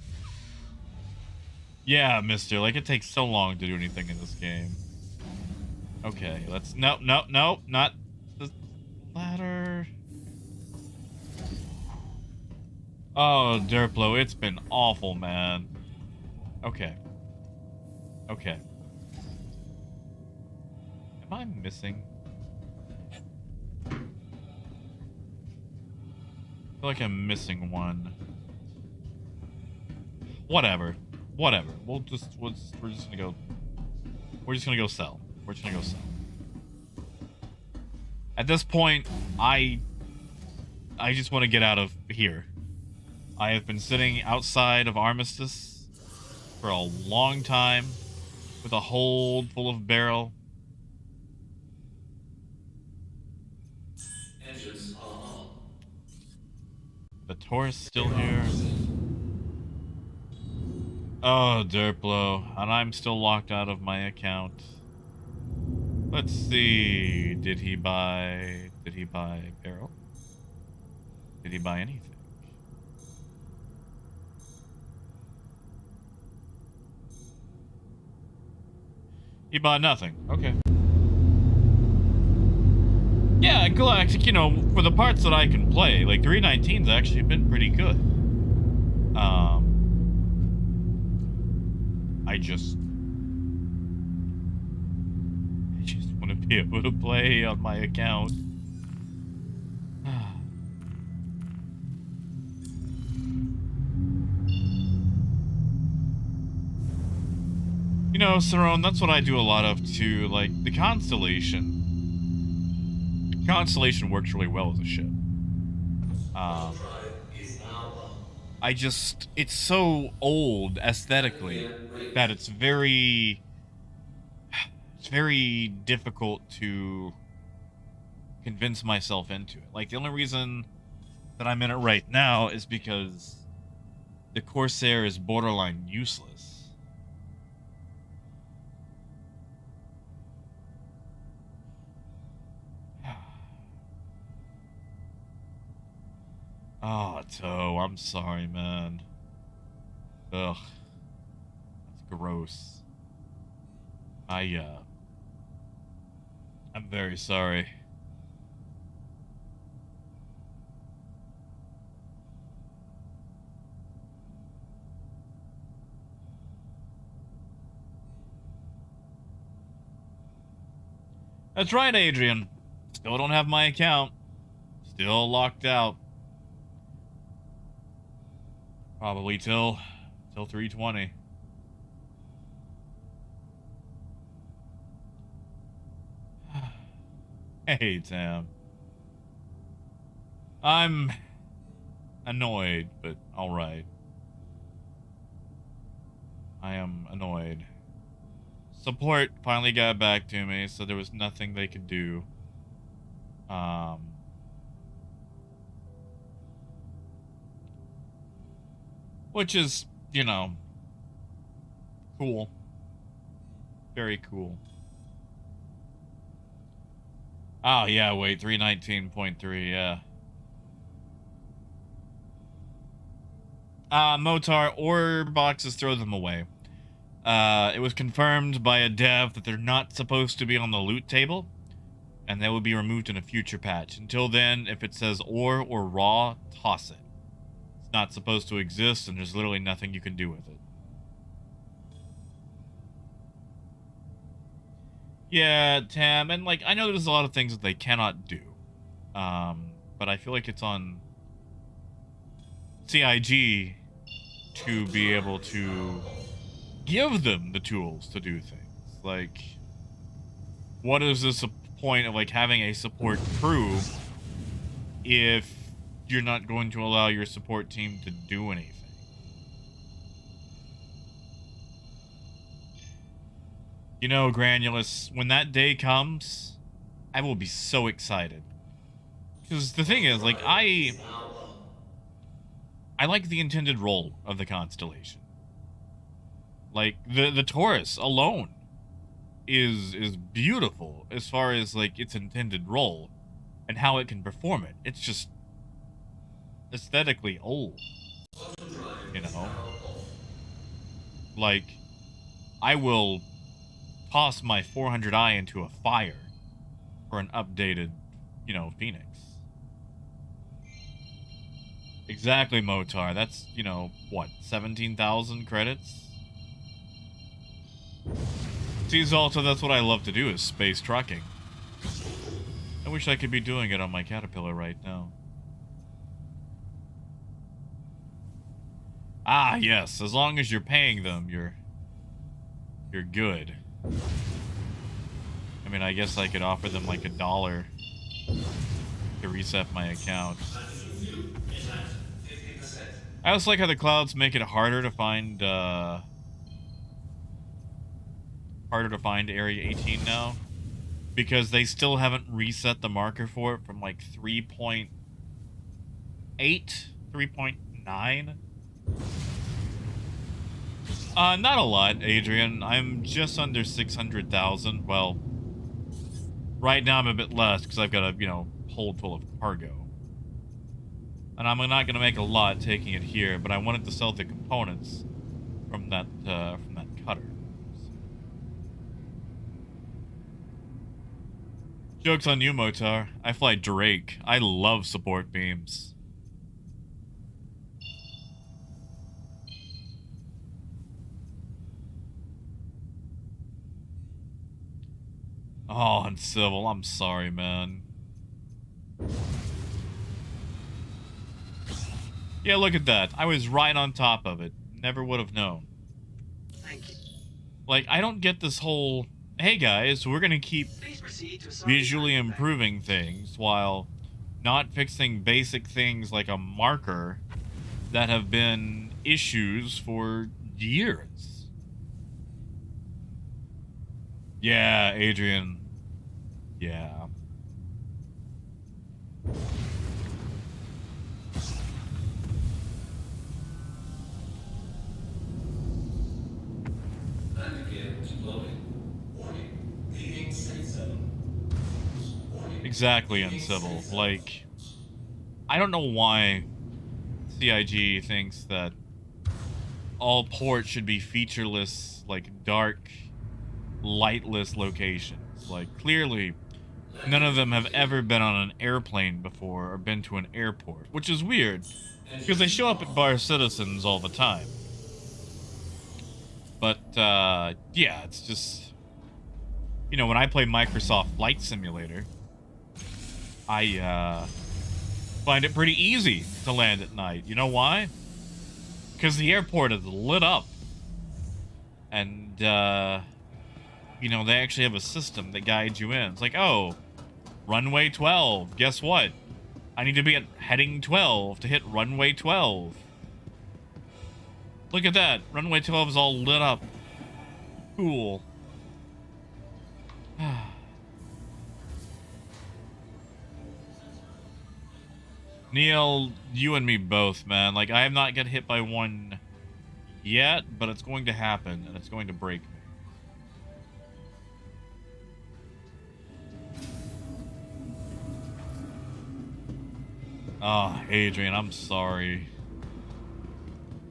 Yeah, mister, like it takes so long to do anything in this game. Okay, let's no, not the ladder. Oh, Derplo, it's been awful, man. Okay. Okay. Am I missing? I feel like I'm missing one. Whatever. Whatever. We're just gonna go. We're just gonna go sell. We're just gonna go sell. At this point, I just want to get out of here. I have been sitting outside of Armistice for a long time with a hold full of barrel. Engines are on. The Taurus still here. Oh, Derplo, and I'm still locked out of my account. Let's see. Did he buy barrel? Did he buy anything? He bought nothing. Okay. Yeah, Galactic, you know, for the parts that I can play, like 319's actually been pretty good. I just want to be able to play on my account. You know, Saron, that's what I do a lot of too. Like the Constellation. Constellation works really well as a ship. It's so old aesthetically that it's very difficult to convince myself into it. Like the only reason that I'm in it right now is because the Corsair is borderline useless. Oh, Toe, I'm sorry, man. Ugh. That's gross. I'm very sorry. That's right, Adrian. Still don't have my account. Still locked out. Probably till 320. Hey, Tam. I'm annoyed, but alright. I am annoyed. Support finally got back to me, so there was nothing they could do. Which is, you know, cool. Very cool. Oh, yeah, wait, 319.3, yeah. Motar, ore boxes, throw them away. It was confirmed by a dev that they're not supposed to be on the loot table, and they will be removed in a future patch. Until then, if it says ore or raw, toss it. It's not supposed to exist, and there's literally nothing you can do with it. Yeah, Tam, and like I know there's a lot of things that they cannot do, but I feel like it's on CIG to be able to give them the tools to do things. Like, what is this point of like having a support crew if you're not going to allow your support team to do anything? You know, Granulus, when that day comes, I will be so excited. Because the thing is, like, I like the intended role of the constellation. Like, the Taurus alone is beautiful as far as, like, its intended role and how it can perform it. It's just aesthetically old, you know? Like, I will toss my 400i into a fire for an updated, you know, Phoenix. Exactly, Motar. That's, you know, what, 17,000 credits? See, also, that's what I love to do, is space trucking. I wish I could be doing it on my Caterpillar right now. Ah, yes, as long as you're paying them, you're good. I mean, I guess I could offer them like $1 to reset my account. I also like how the clouds make it harder to find Area 18 now, because they still haven't reset the marker for it from like 3.8, 3.9. Not a lot, Adrian. I'm just under 600,000. Well, right now I'm a bit less because I've got a, you know, hold full of cargo. And I'm not going to make a lot taking it here, but I wanted to sell the components from that cutter. Joke's on you, Motar. I fly Drake. I love support beams. Oh, and Civil, I'm sorry, man. Yeah, look at that. I was right on top of it. Never would have known. Thank you. Like, I don't get this whole, hey guys, we're gonna keep Please proceed to assign visually the target improving things while not fixing basic things like a marker that have been issues for years. Yeah, Adrian. Yeah. And again, loading. Warning. Leaving State 7. Warning. Exactly, Uncivil. Like, I don't know why CIG thinks that all ports should be featureless, like, dark, lightless locations. Like, clearly, none of them have ever been on an airplane before or been to an airport, which is weird, because they show up at Bar Citizens all the time. But, yeah, it's just, you know, when I play Microsoft Flight Simulator, I, find it pretty easy to land at night. You know why? Because the airport is lit up. And, you know, they actually have a system that guides you in. It's like, oh, runway 12. Guess what? I need to be at heading 12 to hit runway 12. Look at that. Runway 12 is all lit up. Cool. Neil, you and me both, man. Like, I have not got hit by one yet, but it's going to happen, and it's going to break me. Ah, Adrian, I'm sorry.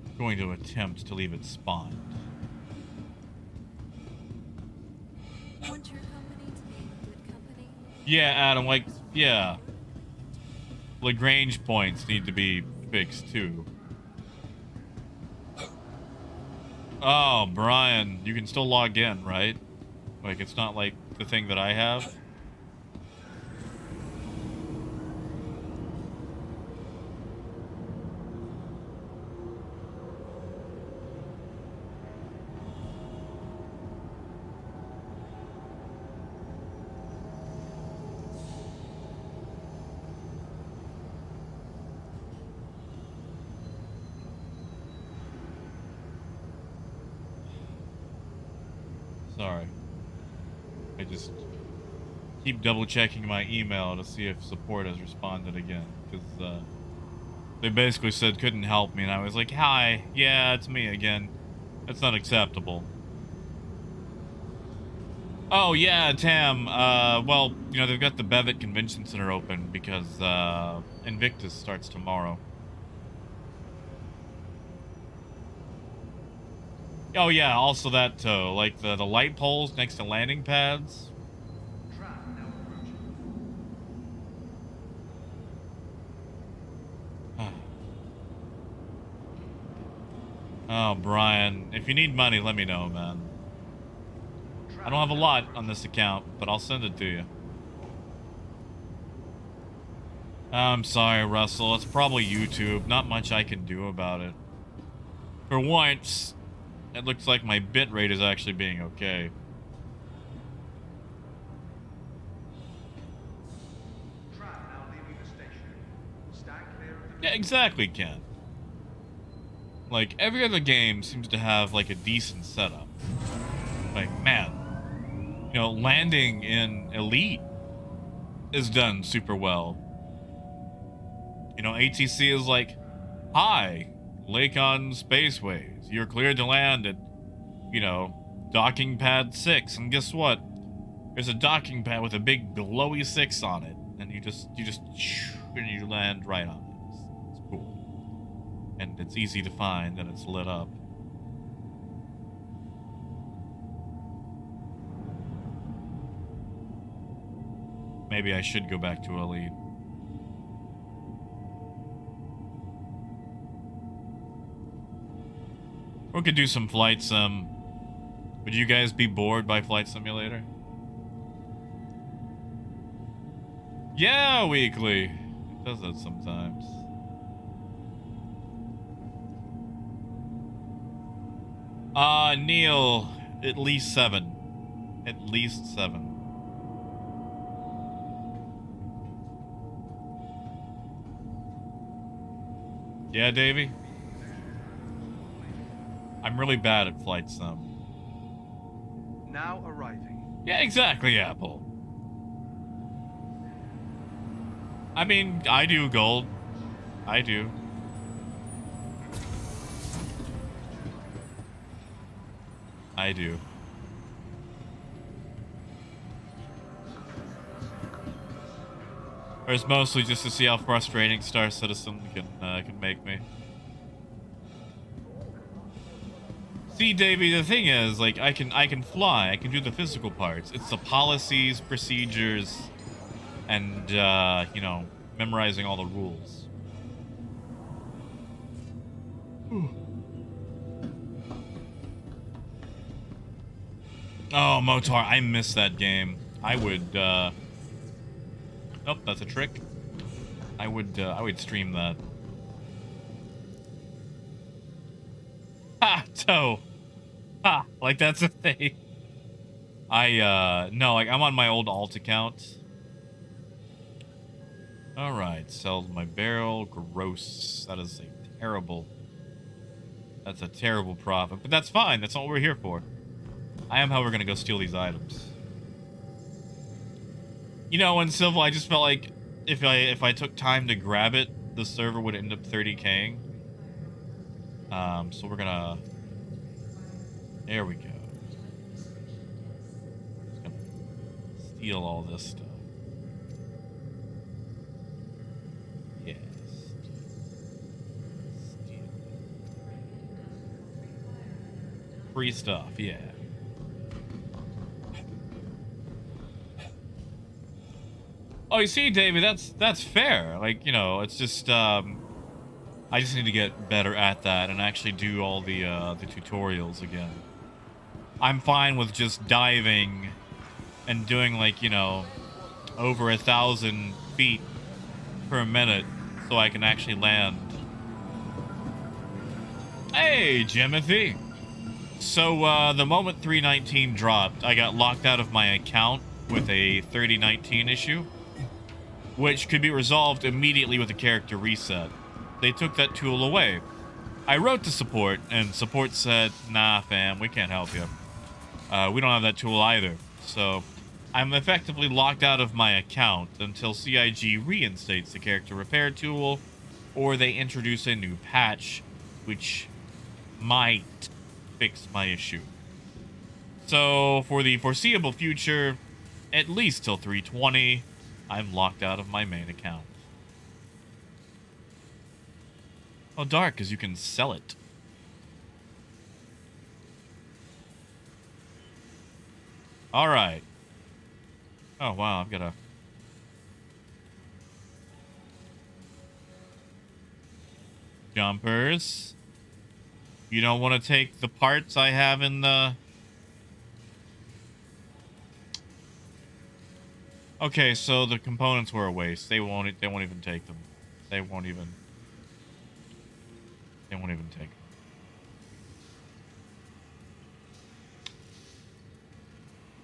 I'm going to attempt to leave it spawned. Want your company to be good company? Yeah, Adam, like, yeah. Lagrange points need to be fixed, too. Oh, Brian, you can still log in, right? Like, it's not like the thing that I have. Sorry. I just keep double checking my email to see if support has responded again. Because they basically said couldn't help me, and I was like, hi, yeah, it's me again. That's not acceptable. Oh, yeah, Tam. Well, you know, they've got the Bevitt Convention Center open because Invictus starts tomorrow. Oh yeah, also that like the light poles next to landing pads. Trap now approaching. Oh, Brian, if you need money, let me know, man. I don't have a lot on this account, but I'll send it to you. I'm sorry, Russell. It's probably YouTube. Not much I can do about it. For once, it looks like my bitrate is actually being okay. Trap now leaving the station. Stand clear of the Yeah, exactly, Ken. Like, every other game seems to have, like, a decent setup. Like, man, you know, landing in Elite is done super well. You know, ATC is like, hi, Lakon Spaceways, you're cleared to land at, you know, docking pad 6, and guess what? There's a docking pad with a big glowy 6 on it, and you just and you land right on it. It's cool. And it's easy to find, and it's lit up. Maybe I should go back to Elite. Or we could do some flight sim. Would you guys be bored by Flight Simulator? Yeah, weekly. It does that sometimes. Neil, at least 7. At least 7. Yeah, Davey? I'm really bad at flight sim. now arriving. Yeah, exactly, Apple. I mean, I do, Gold. I do. I do. Or it's mostly just to see how frustrating Star Citizen can make me. See, Davey, the thing is, like, I can fly, I can do the physical parts. It's the policies, procedures, and you know, memorizing all the rules. Oh, Motar, I miss that game. I would nope, that's a trick. I would stream that. Ha, toe. Ha, like that's a thing. No, like I'm on my old alt account. Alright, sell my barrel. Gross. That's a terrible profit. But that's fine, that's not what we're here for. I am, however, gonna go steal these items. You know, in Civil, I just felt like if I took time to grab it, the server would end up 30K'ing. So we're gonna... There we go. Just gonna steal all this stuff. Yes. Steal. Free stuff, yeah. Oh, you see, David, that's fair. Like, you know, it's just I just need to get better at that and actually do all the tutorials again. I'm fine with just diving and doing like, you know, over 1,000 feet per minute so I can actually land. Hey, Jimothy. So, the moment 319 dropped, I got locked out of my account with a 3019 issue, which could be resolved immediately with a character reset. They took that tool away. I wrote to support, and support said, nah, fam, we can't help you. We don't have that tool either. So, I'm effectively locked out of my account until CIG reinstates the character repair tool, or they introduce a new patch, which might fix my issue. So, for the foreseeable future, at least till 320, I'm locked out of my main account. Oh, dark, because you can sell it. Alright. Oh, wow, I've got a... Jumpers. You don't want to take the parts I have in the... Okay, so the components were a waste. They won't even take them. They won't even take them.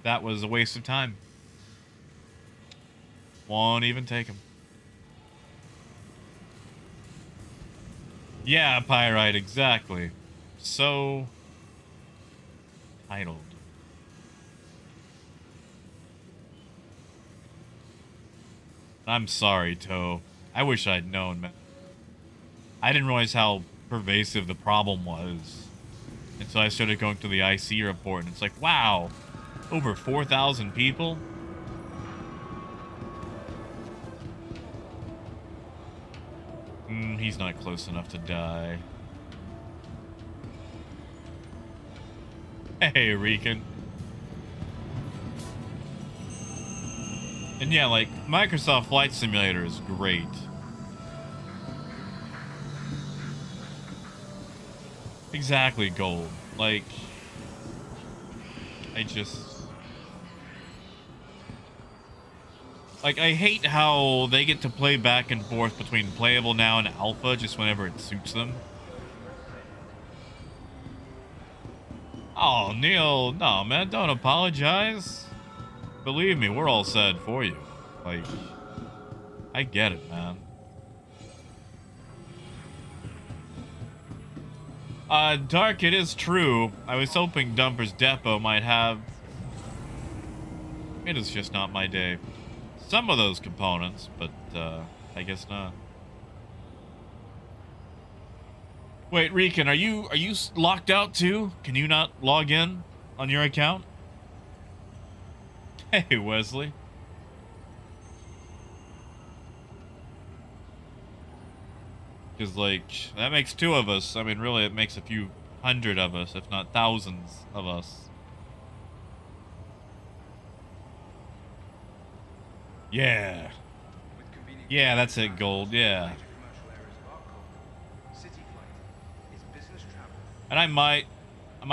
That was a waste of time. Won't even take them. Yeah, Pyrite, exactly. So titled. I'm sorry, Toe. I wish I'd known, man. I didn't realize how pervasive the problem was until I started going through the IC report, and it's like, wow, over 4,000 people? He's not close enough to die. Hey, Rican. And yeah, like, Microsoft Flight Simulator is great. Exactly, Gold. Like, I hate how they get to play back and forth between playable now and alpha just whenever it suits them. Oh, Neil, no, man, don't apologize. Believe me, we're all sad for you. Like, I get it, man. Dark, it is true. I was hoping Dumper's Depot might have... It is just not my day. Some of those components, but, I guess not. Wait, Rican, are you locked out too? Can you not log in on your account? Hey, Wesley. Because, like, that makes two of us. I mean, really, it makes a few hundred of us, if not thousands of us. Yeah. Yeah, that's it, Gold. Yeah. And I might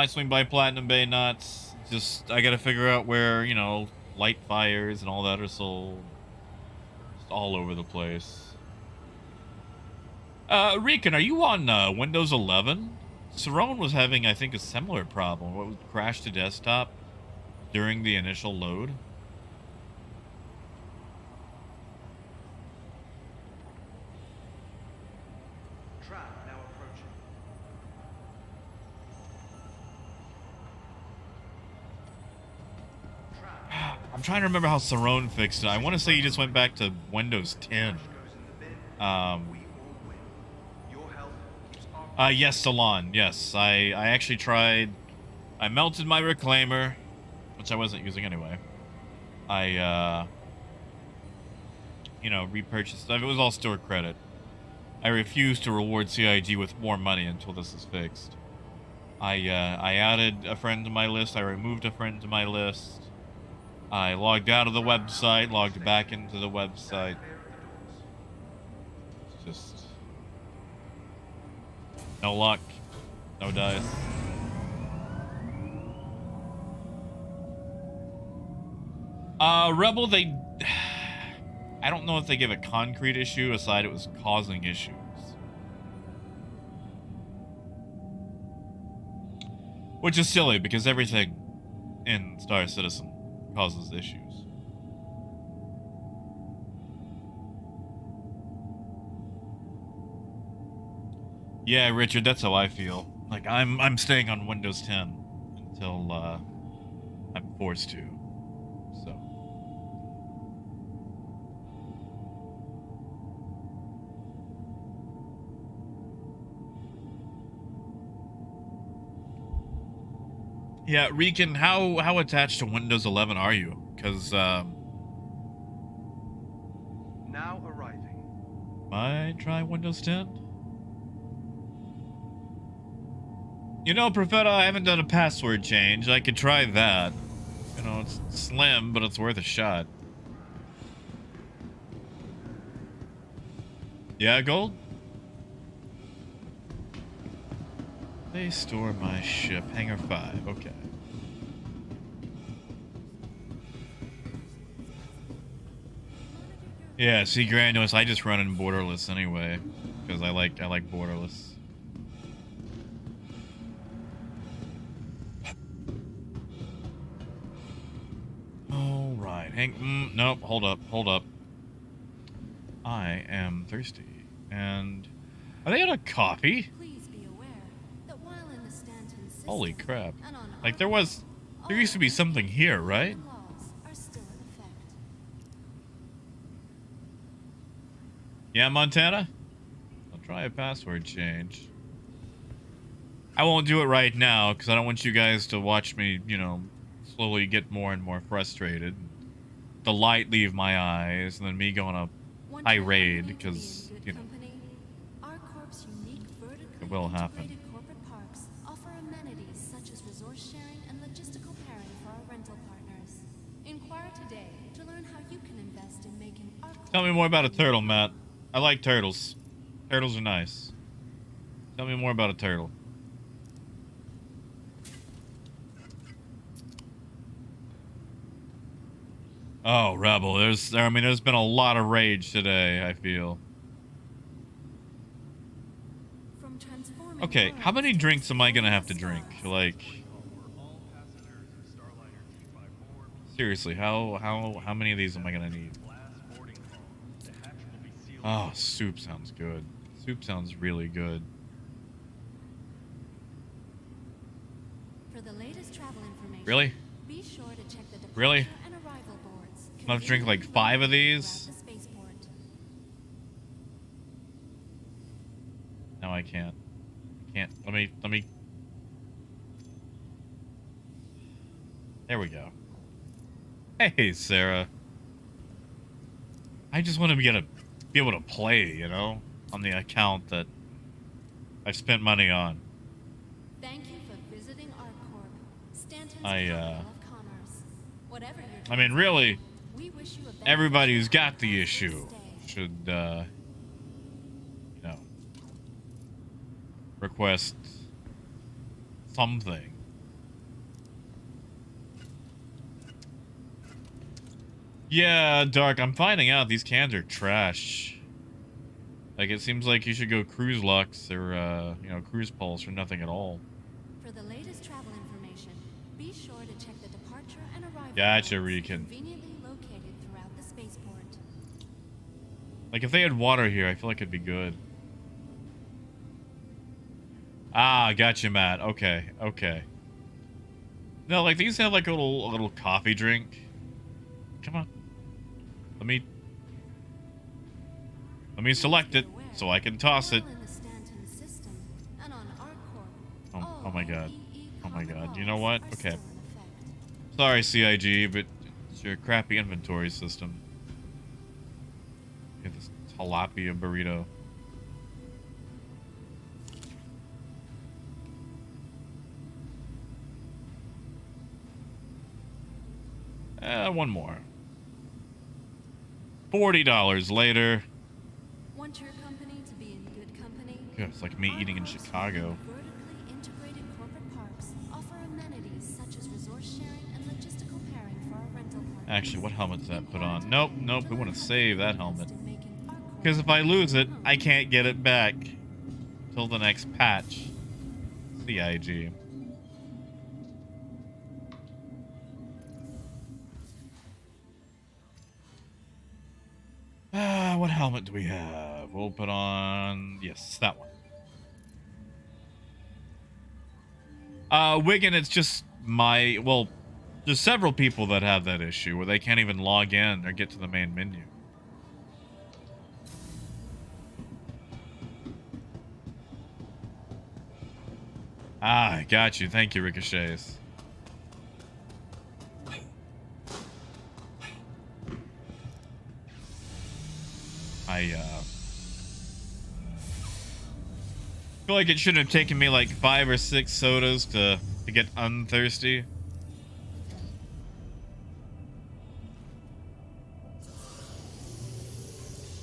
swing by Platinum Bay nuts. Just, I gotta figure out where, you know, light fires and all that are sold. Just all over the place. Rican, are you on, Windows 11? Cerrone was having, I think, a similar problem. What would crash to desktop during the initial load? Trap now approaching. I'm trying to remember how Cerrone fixed it. I want to say he just went back to Windows 10. Yes, Salon. Yes, I actually tried. I melted my reclaimer, which I wasn't using anyway. I, you know, repurchased stuff. It was all store credit. I refuse to reward CIG with more money until this is fixed. I added a friend to my list. I removed a friend to my list. I logged out of the website, logged back into the website. It's just... no luck. No dice. Rebel, they... I don't know if they gave a concrete issue aside it was causing issues. Which is silly, because everything in Star Citizen causes issues. Yeah, Richard, that's how I feel. Like, I'm staying on Windows 10 until, I'm forced to. So. Yeah, Reekin, how attached to Windows 11 are you? Because, Now arriving. might try Windows 10? You know, Profeta, I haven't done a password change. I could try that. You know, it's slim, but it's worth a shot. Yeah, Gold? They store my ship. Hangar 5. Okay. Yeah, see, Granulous, I just run in borderless anyway. Because I like borderless. Alright, nope, hold up. I am thirsty. And are they out of coffee? Please be aware that while in the Stanton system Holy crap. and on Like Earth, there used to be something here, right? laws are still in effect. Yeah, Montana? I'll try a password change. I won't do it right now, because I don't want you guys to watch me, you know, slowly get more and more frustrated. The light leave my eyes, and then me going up Want high your raid, company to be in because, good you know, company? Our corp's unique vertically it will happen. integrated corporate parks offer amenities such as resource sharing and logistical pairing for our rental partners. Inquire today to learn how you can invest in making our Tell me more about a turtle, Matt. I like turtles. Turtles are nice. Tell me more about a turtle. Oh, Rebel, there's been a lot of rage today, I feel. From transforming Okay, how many drinks am I gonna have to drink? Like, seriously, how many of these am I gonna need? Oh, soup sounds good. Soup sounds really good. For the latest travel information, Really? be sure to check the departure Really? and arrival boards. I'm gonna have to drink like 5 of these? throughout the spaceport. No, I can't. I can't. Let me. There we go. Hey, Sarah. I just want to be able to play, you know, on the account that I've spent money on. Thank you for visiting ArcCorp, Stanton's I, capital of commerce. Whatever your I mean, really, we wish you a everybody who's got the beneficial issue stay. should, you know, request something. Yeah, Dark, I'm finding out these cans are trash. Like, it seems like you should go Cruise Lux or, you know, Cruise Pulse or nothing at all. For the latest travel information, be sure to check the departure and arrival Gotcha, boards Rican. conveniently located throughout the spaceport. Like, if they had water here, I feel like it'd be good. Ah, gotcha, Matt. Okay, okay. No, like, these have, like, a little coffee drink. Come on. Let me select it so I can toss it. While in the Stanton system and on ArcCorp, Oh, oh my god. Oh my god. laws You know what? are Okay. still in effect. Sorry, CIG, but it's your crappy inventory system. You have this tilapia burrito. One more. $40 later. Want your company to be in good company? Yeah, it's like me eating in ArcCorp's Chicago. vertically integrated corporate parks offer amenities such as resource sharing and logistical pairing for our rental partners. Actually, what helmet does that put on? Nope, nope, we want to save that helmet. Because if I lose it, I can't get it back till the next patch. CIG. What helmet do we have? We'll put on... Yes, that one. Wigan, it's just my... Well, there's several people that have that issue where they can't even log in or get to the main menu. Ah, I got you. Thank you, Ricochets. I feel like it should have taken me like 5 or 6 sodas to get unthirsty.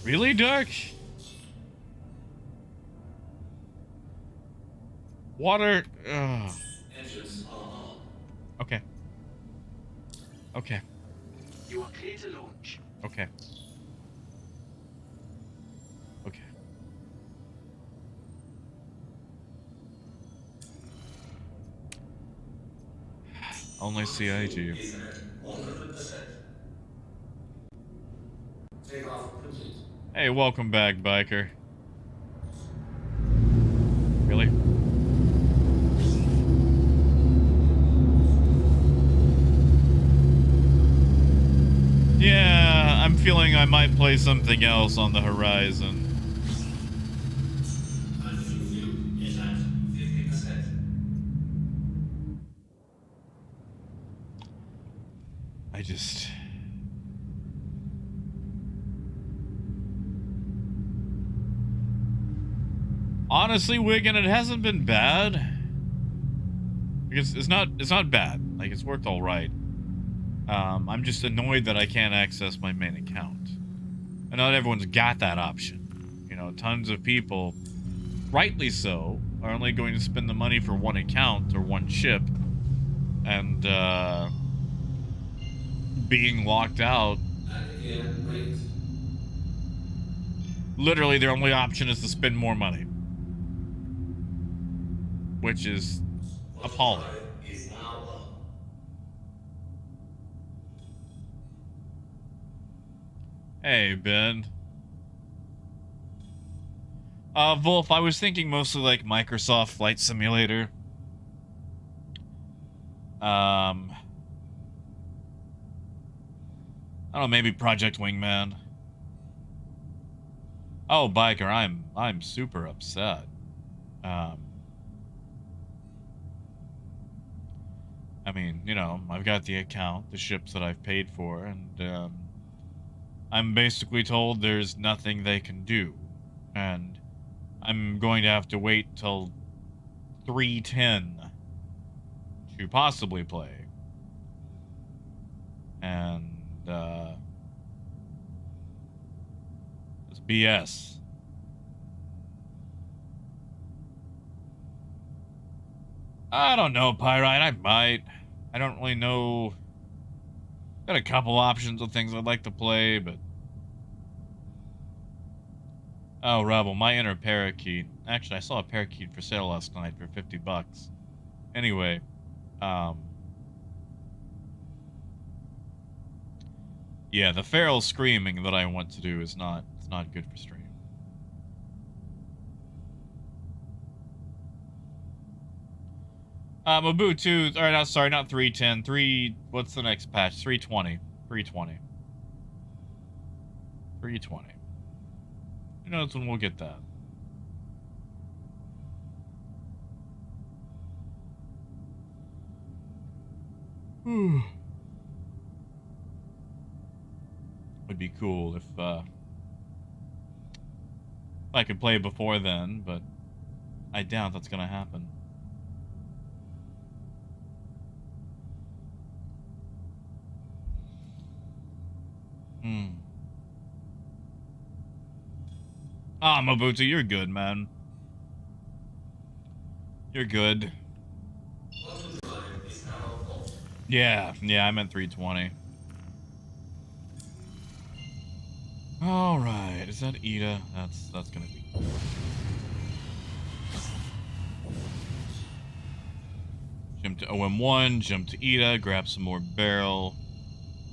Really, Dark? Water. Ugh. Engines are on. Okay. Okay. You are clear to launch. Okay. Okay. Only CIG. 100%. Take off complete. Hey, welcome back, biker. Really? Yeah, I'm feeling I might play something else on the horizon. Fuel is at 50%. I just... Honestly, Wigan, it hasn't been bad. Because it's not bad. Like, it's worked all right. I'm just annoyed that I can't access my main account. And not everyone's got that option. You know, tons of people, rightly so, are only going to spend the money for one account or one ship. And, being locked out. And again, wait. Literally, their only option is to spend more money. Which is appalling. Is now on. Hey, Ben. Wolf, I was thinking mostly like Microsoft Flight Simulator. I don't know, maybe Project Wingman. Oh, Biker, I'm super upset. I mean, you know, I've got the account, the ships that I've paid for, and I'm basically told there's nothing they can do. And I'm going to have to wait till 3:10 to possibly play. And, it's BS. I don't know, Pyrite, I might. I don't really know. Got a couple options of things I'd like to play, but... Oh, Rebel, my inner parakeet. Actually, I saw a parakeet for sale last night for $50. Anyway, yeah, the feral screaming that I want to do is not, it's not good for stream. Mobutu, or no, sorry, not 3:10, what's the next patch? 3:20. 3:20. 3:20. Who knows when we'll get that? Would be cool if I could play before then, but I doubt that's gonna happen. Ah, Mobutu, you're good, man. You're good. Quantum drive is now off. Yeah, I meant 3:20. All right, is that Ida? That's gonna be. Jump to OM1, jump to Ida, grab some more barrel.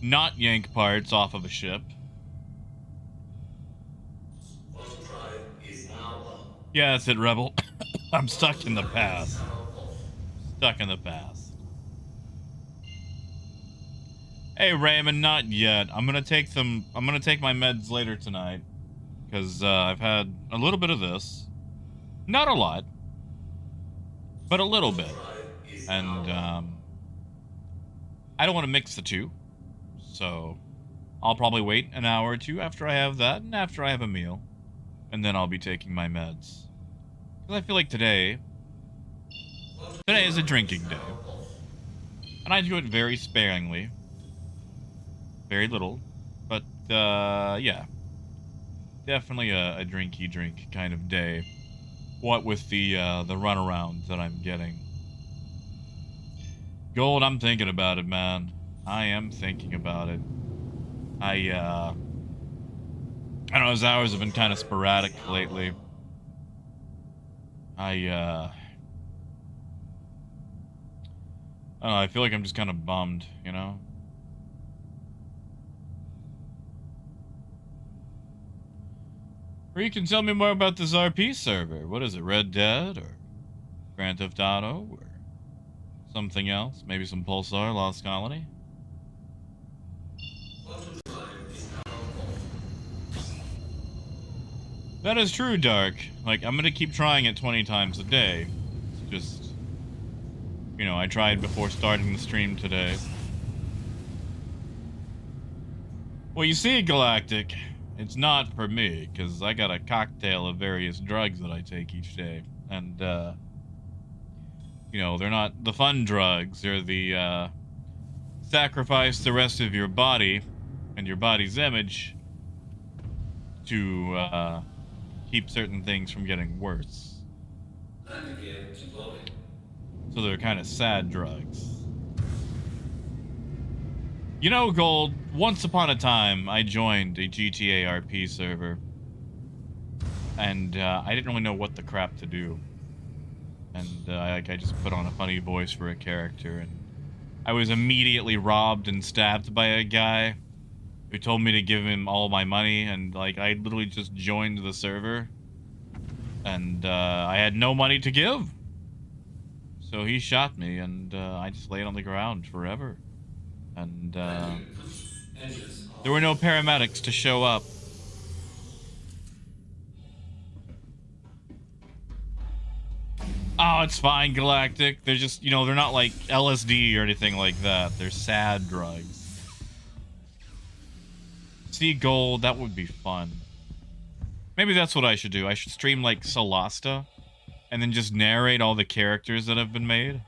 Not yank parts off of a ship. Photo drive is now up. Yeah, that's it, Rebel. I'm stuck in the past. Stuck in the past. Hey, Raymond, not yet. I'm gonna take my meds later tonight. Because I've had a little bit of this. Not a lot. But a little bit. And, I don't want to mix the two. So, I'll probably wait an hour or two after I have that, and after I have a meal. And then I'll be taking my meds. Because I feel like today is a drinking day. And I do it very sparingly. Very little. But, yeah. Definitely a drinky drink kind of day. What with the runaround that I'm getting. Gold, I'm thinking about it, man. I am thinking about it. I don't know, his hours have been kind of sporadic lately. I don't know, I feel like I'm just kind of bummed, you know? Or you can tell me more about this RP server. What is it, Red Dead, or Grand Theft Auto, or something else? Maybe some Pulsar, Lost Colony? That is true, Dark. Like, I'm gonna keep trying it 20 times a day. It's just, you know, I tried before starting the stream today. Well, you see, Galactic, it's not for me, because I got a cocktail of various drugs that I take each day. And, you know, they're not the fun drugs. They're the, sacrifice the rest of your body and your body's image to, keep certain things from getting worse. So they're kind of sad drugs. You know, Gold, once upon a time, I joined a GTA RP server. And, I didn't really know what the crap to do. And, I just put on a funny voice for a character, and I was immediately robbed and stabbed by a guy who told me to give him all my money, and, like, I literally just joined the server. And, I had no money to give. So he shot me, and, I just laid on the ground forever. And, there were no paramedics to show up. Oh, it's fine, Galactic. They're just, you know, they're not like LSD or anything like that. They're sad drugs. See, Gold, that would be fun. Maybe that's what I should do. I should stream like Solasta and then just narrate all the characters that have been made.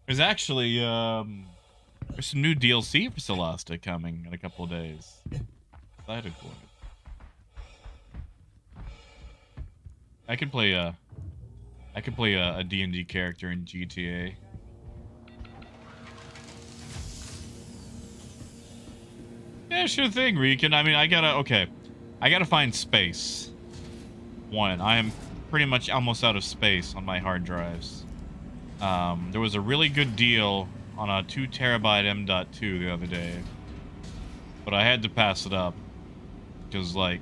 There's actually, there's some new DLC for Solasta coming in a couple of days. Excited for it. I could play a D&D character in GTA. Yeah, sure thing, Rican. I mean, I gotta find space. One, I am pretty much almost out of space on my hard drives. There was a really good deal on a 2 terabyte M.2 the other day, but I had to pass it up because, like,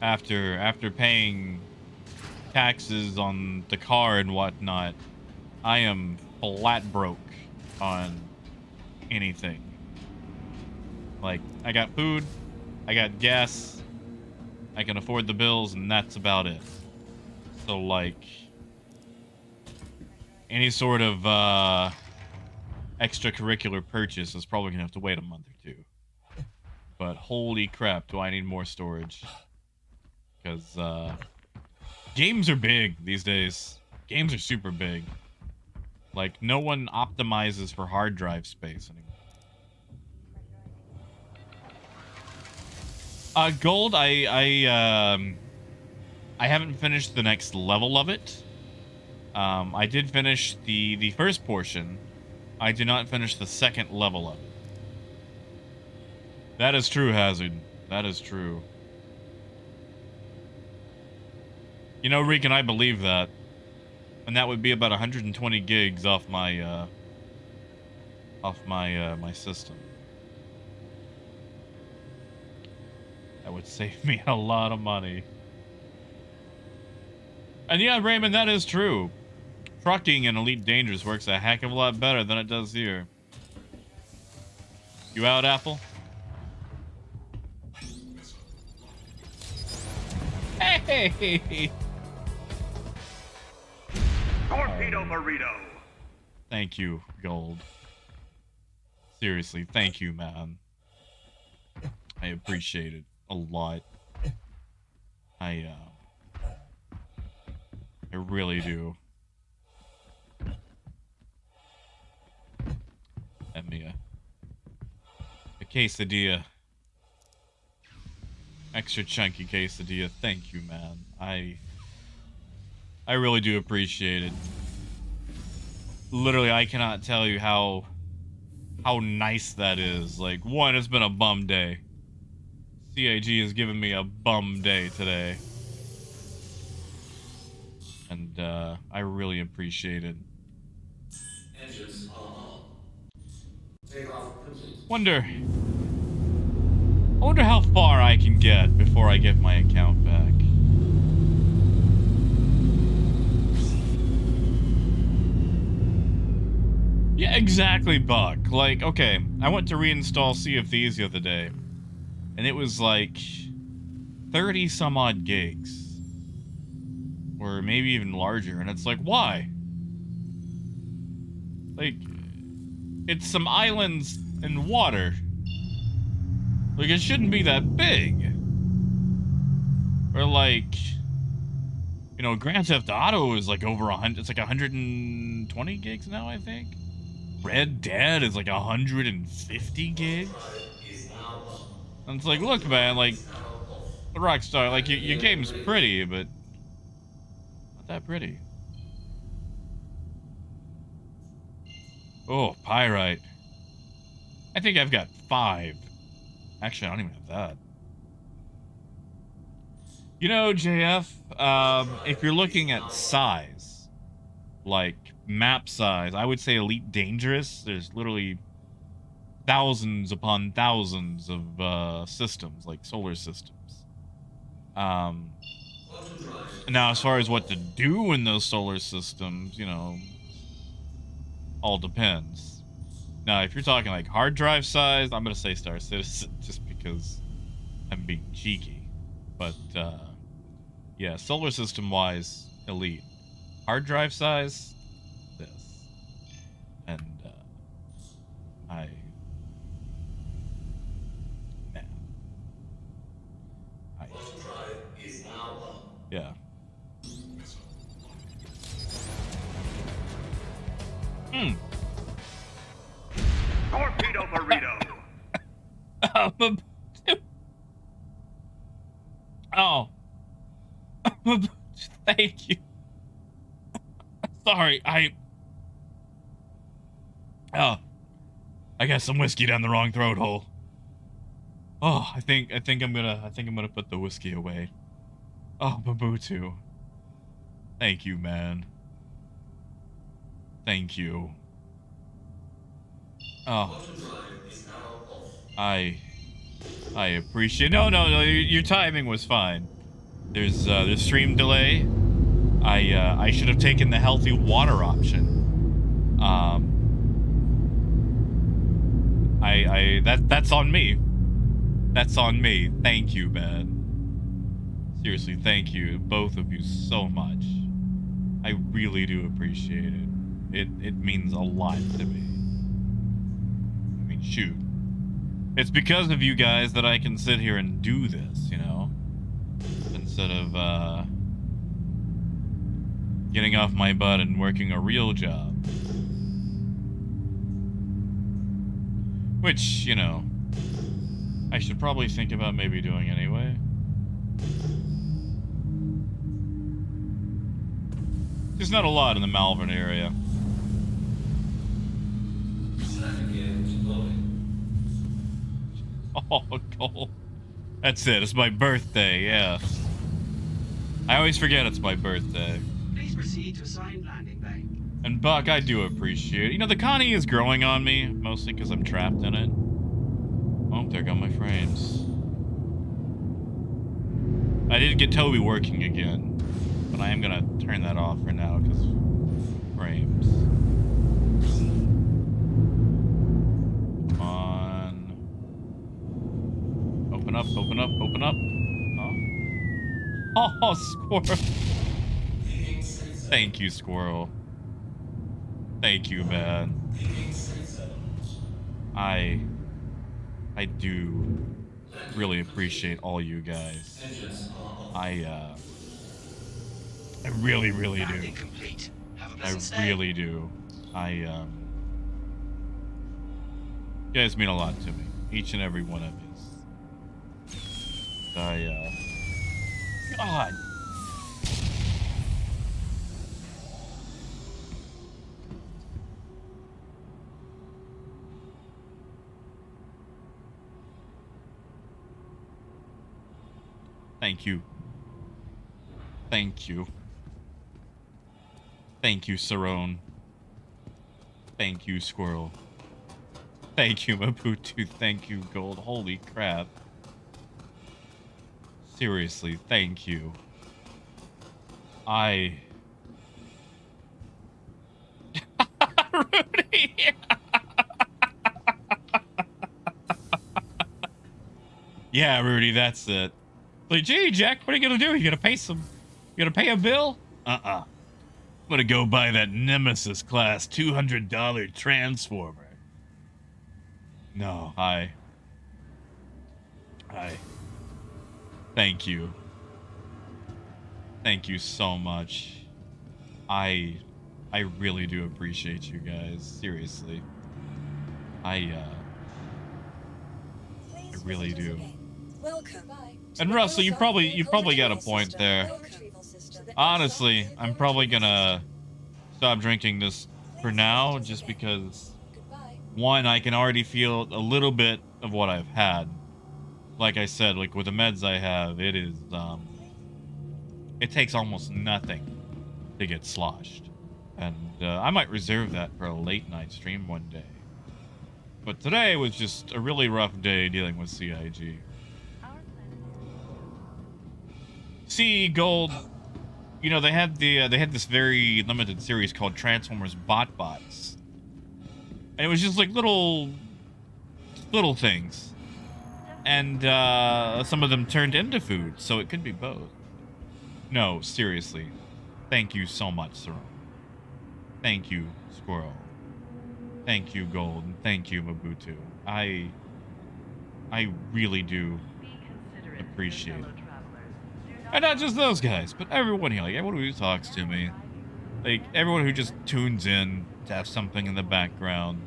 after paying taxes on the car and whatnot, I am flat broke on anything. Like, I got food, I got gas, I can afford the bills, and that's about it. So, like, any sort of extracurricular purchase is probably gonna have to wait a month or two. But holy crap, do I need more storage. Because games are big these days. Games are super big. Like, no one optimizes for hard drive space anymore. Gold, I haven't finished the next level of it. I did finish the first portion. I did not finish the second level of it. That is true, Hazard. That is true. You know, Reek, and I believe that. And that would be about 120 gigs off my, my system. That would save me a lot of money. And yeah, Raymond, that is true. Trucking in Elite Dangerous works a heck of a lot better than it does here. You out, Apple? Hey! Torpedo burrito. Thank you, Gold. Seriously, thank you, man. I appreciate it a lot. I really do. Let me a quesadilla. Extra chunky quesadilla. Thank you, man. I really do appreciate it. Literally, I cannot tell you how nice that is. Like, one, it's been a bum day. CAG has given me a bum day today. And I really appreciate it. Engines are on. Takeoff complete. I wonder how far I can get before I get my account back. Yeah, exactly, Buck. Like, okay, I went to reinstall Sea of Thieves the other day, and it was like 30 some odd gigs. Or maybe even larger, and it's like, why? Like, it's some islands and water. Like, it shouldn't be that big. Or like, you know, Grand Theft Auto is like over 100, it's like 120 gigs now, I think. Red Dead is like 150 gigs. And it's like, look, man, like, the Rockstar, like, your game's pretty, but not that pretty. Oh, Pyrite. I think I've got 5. Actually, I don't even have that. You know, JF, if you're looking at size, like map size, I would say Elite Dangerous. There's literally thousands upon thousands of systems, like solar systems. Now, as far as what to do in those solar systems, you know, all depends. Now, if you're talking like hard drive size, I'm gonna say Star Citizen just because I'm being cheeky. But yeah, solar system wise, Elite. Hard drive size, this. And man. Yeah. Torpedo burrito. Oh. Thank you. Sorry, I got some whiskey down the wrong throat hole. Oh, I think I'm gonna put the whiskey away. Oh, Babutu. Thank you, man. Thank you. Oh. I appreciate. No. Your timing was fine. There's stream delay. I should have taken the healthy water option. That's on me. That's on me. Thank you, man. Seriously, thank you, both of you, so much. I really do appreciate it. It means a lot to me. I mean, shoot. It's because of you guys that I can sit here and do this, you know? Instead of, getting off my butt and working a real job. Which, you know, I should probably think about maybe doing anyway. There's not a lot in the Malvern area. Oh, Cole. That's it. It's my birthday, yeah. I always forget it's my birthday. Please proceed to assigned landing bay. And Buck, I do appreciate it. You know, the Connie is growing on me, mostly because I'm trapped in it. Oh, there go my frames. I did get Toby working again, but I am gonna turn that off for now because frames. Come on. Open up, open up, open up. Oh, Squirrel. Thank you, Squirrel. Thank you, man. I do really appreciate all you guys. I really, really do. Landing complete. Have a I pleasant stay. really do. You guys mean a lot to me. Each and every one of you. God. Thank you. Thank you. Thank you, Sarone. Thank you, Squirrel. Thank you, Mabutu. Thank you, Gold. Holy crap. Seriously, thank you. Rudy! Yeah, Rudy, that's it. Like, gee, Jack, what are you gonna do? You gonna pay a bill? I'm gonna go buy that Nemesis class $200 transformer. No, thank you. Thank you so much. I really do appreciate you guys. Seriously. I really do. Welcome. And Russell, you probably got a point there. Honestly, I'm probably gonna stop drinking this for now, just because, one, I can already feel a little bit of what I've had. Like I said, like with the meds I have, it is, it takes almost nothing to get sloshed. And I might reserve that for a late night stream one day. But today was just a really rough day dealing with CIG. See, Gold, you know, they had this very limited series called Transformers Bots. And it was just like little things. And some of them turned into food, so it could be both. No, seriously. Thank you so much, Sarone. Thank you, Squirrel. Thank you, Gold. And thank you, Mabutu. I really do appreciate it. And not just those guys, but everyone here. Like, everyone who talks to me. Like, everyone who just tunes in to have something in the background.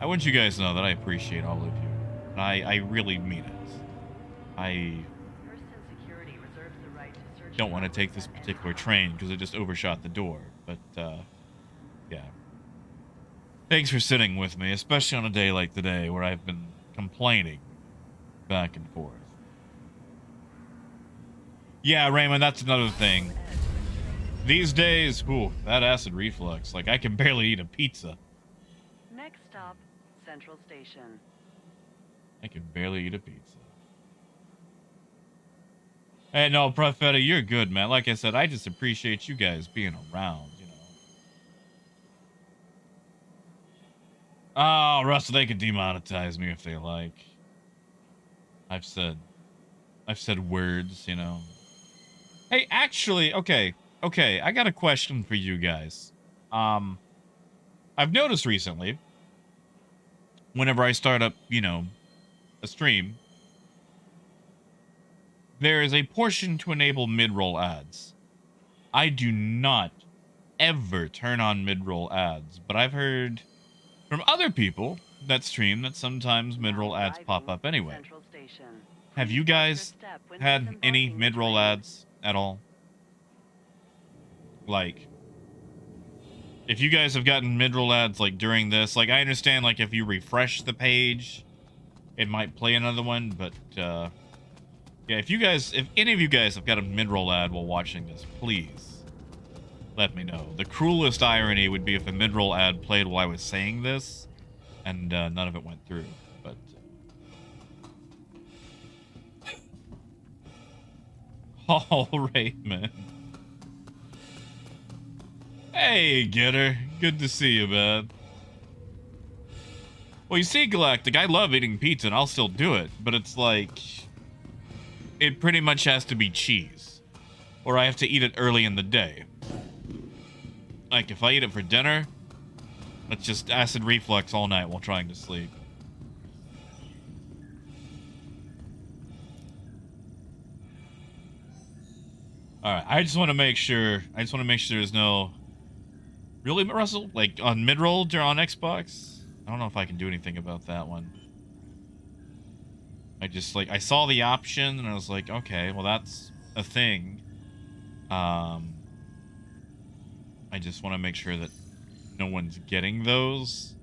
I want you guys to know that I appreciate all of you. And I really mean it. I don't want to take this particular train because it just overshot the door. But, yeah. Thanks for sitting with me, especially on a day like today where I've been complaining back and forth. Yeah, Raymond, that's another thing. These days, ooh, that acid reflux. Like, I can barely eat a pizza. Next stop, Central Station. I can barely eat a pizza. Hey, no, Profeta, you're good, man. Like I said, I just appreciate you guys being around, you know. Oh, Russell, they could demonetize me if they like. I've said words, you know. Hey, actually, okay, I got a question for you guys. I've noticed recently, whenever I start up, you know, a stream, there is a portion to enable mid-roll ads. I do not ever turn on mid-roll ads, but I've heard from other people that stream that sometimes mid-roll ads pop up anyway. Have you guys had any mid-roll ads at all? Like, if you guys have gotten mid-roll ads, like, during this, like, I understand, like, if you refresh the page, it might play another one, but yeah, if any of you guys have got a mid-roll ad while watching this, please let me know. The cruelest irony would be if a mid-roll ad played while I was saying this, and none of it went through. But all right, man. Hey, Getter. Good to see you, man. Well, you see, Galactic, I love eating pizza, and I'll still do it. But it's like, it pretty much has to be cheese. Or I have to eat it early in the day. Like, if I eat it for dinner, it's just acid reflux all night while trying to sleep. Alright, I just want to make sure there's no... Really, Russell? Like, on mid-roll on Xbox? I don't know if I can do anything about that one. I saw the option, and I was like, okay, well, that's a thing. I just want to make sure that no one's getting those.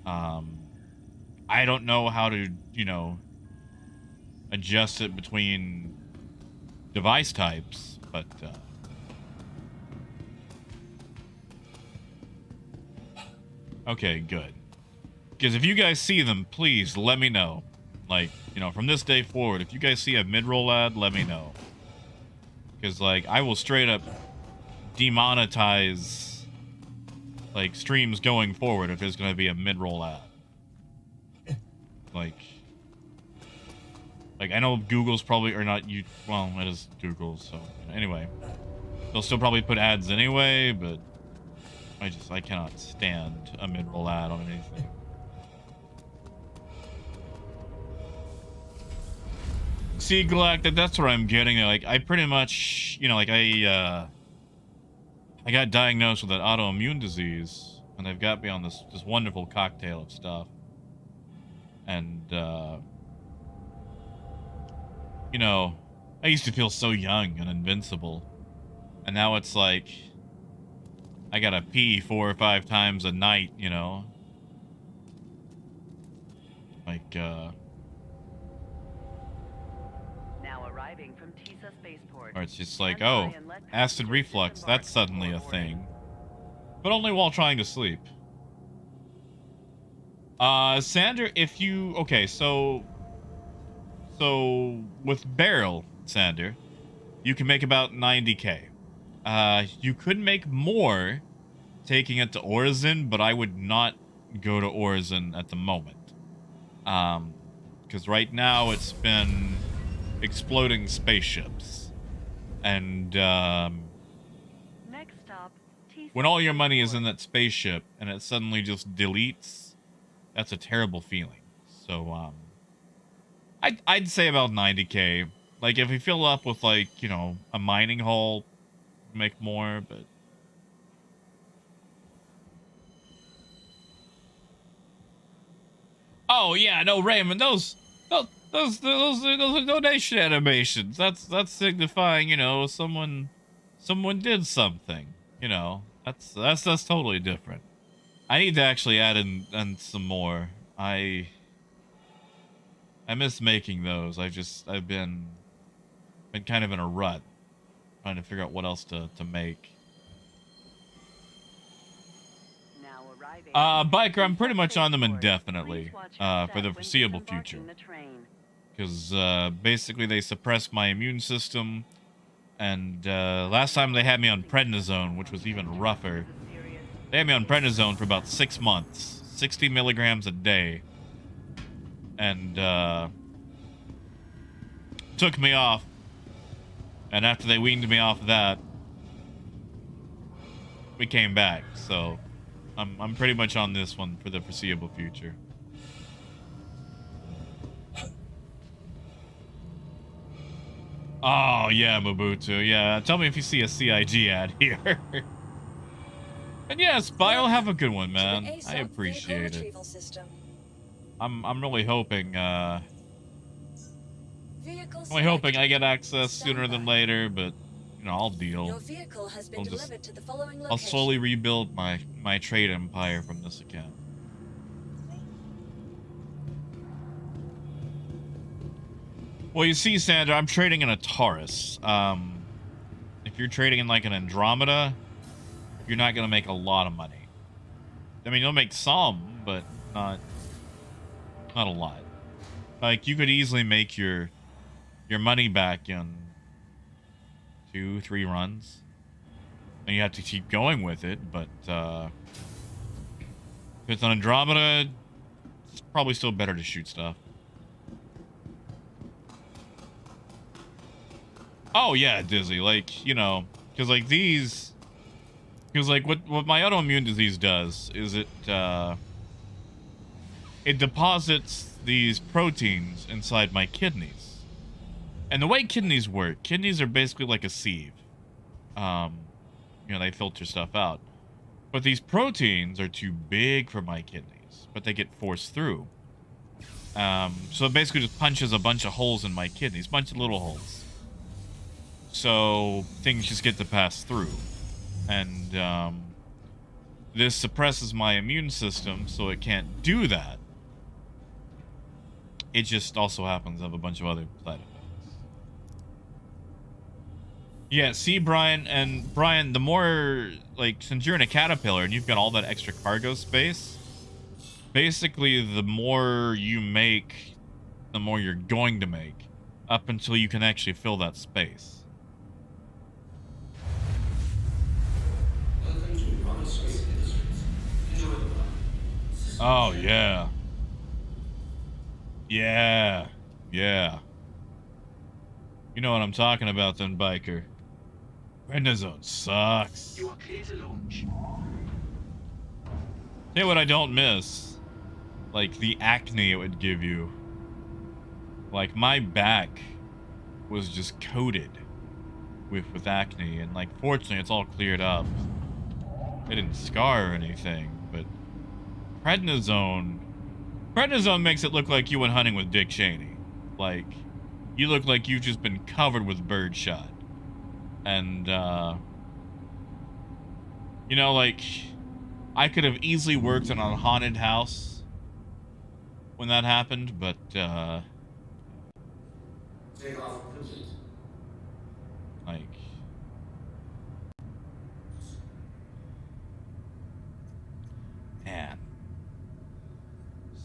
I don't know how to, adjust it between device types, but, okay, good. Because if you guys see them, please let me know. Like, from this day forward, if you guys see a mid-roll ad, let me know. Because, like, I will straight up demonetize, like, streams going forward if there's going to be a mid-roll ad. Like, I know Google's probably, or not, well, it is Google, so, anyway. They'll still probably put ads anyway, but I cannot stand a mid-roll ad on anything. See, Galactic, that's where I'm getting at. Like, I pretty much, I got diagnosed with an autoimmune disease, and they've got me on this wonderful cocktail of stuff. And, I used to feel so young and invincible. And now it's like, I gotta pee 4 or 5 times a night, Like, From Tisa Spaceport. or it's just like, oh, acid reflux, that's suddenly a thing. But only while trying to sleep. Sander, if you... Okay, so with Barrel, Sander, you can make about 90k. You could make more taking it to Orizon, but I would not go to Orizon at the moment. Because right now it's been exploding spaceships. And, Next stop, when all your money is in that spaceship and it suddenly just deletes, that's a terrible feeling. So, I'd say about 90k. Like, if you fill up with, like, a mining hull, make more, but... Oh, yeah, no, Raymond, those are donation animations. That's signifying, someone did something. That's totally different. I need to actually add in some more. I miss making those. I've been kind of in a rut, trying to figure out what else to make. Biker, I'm pretty much on them indefinitely, for the foreseeable future. Because, basically they suppressed my immune system, and, last time they had me on prednisone, which was even rougher. They had me on prednisone for about 6 months, 60 milligrams a day, and, took me off, and after they weaned me off of that, we came back, so... I'm pretty much on this one for the foreseeable future. Oh, yeah, Mobutu. Yeah, tell me if you see a CIG ad here. And yes, Bio, have a good one, man. I appreciate it. I'm really hoping, I get access sooner than later, but... I'll deal. Your vehicle has been delivered to the following location. I'll slowly rebuild my trade empire from this account. Well, you see, Sandra, I'm trading in a Taurus. If you're trading in like an Andromeda, you're not gonna make a lot of money. I mean, you'll make some, but not a lot. Like, you could easily make your money back in 2-3 runs. And you have to keep going with it, but if it's on Andromeda, it's probably still better to shoot stuff. Oh yeah, Dizzy, like, you know, because like these, because like what my autoimmune disease does is it deposits these proteins inside my kidneys. And the way kidneys work, kidneys are basically like a sieve. You know, they filter stuff out. But these proteins are too big for my kidneys, but they get forced through. So it basically just punches a bunch of holes in my kidneys, a bunch of little holes. So things just get to pass through. And this suppresses my immune system, so it can't do that. It just also happens to have a bunch of other side effects. Yeah, see, Brian, and Brian, the more, like, since you're in a caterpillar and you've got all that extra cargo space, basically the more you make, the more you're going to make, up until you can actually fill that space. Welcome to Rocket Space Industries. Enjoy the ride. Oh, yeah. Yeah. Yeah. You know what I'm talking about then, biker. Prednisone sucks. You are clear to launch. Tell you what I don't miss. Like, the acne it would give you. Like, my back was just coated with acne. And, like, fortunately, it's all cleared up. It didn't scar or anything, but prednisone makes it look like you went hunting with Dick Cheney. Like, you look like you've just been covered with birdshot. And, you know, like, I could have easily worked in a haunted house when that happened, but, Take off complete. like, man.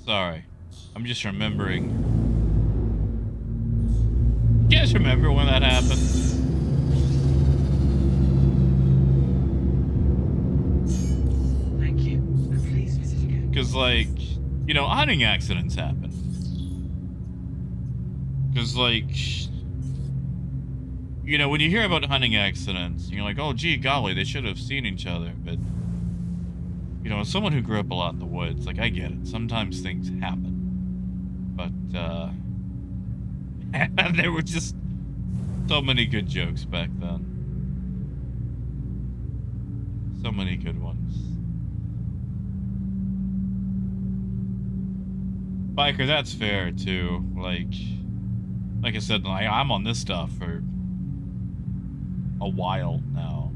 Sorry. I'm just remembering. You guys remember when that happened? Thank you. Please visit again. Because, like, you know, hunting accidents happen. Because, like, you know, when you hear about hunting accidents, you're like, oh, gee, golly, they should have seen each other. But, you know, as someone who grew up a lot in the woods, like, I get it. Sometimes things happen. But, and there were just so many good jokes back then. So many good ones. Biker, that's fair, too. Like I said, I'm on this stuff for a while now.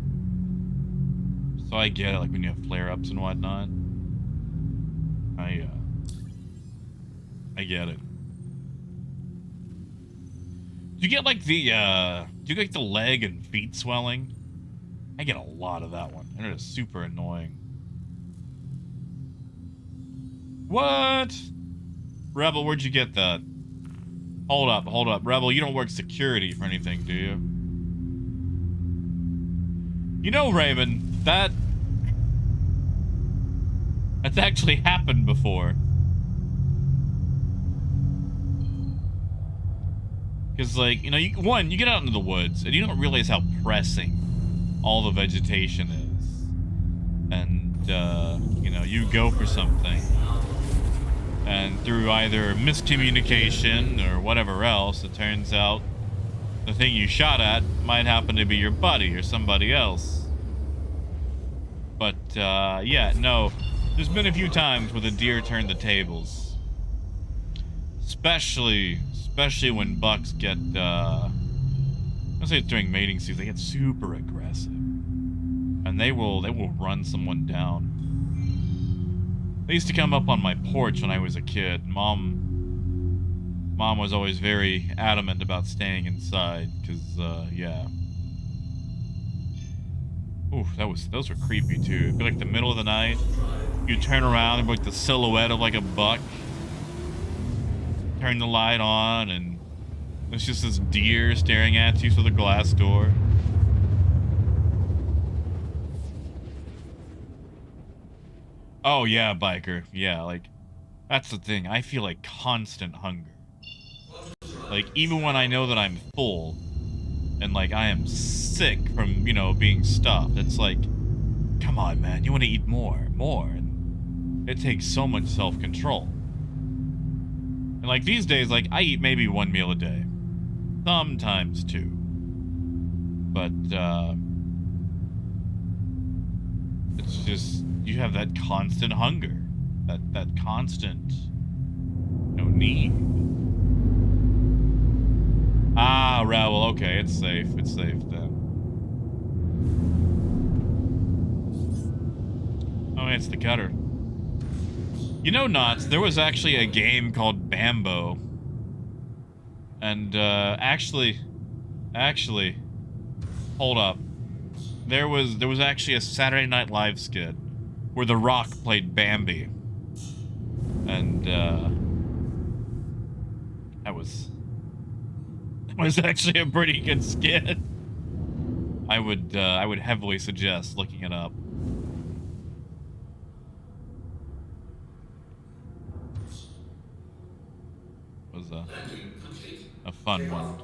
So I get it, like, when you have flare-ups and whatnot. I get it. Do you get, like, do you get the leg and feet swelling? I get a lot of that one, and it is super annoying. What? Rebel, where'd you get that? Hold up. Rebel, you don't work security for anything, do you? You know, Raven, that's actually happened before. Because, like, you know, you get out into the woods, and you don't realize how pressing all the vegetation is. And, you know, you go for something. And through either miscommunication or whatever else, it turns out the thing you shot at might happen to be your buddy or somebody else. But, yeah, no. There's been a few times where the deer turned the tables. Especially when bucks get, I'll say it's during mating season, they get super aggressive. And they will run someone down. They used to come up on my porch when I was a kid. Mom Mom was always very adamant about staying inside, because, yeah. Oof, those were creepy, too. It'd be like the middle of the night. You turn around and like the silhouette of like a buck. Turn the light on, and it's just this deer staring at you through the glass door. Oh, yeah, biker. Yeah, like, that's the thing. I feel like constant hunger. Like, even when I know that I'm full, and, like, I am sick from, you know, being stuffed, it's like, come on, man, you want to eat more. And it takes so much self-control. And, like, these days, like, I eat maybe 1 meal a day. Sometimes 2. But, it's just, you have that constant hunger. That constant, you know, need. Ah, Raoul, okay, it's safe. It's safe then. Oh, it's the cutter. You know, Knots, there was actually a game called Bambo. And, actually, hold up. There was actually a Saturday Night Live skit where The Rock played Bambi. And, that was actually a pretty good skit. I would heavily suggest looking it up. Was a fun one.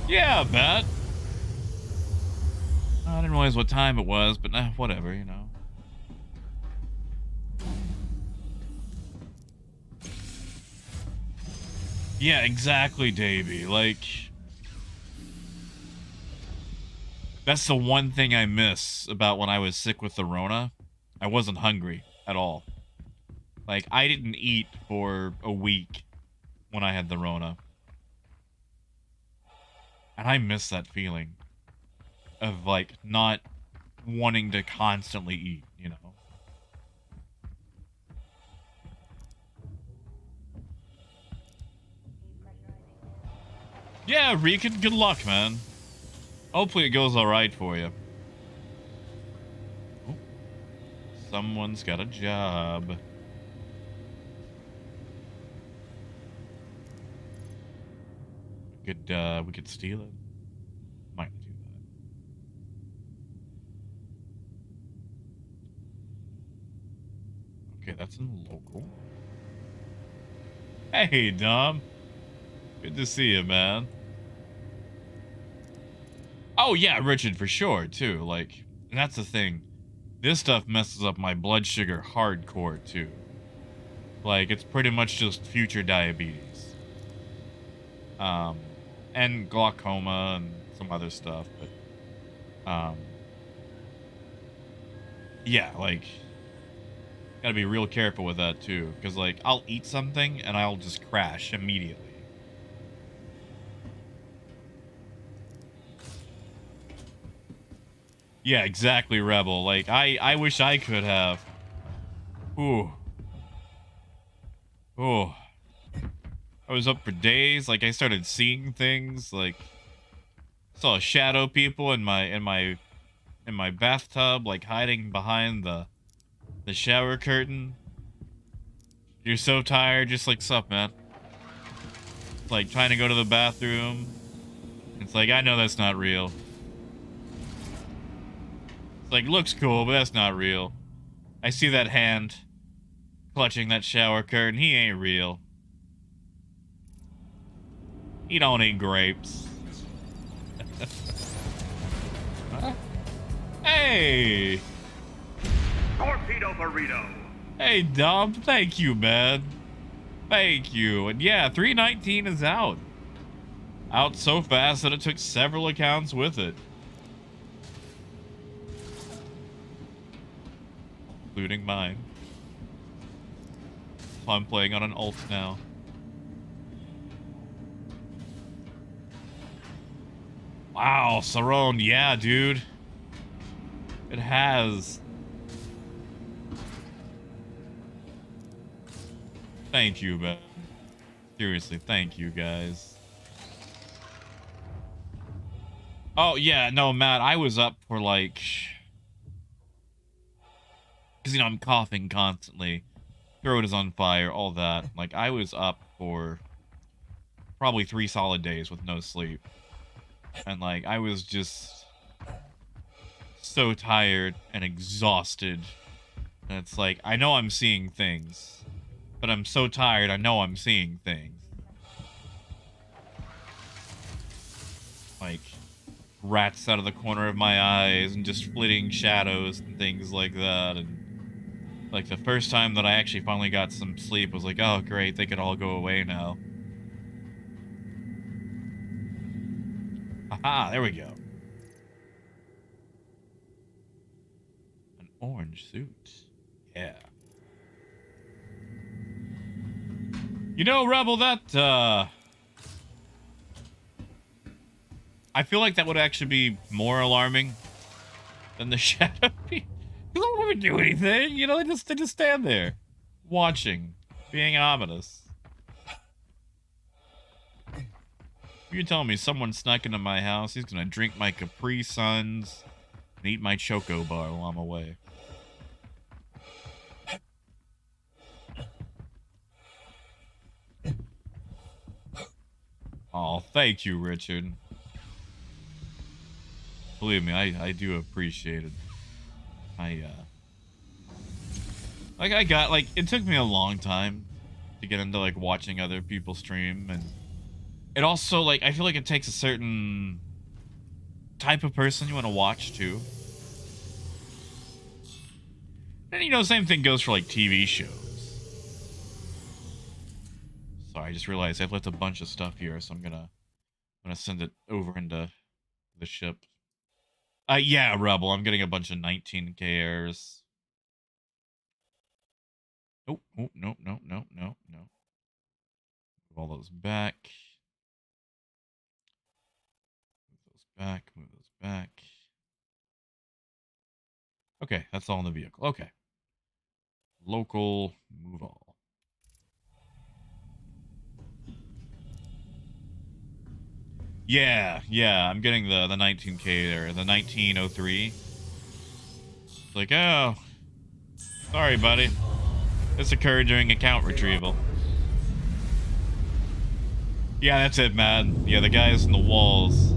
Yeah, I bet. I didn't realize what time it was, but whatever, you know. Yeah, exactly, Davey. Like, that's the one thing I miss about when I was sick with the Rona. I wasn't hungry at all. Like, I didn't eat for a week when I had the Rona. And I miss that feeling of, like, not wanting to constantly eat, you know? Yeah, Reekon, good luck, man. Hopefully it goes alright for you. Oh, someone's got a job. We could steal it. Might do that. Okay, that's in local. Hey, Dom. Good to see you, man. Oh, yeah, Richard, for sure, too. Like, and that's the thing. This stuff messes up my blood sugar hardcore, too. Like, it's pretty much just future diabetes. And glaucoma and some other stuff, but, yeah, like, gotta be real careful with that, too. Because, like, I'll eat something and I'll just crash immediately. Yeah, exactly, Rebel. Like, I wish I could have. Ooh. Oh. I was up for days. Like, I started seeing things. Like, saw shadow people in my bathtub, like hiding behind the shower curtain. You're so tired, just like, sup, man. Like, trying to go to the bathroom. It's like, I know that's not real. Like, looks cool, but that's not real. I see that hand clutching that shower curtain. He ain't real. He don't eat grapes. Huh? Hey! Torpedo burrito. Hey, Dom. Thank you, man. Thank you. And yeah, 319 is out. Out so fast that it took several accounts with it. Including mine. So I'm playing on an alt now. Wow, Saron, yeah, dude. It has. Thank you, man. Seriously, thank you guys. Oh, yeah, no, Matt, I was up for like... Because, you know, I'm coughing constantly. Throat is on fire, all that. Like, I was up for probably 3 solid days with no sleep. And, like, I was just so tired and exhausted. And it's like, I know I'm seeing things. But I'm so tired, I know I'm seeing things. Like, rats out of the corner of my eyes and just flitting shadows and things like that. And, like, the first time that I actually finally got some sleep was like, oh, great, they could all go away now. Haha, there we go. An orange suit. Yeah. You know, Rebel, that, I feel like that would actually be more alarming than the shadow. They don't even do anything, you know, they just stand there, watching, being ominous. You're telling me someone snuck into my house, he's gonna drink my Capri Suns and eat my Choco Bar while I'm away. Oh, thank you, Richard. Believe me, I do appreciate it. Like, it took me a long time to get into, like, watching other people stream, and it also, like, I feel like it takes a certain type of person you want to watch, too. And, you know, same thing goes for, like, TV shows. Sorry, I just realized I've left a bunch of stuff here, so I'm gonna send it over into the ship. Yeah, Rebel, I'm getting a bunch of 19k errors. Oh, no. Move all those back. Move those back. Okay, that's all in the vehicle. Okay. Local, move all. Yeah, I'm getting the 19k there, the 1903. It's like, oh, sorry, buddy. This occurred during account retrieval. Yeah, that's it, man. Yeah, the guys in the walls.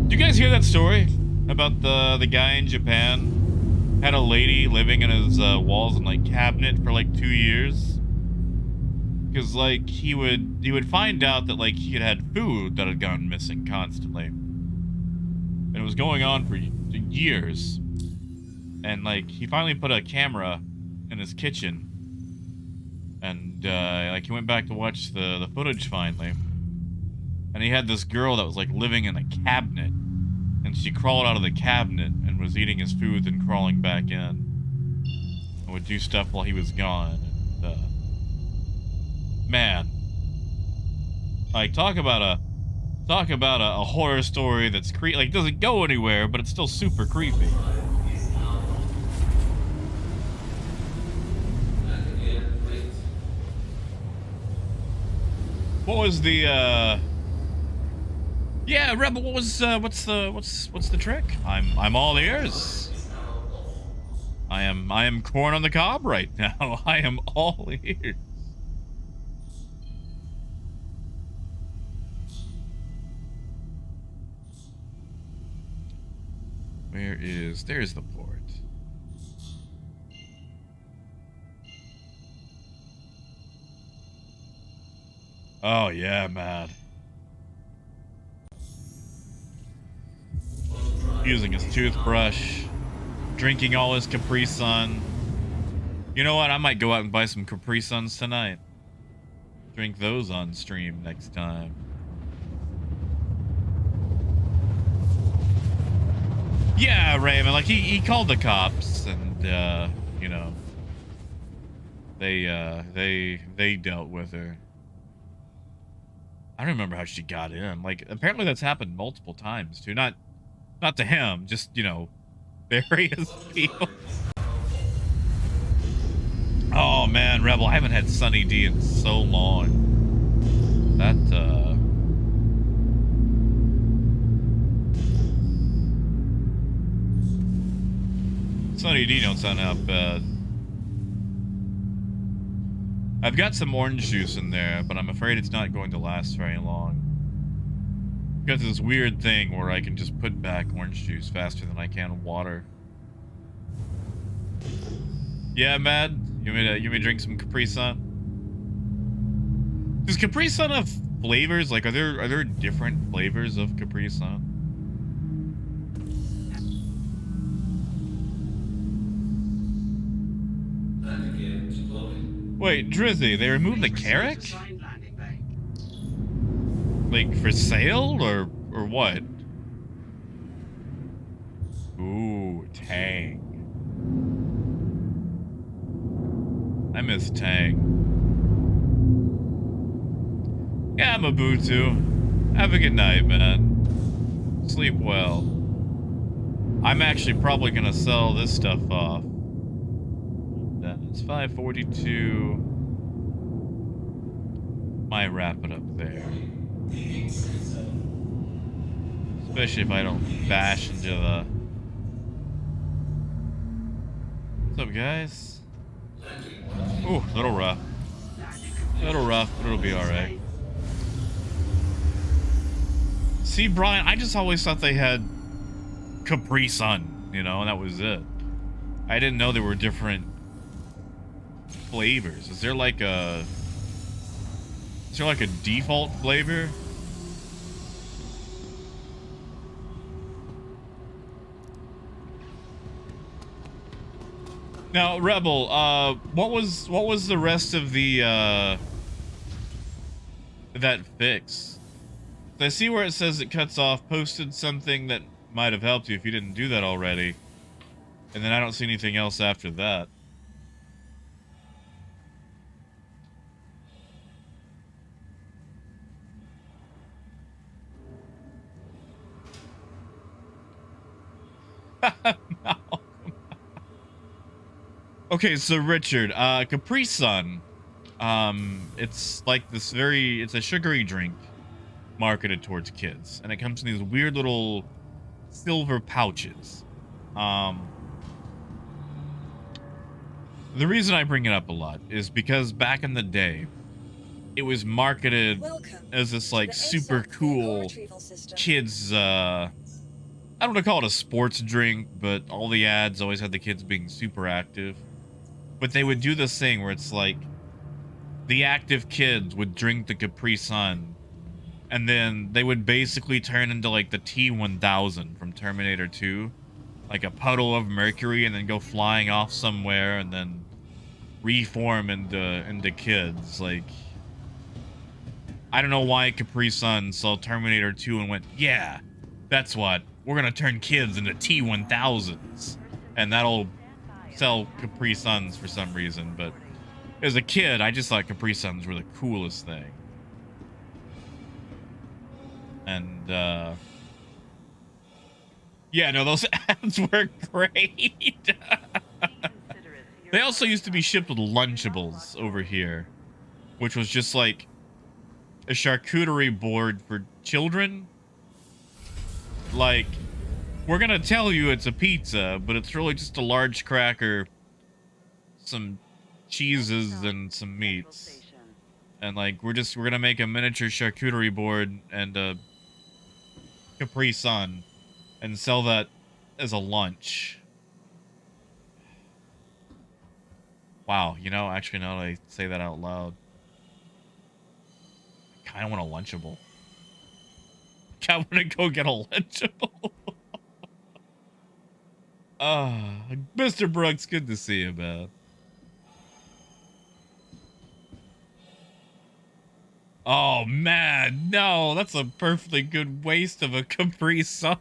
Did you guys hear that story about the guy in Japan? Had a lady living in his walls and like cabinet for like 2 years. Because, like, he would find out that, like, he had food that had gone missing constantly. And it was going on for years. And, like, he finally put a camera in his kitchen. And, like, he went back to watch the footage finally. And he had this girl that was, like, living in a cabinet. And she crawled out of the cabinet and was eating his food and crawling back in. And would do stuff while he was gone. And, man, like, talk about a horror story that's like, doesn't go anywhere, but it's still super creepy. What was the yeah, Rebel, what was what's the trick? I'm all ears. I am corn on the cob right now. I am all ears. There's the port. Oh yeah, man. Using his toothbrush, drinking all his Capri Sun. You know what? I might go out and buy some Capri Suns tonight. Drink those on stream next time. Yeah, Raymond, like, he called the cops, and, you know, they dealt with her. I don't remember how she got in. Like, apparently that's happened multiple times, too. Not to him, just, you know, various people. Oh, man, Rebel, I haven't had Sunny D in so long. That, Sunny D don't sound half bad. I've got some orange juice in there, but I'm afraid it's not going to last very long. Because this weird thing where I can just put back orange juice faster than I can water. Yeah, Mad? You want me to drink some Capri Sun? Does Capri Sun have flavors? Like, are there different flavors of Capri Sun? Wait, Drizzy, they removed the Carrack? Like, for sale, or what? Ooh, Tang. I miss Tang. Yeah, Mabutu. Have a good night, man. Sleep well. I'm actually probably gonna sell this stuff off. It's 5:42. Might wrap it up there. Especially if I don't bash into the... What's up, guys? Ooh, a little rough. A little rough, but it'll be alright. See, Brian, I just always thought they had Capri Sun, you know, and that was it. I didn't know there were different flavors. Is there like a default flavor? Now, Rebel, what was the rest of the that fix? I see where it says it cuts off posted something that might have helped you if you didn't do that already. And then I don't see anything else after that. Okay, so Richard, Capri Sun, it's like this it's a sugary drink marketed towards kids, and it comes in these weird little silver pouches. The reason I bring it up a lot is because back in the day, it was marketed as this like super cool kids, I don't want to call it a sports drink, but all the ads always had the kids being super active. But they would do this thing where it's like the active kids would drink the Capri Sun, and then they would basically turn into like the T-1000 from Terminator 2, like a puddle of mercury, and then go flying off somewhere and then reform into kids. Like, I don't know why Capri Sun saw Terminator 2 and went, yeah, that's what, we're gonna turn kids into T-1000s, and that'll sell Capri Suns for some reason. But as a kid, I just thought Capri Suns were the coolest thing. And yeah, no, those ads were great. They also used to be shipped with Lunchables over here, which was just like a charcuterie board for children. Like, we're gonna tell you it's a pizza, but it's really just a large cracker, some cheeses, and some meats. And like, we're gonna make a miniature charcuterie board and a Capri Sun and sell that as a lunch. Wow, you know, actually now that I say that out loud, I kinda want a Lunchable. I want to go get a Lunchable. Mr. Brooks, good to see you, man. Oh, man, no, that's a perfectly good waste of a Capri Sun.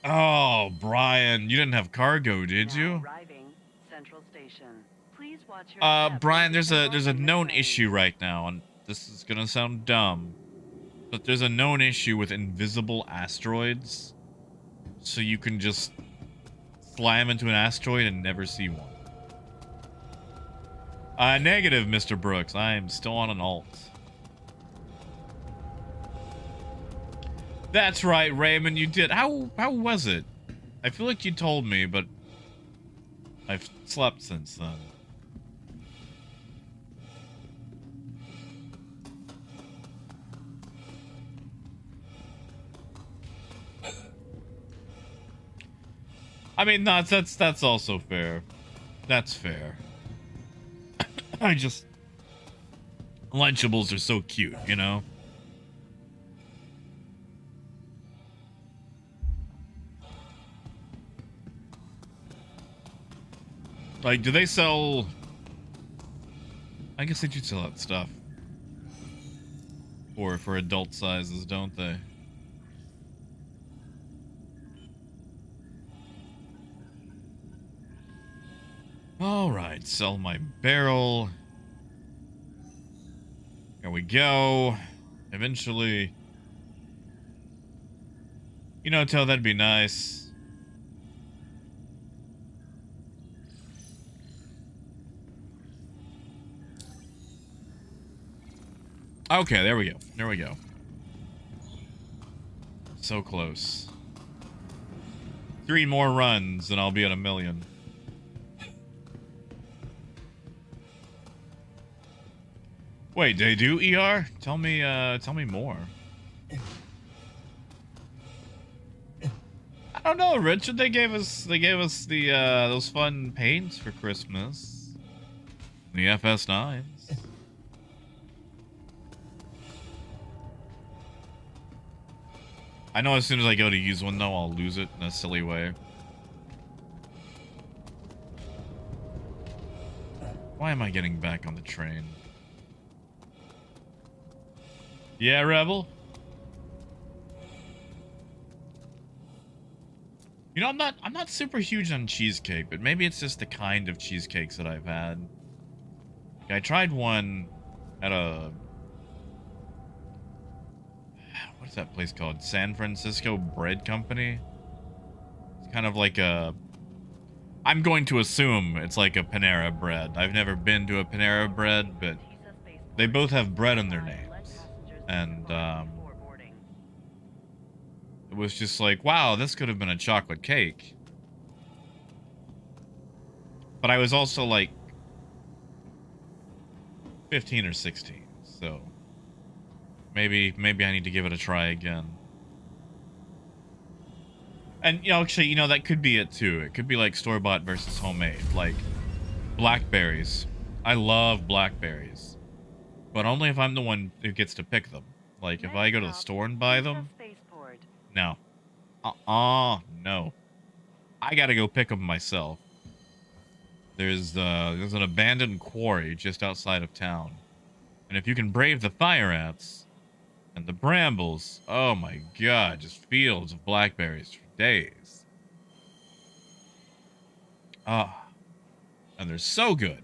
Oh, Brian, you didn't have cargo, did you? Arriving, Central Station. Please watch your Brian, there's a known issue right now, and this is gonna sound dumb, but there's a known issue with invisible asteroids. So you can just slam into an asteroid and never see one. Negative, Mr. Brooks. I'm still on an alt. That's right, Raymond, you did. How was it? I feel like you told me, but I've slept since then. I mean, that's also fair. That's fair. Lunchables are so cute, you know? Like, do they sell... I guess they do sell that stuff. Or for adult sizes, don't they? Alright, sell my barrel. Here we go. Eventually. You know, Tell, that'd be nice. Okay, there we go. There we go. So close. 3 more runs and I'll be at 1 million. Wait, they do ER? Tell me more. I don't know, Richard. They gave us the those fun paints for Christmas. The FS9s. I know as soon as I go to use one though, I'll lose it in a silly way. Why am I getting back on the train? Yeah, Rebel? You know, I'm not super huge on cheesecake, but maybe it's just the kind of cheesecakes that I've had. I tried one at a... What's that place called? San Francisco Bread Company? It's kind of like a... I'm going to assume it's like a Panera Bread. I've never been to a Panera Bread, but they both have bread in their names. And, it was just like, wow, this could have been a chocolate cake. But I was also like 15 or 16, so maybe I need to give it a try again. And, you know, actually, you know, that could be it too. It could be like store-bought versus homemade. Like, blackberries. I love blackberries. But only if I'm the one who gets to pick them. Like, if I go to the store and buy them, no. No. I gotta go pick them myself. There's an abandoned quarry just outside of town. And if you can brave the fire ants and the brambles, oh my god, just fields of blackberries for days. Ah. And they're so good.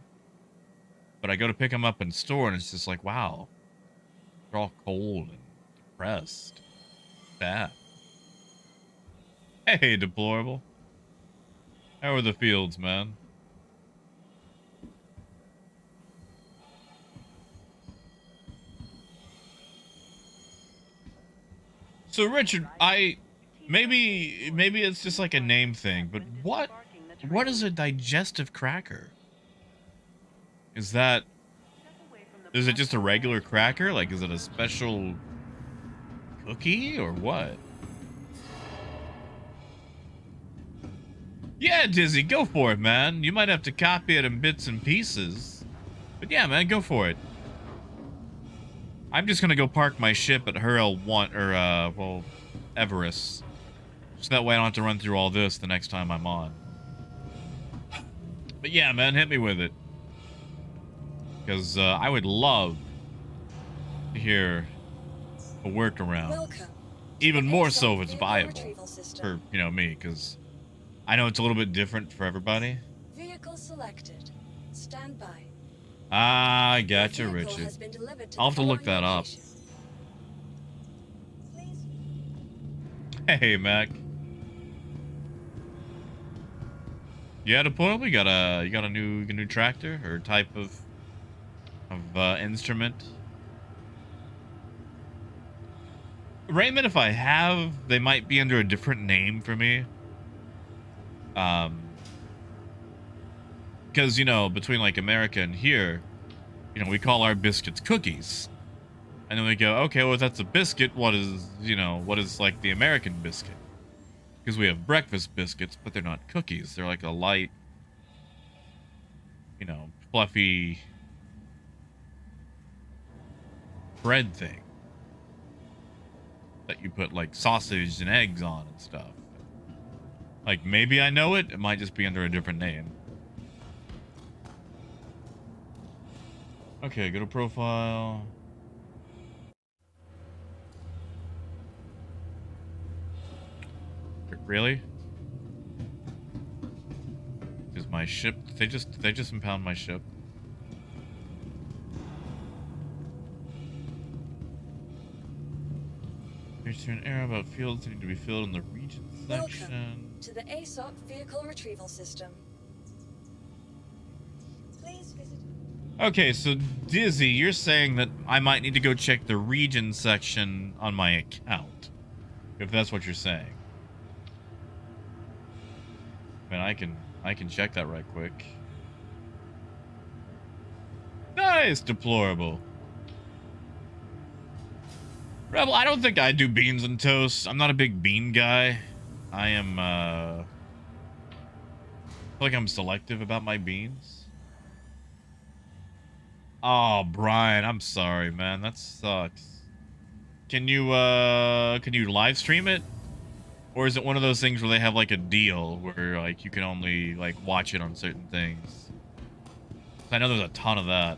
But I go to pick them up in store, and it's just like, wow. They're all cold and depressed. Bad. Hey, Deplorable. How are the fields, man? So, Richard, maybe it's just like a name thing, but what is a digestive cracker? Is it just a regular cracker? Like, is it a special cookie or what? Yeah, Dizzy, go for it, man. You might have to copy it in bits and pieces. But yeah, man, go for it. I'm just gonna go park my ship at Hurl 1, or, well, Everest. So that way I don't have to run through all this the next time I'm on. But yeah, man, hit me with it. Because I would love to hear a workaround. Welcome. Even more so if it's viable for, you know, me, because I know it's a little bit different for everybody. Vehicle selected. Stand by. Ah, I gotcha, Richard. I'll have to look that up. Hey, Mac. Yeah, deployable. You got a new tractor or type of instrument. Raymond, if I have, they might be under a different name for me. Because, you know, between like America and here, you know, we call our biscuits cookies. And then we go, okay, well, if that's a biscuit, what is like the American biscuit? Because we have breakfast biscuits, but they're not cookies. They're like a light, you know, fluffy bread thing that you put like sausage and eggs on and stuff. Like, maybe I know it. It might just be under a different name. Okay, go to profile. Really? Is my ship? They just impound my ship. There's an error about fields that need to be filled in the region section. Welcome to the ASOC Vehicle Retrieval System. Please visit. Okay, so Dizzy, you're saying that I might need to go check the region section on my account, if that's what you're saying. I mean, I can check that right quick. Nice, deplorable. Rebel, I don't think I do beans and toast. I'm not a big bean guy. I am, I feel like I'm selective about my beans. Oh, Brian, I'm sorry, man. That sucks. Can you live stream it? Or is it one of those things where they have like a deal where like you can only like watch it on certain things? I know there's a ton of that.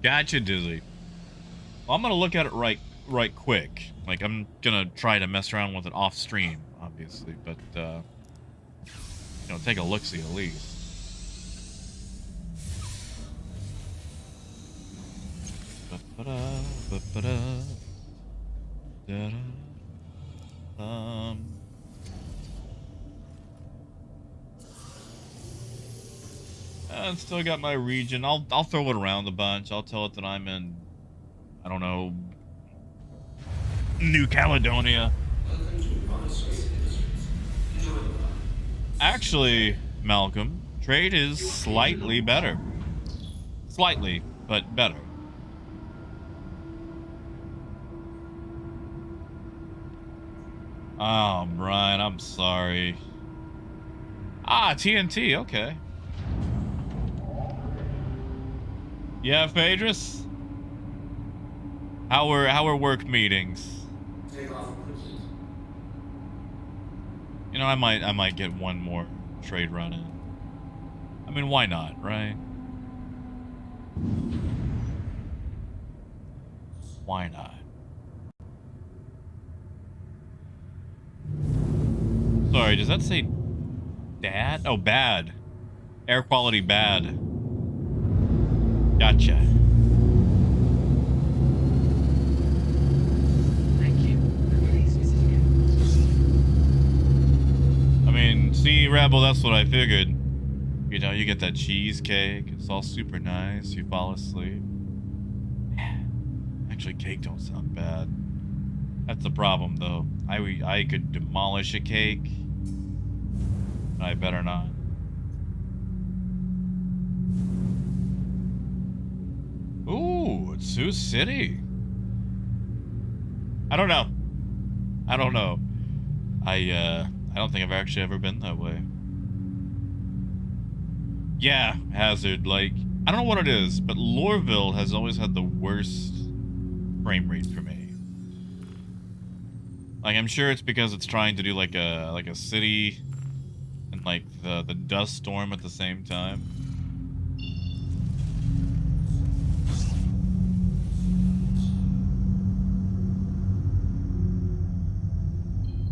Gotcha, Dizzy. Well, I'm gonna look at it right quick. Like, I'm gonna try to mess around with it off stream, obviously, but you know, take a look-see at least. I still got my region. I'll throw it around a bunch. I'll tell it that I'm in, I don't know, New Caledonia. Actually, Malcolm, trade is slightly better. Slightly, but better. Oh, Brian, I'm sorry. Ah, TNT, okay. Yeah, Phaedrus? How were work meetings? You know, I might get one more trade run in. I mean, why not, right? Why not? Sorry, does that say dad? Oh, bad. Air quality bad. Gotcha. Thank you. Please visit again. I mean, see, Rebel, that's what I figured. You know, you get that cheesecake. It's all super nice. You fall asleep. Actually, cake don't sound bad. That's the problem, though. I could demolish a cake. I better not. Ooh, it's Sioux City. I don't know. I don't know. I don't think I've actually ever been that way. Yeah, Hazard, like, I don't know what it is, but Lorville has always had the worst frame rate for me. Like, I'm sure it's because it's trying to do like a city and like the dust storm at the same time.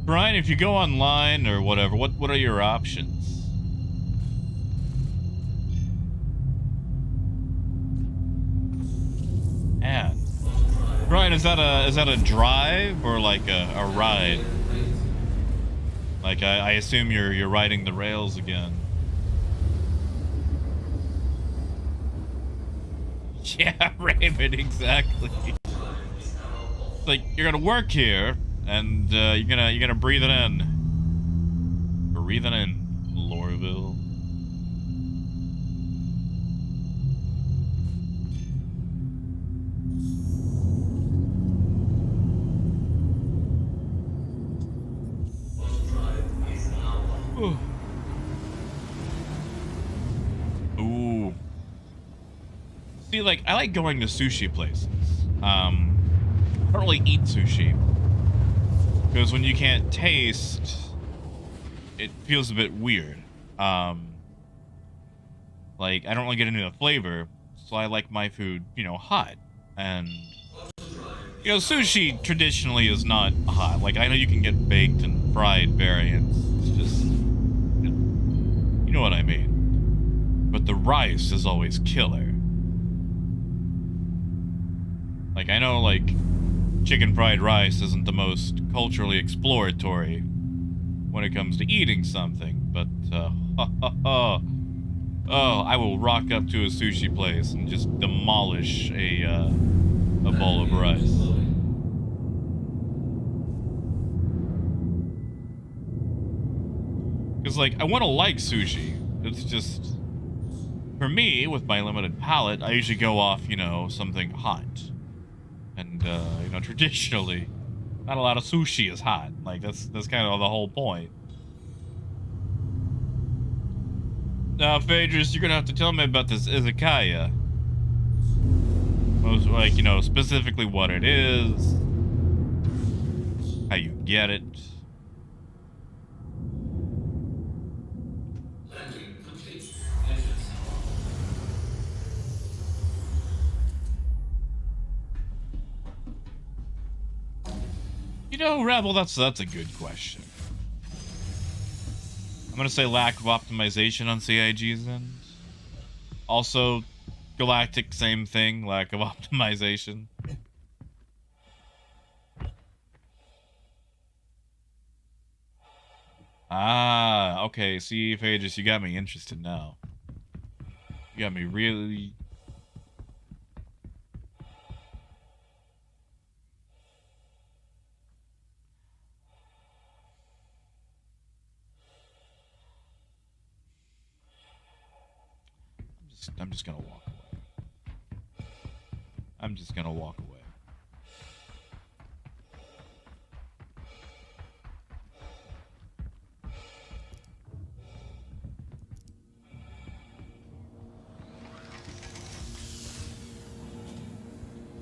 Brian, if you go online or whatever, what are your options? And Brian, is that a drive or like a ride? Like I assume you're riding the rails again. Yeah, Raymond, exactly. It's like you're gonna work here, and you're gonna breathe it in. Breathe it in, Lorville. Ooh. See, like, I like going to sushi places. I don't really eat sushi. Because when you can't taste, it feels a bit weird. Like, I don't really get into the flavor, so I like my food, you know, hot. And, you know, sushi traditionally is not hot. Like, I know you can get baked and fried variants. It's just, you know what I mean. But the rice is always killer. Like, I know, like, chicken fried rice isn't the most culturally exploratory when it comes to eating something, but, oh, I will rock up to a sushi place and just demolish a bowl of rice. Because, like, I want to like sushi. It's just, for me, with my limited palate, I usually go off, you know, something hot. And, you know, traditionally, not a lot of sushi is hot. Like, that's kind of the whole point. Now, Phaedrus, you're gonna have to tell me about this izakaya. Most, like, you know, specifically what it is, how you get it. Landing complete. Engines. You know, Rebel, that's a good question. I'm gonna say lack of optimization on CIG's end. Also, Galactic, same thing, lack of optimization. Ah, okay, see, Phaedrus, you got me interested now. You got me really... I'm just gonna walk away. I'm just gonna walk away.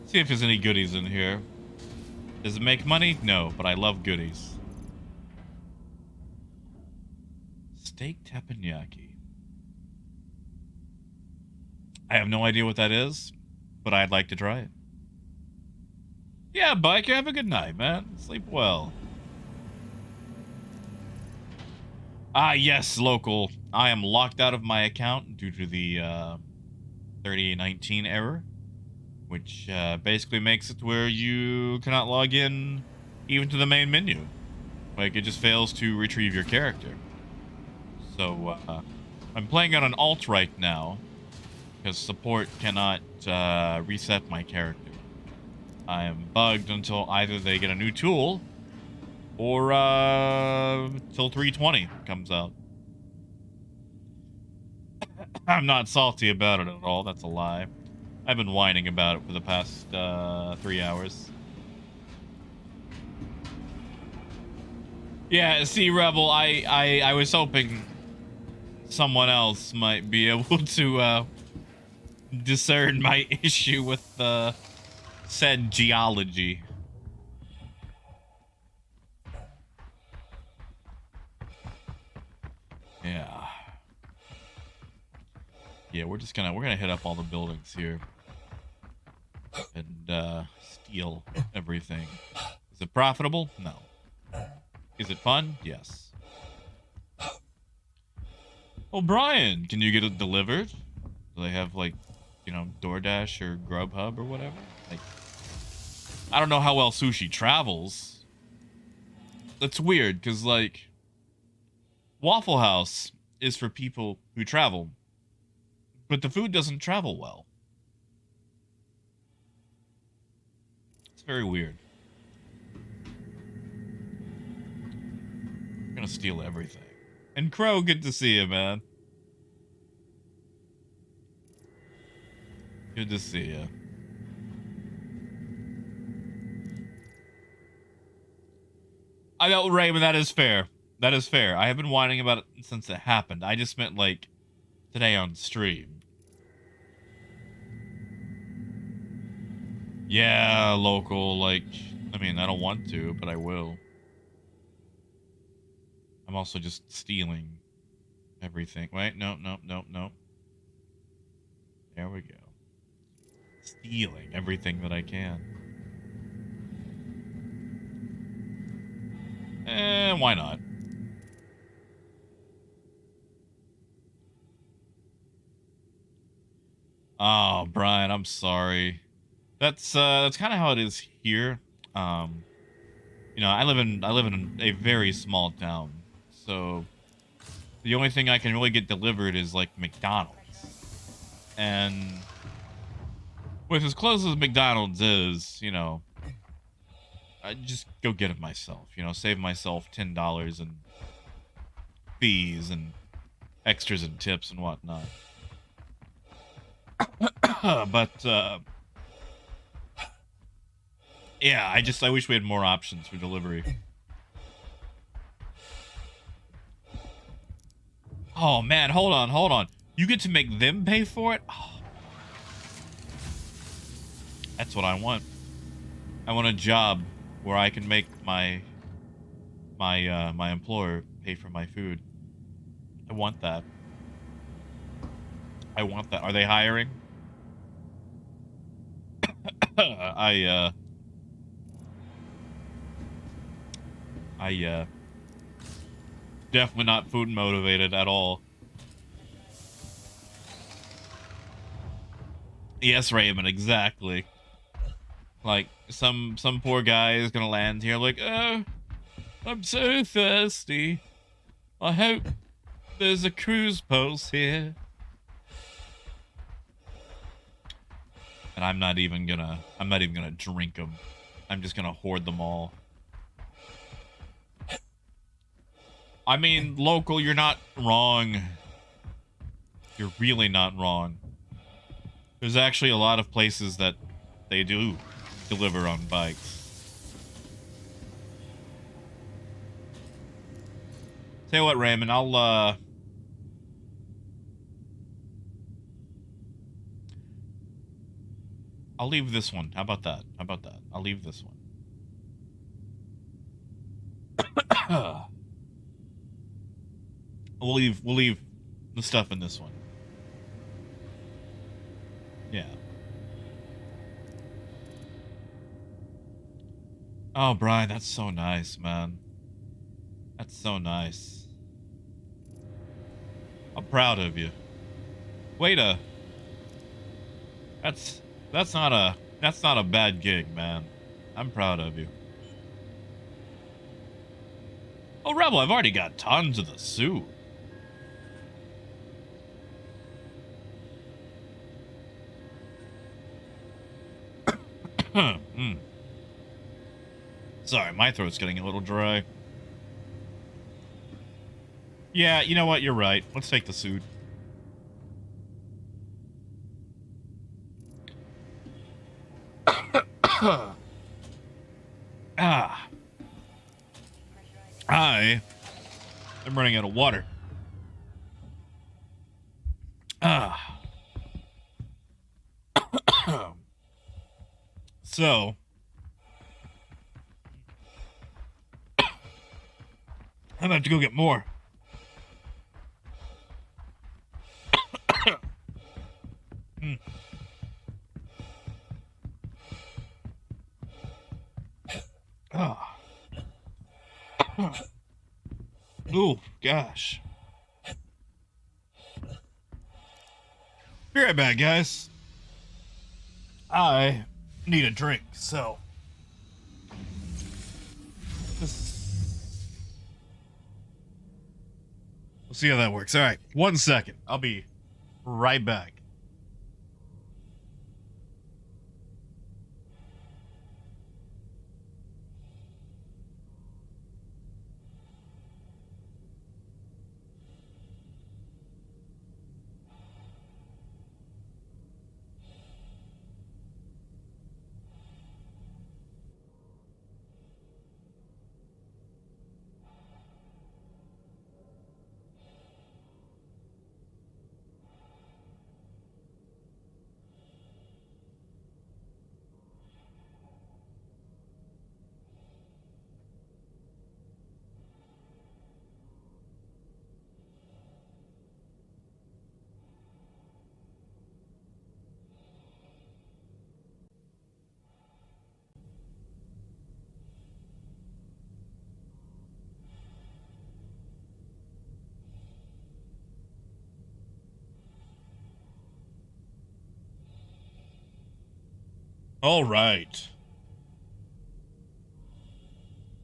See if there's any goodies in here. Does it make money? No, but I love goodies. Steak teppanyaki. I have no idea what that is, but I'd like to try it. Yeah, Biker, have a good night, man. Sleep well. Ah, yes, local. I am locked out of my account due to the 3019 error, which basically makes it where you cannot log in even to the main menu. Like, it just fails to retrieve your character. So, I'm playing on an alt right now, because support cannot reset my character. I am bugged until either they get a new tool or till 320 comes out. I'm not salty about it at all. That's a lie. I've been whining about it for the past 3 hours. Yeah, see, Rebel, I was hoping someone else might be able to discern my issue with said geology. Yeah, we're gonna hit up all the buildings here and steal everything. Is it profitable? No. Is it fun? Yes. Oh, Brian, can you get it delivered? Do they have, like, you know, DoorDash or Grubhub or whatever? Like, I don't know how well sushi travels. That's weird, because, like, Waffle House is for people who travel, but the food doesn't travel well. It's very weird. I'm gonna steal everything. And Crow, good to see you, man. Good to see you. I know, Raymond, that is fair. That is fair. I have been whining about it since it happened. I just meant, like, today on stream. Yeah, local, like, I mean, I don't want to, but I will. I'm also just stealing everything. Wait, no. There we go. Stealing everything that I can. Why not? Oh, Brian, I'm sorry. That's kind of how it is here. You know, I live in a very small town, so the only thing I can really get delivered is like McDonald's. And with as close as McDonald's is, you know, I just go get it myself. You know, save myself $10 in fees and extras and tips and whatnot. But yeah, I wish we had more options for delivery. Oh man, hold on. You get to make them pay for it? Oh. That's what I want. I want a job where I can make my employer pay for my food. I want that. Are they hiring? I definitely not food motivated at all. Yes, Raymond, exactly. Like, some poor guy is gonna land here like, oh, I'm so thirsty. I hope there's a cruise pulse here. And I'm not even gonna drink them. I'm just gonna hoard them all. I mean, local, you're not wrong. You're really not wrong. There's actually a lot of places that they do deliver on bikes. Tell you what, Raymond, I'll leave this one. How about that? I'll leave this one. We'll leave the stuff in this one. Yeah. Oh, Brian, that's so nice, man. That's so nice. I'm proud of you. That's not a bad gig, man. I'm proud of you. Oh, Rebel, I've already got tons of the suit. Sorry, my throat's getting a little dry. Yeah, you know what? You're right. Let's take the suit. I am running out of water. So I'm gonna have to go get more. Oh, gosh. Be right back, guys. I need a drink, so We'll see how that works. All right, 1 second. I'll be right back. All right.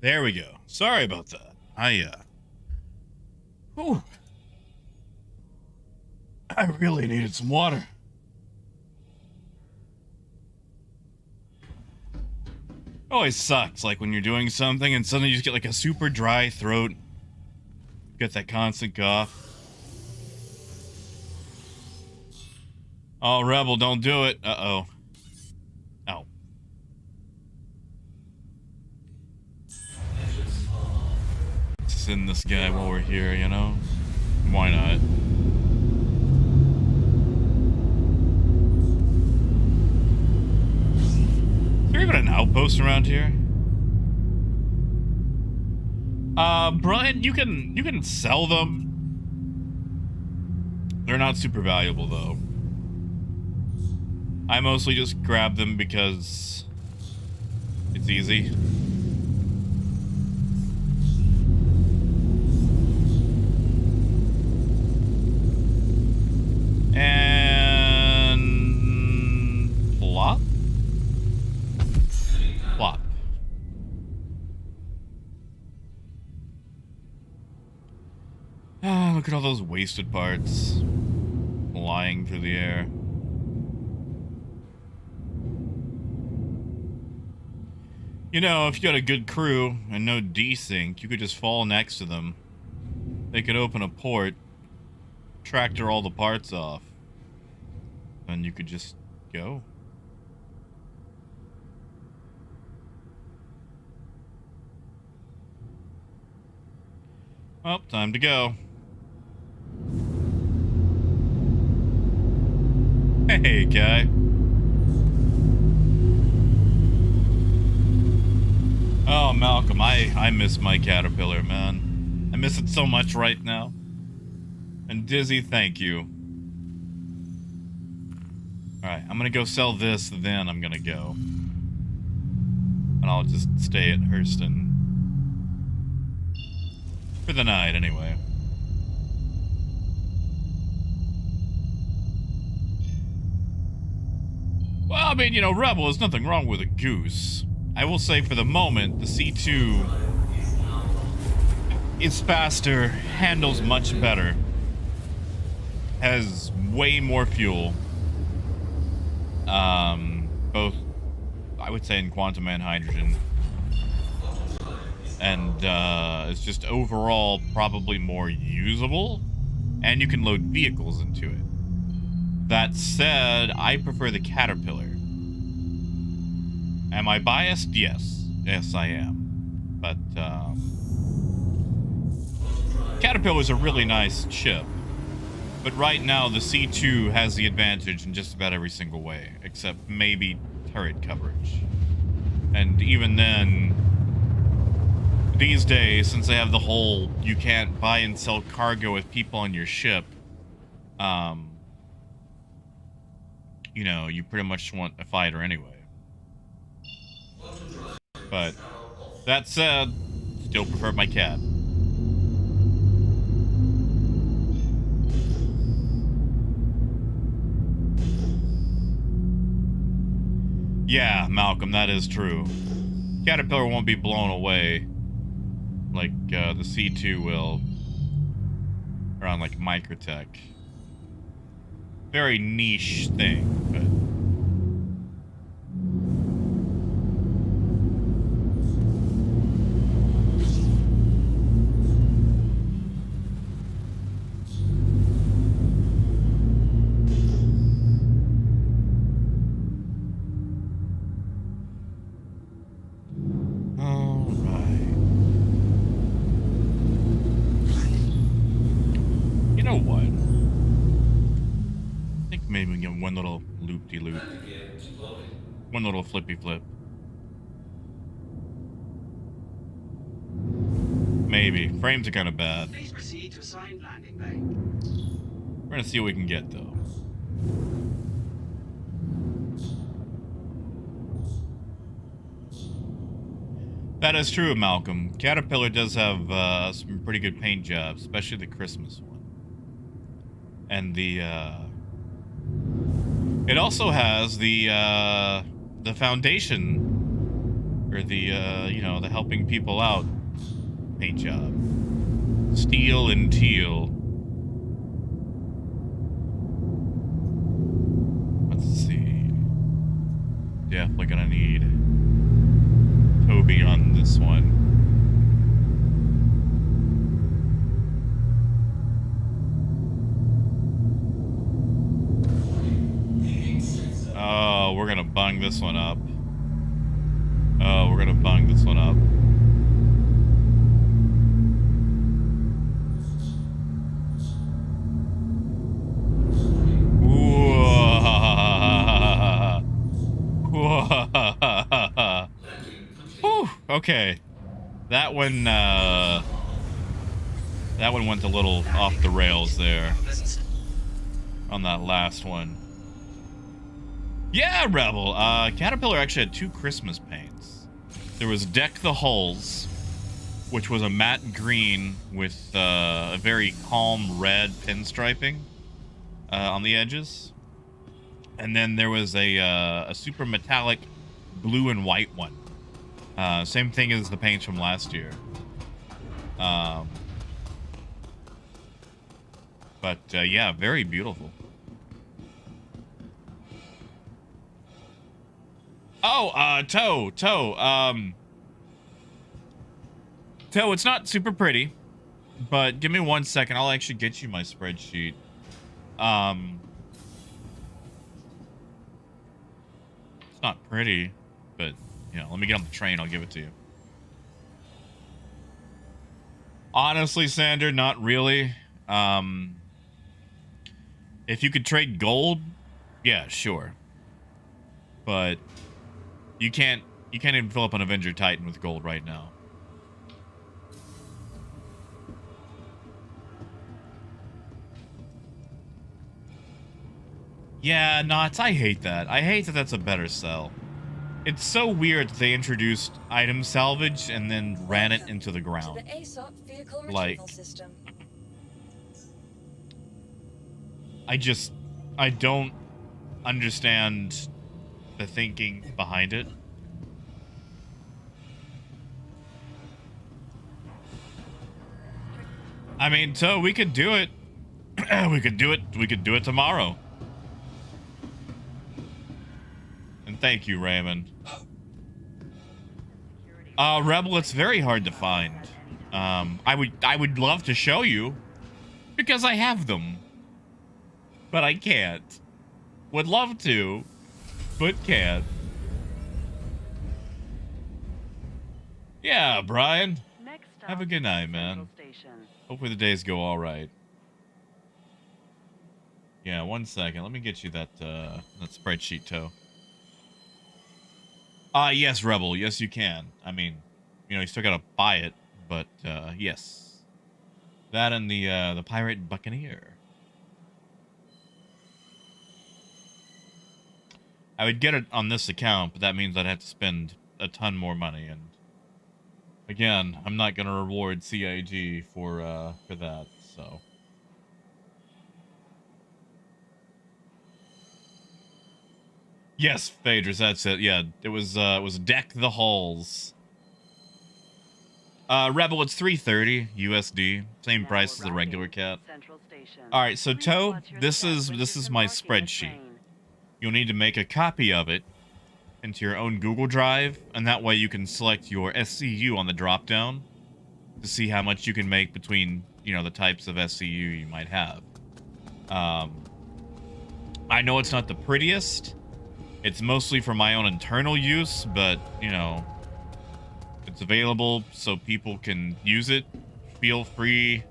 There we go. Sorry about that. Whew. I really needed some water. Always sucks, like when you're doing something and suddenly you just get like a super dry throat. Get that constant cough. Oh, Rebel, don't do it. Uh-oh. Ow. Send this guy while we're here, you know? Why not? Is there even an outpost around here? Brian, you can sell them. They're not super valuable though. I mostly just grab them because it's easy. And plop. Plop. Ah, look at all those wasted parts flying through the air. You know, if you got a good crew and no desync, you could just fall next to them. They could open a port, tractor all the parts off, and you could just go. Well, time to go. Hey, guy. Oh, Malcolm, I miss my caterpillar, man. I miss it so much right now. And Dizzy, thank you. Alright, I'm gonna go sell this, then I'm gonna go. And I'll just stay at Hurston. For the night, anyway. Well, I mean, you know, Rebel, there's nothing wrong with a goose. I will say for the moment, the C2 is faster, handles much better, has way more fuel. Both, I would say, in quantum and hydrogen. And it's just overall probably more usable, and you can load vehicles into it. That said, I prefer the Caterpillar. Am I biased? Yes. Yes, I am. But, Caterpillar's a really nice ship. But right now, the C2 has the advantage in just about every single way, except maybe turret coverage. And even then, these days, since they have the whole you can't buy and sell cargo with people on your ship, you know, you pretty much want a fighter anyway. But that said, still prefer my cat. Yeah, Malcolm, that is true. Caterpillar won't be blown away. like the C2 will, around like Microtech. Very niche thing, but. Maybe we can get one little loop-de-loop. One little flippy-flip. Maybe. Frames are kind of bad. Please proceed to assigned landing bay. We're gonna see what we can get, though. That is true, Malcolm. Caterpillar does have some pretty good paint jobs, especially the Christmas one. And the, it also has the foundation, or the, you know, the helping people out paint job. Steel and teal. Let's see. Definitely gonna need Toby on this one. Oh, we're gonna bung this one up. Oh, we're gonna bung this one up. Whew, okay. That one went a little off the rails there. On that last one. Yeah, Rebel. Caterpillar actually had two Christmas paints. There was Deck the Hulls, which was a matte green with a very calm red pinstriping on the edges. And then there was a super metallic blue and white one. Same thing as the paints from last year. But yeah, very beautiful. Oh, Toe, it's not super pretty, but give me 1 second. I'll actually get you my spreadsheet. It's not pretty, but, you know, let me get on the train. I'll give it to you. Honestly, Sander, not really. If you could trade gold, yeah, sure. But you can't even fill up an Avenger Titan with gold right now. Yeah, Knots, I hate that. I hate that that's a better sell. It's so weird that they introduced item salvage and then ran it into the ground. To the ASOP vehicle Like, retrieval system. I don't understand the thinking behind it. I mean, so we could do it. We could do it tomorrow. And thank you, Raymond. Rebel, it's very hard to find. I would love to show you because I have them. But I can't. Would love to, but can't. Yeah, Brian. Next stop, Have a good night, man. Central Station. Hopefully the days go all right. Yeah, 1 second. Let me get you that spreadsheet, Toe. Yes, Rebel. Yes, you can. I mean, you know, you still gotta buy it, but yes. That and the Pirate Buccaneer. I would get it on this account, but that means I'd have to spend a ton more money, and again, I'm not gonna reward CIG for that, so. Yes, Phaedrus, that's it. Yeah, it was Deck the Hulls. Rebel, it's 330 USD, same Now price as the arriving regular cat. Central Station. All right, so Please Toe, watch your this step is when my disembarking the spreadsheet. train. You'll need to make a copy of it into your own Google Drive, and that way you can select your SCU on the dropdown to see how much you can make between, you know, the types of SCU you might have. I know it's not the prettiest. It's mostly for my own internal use, but, you know, it's available so people can use it. Feel free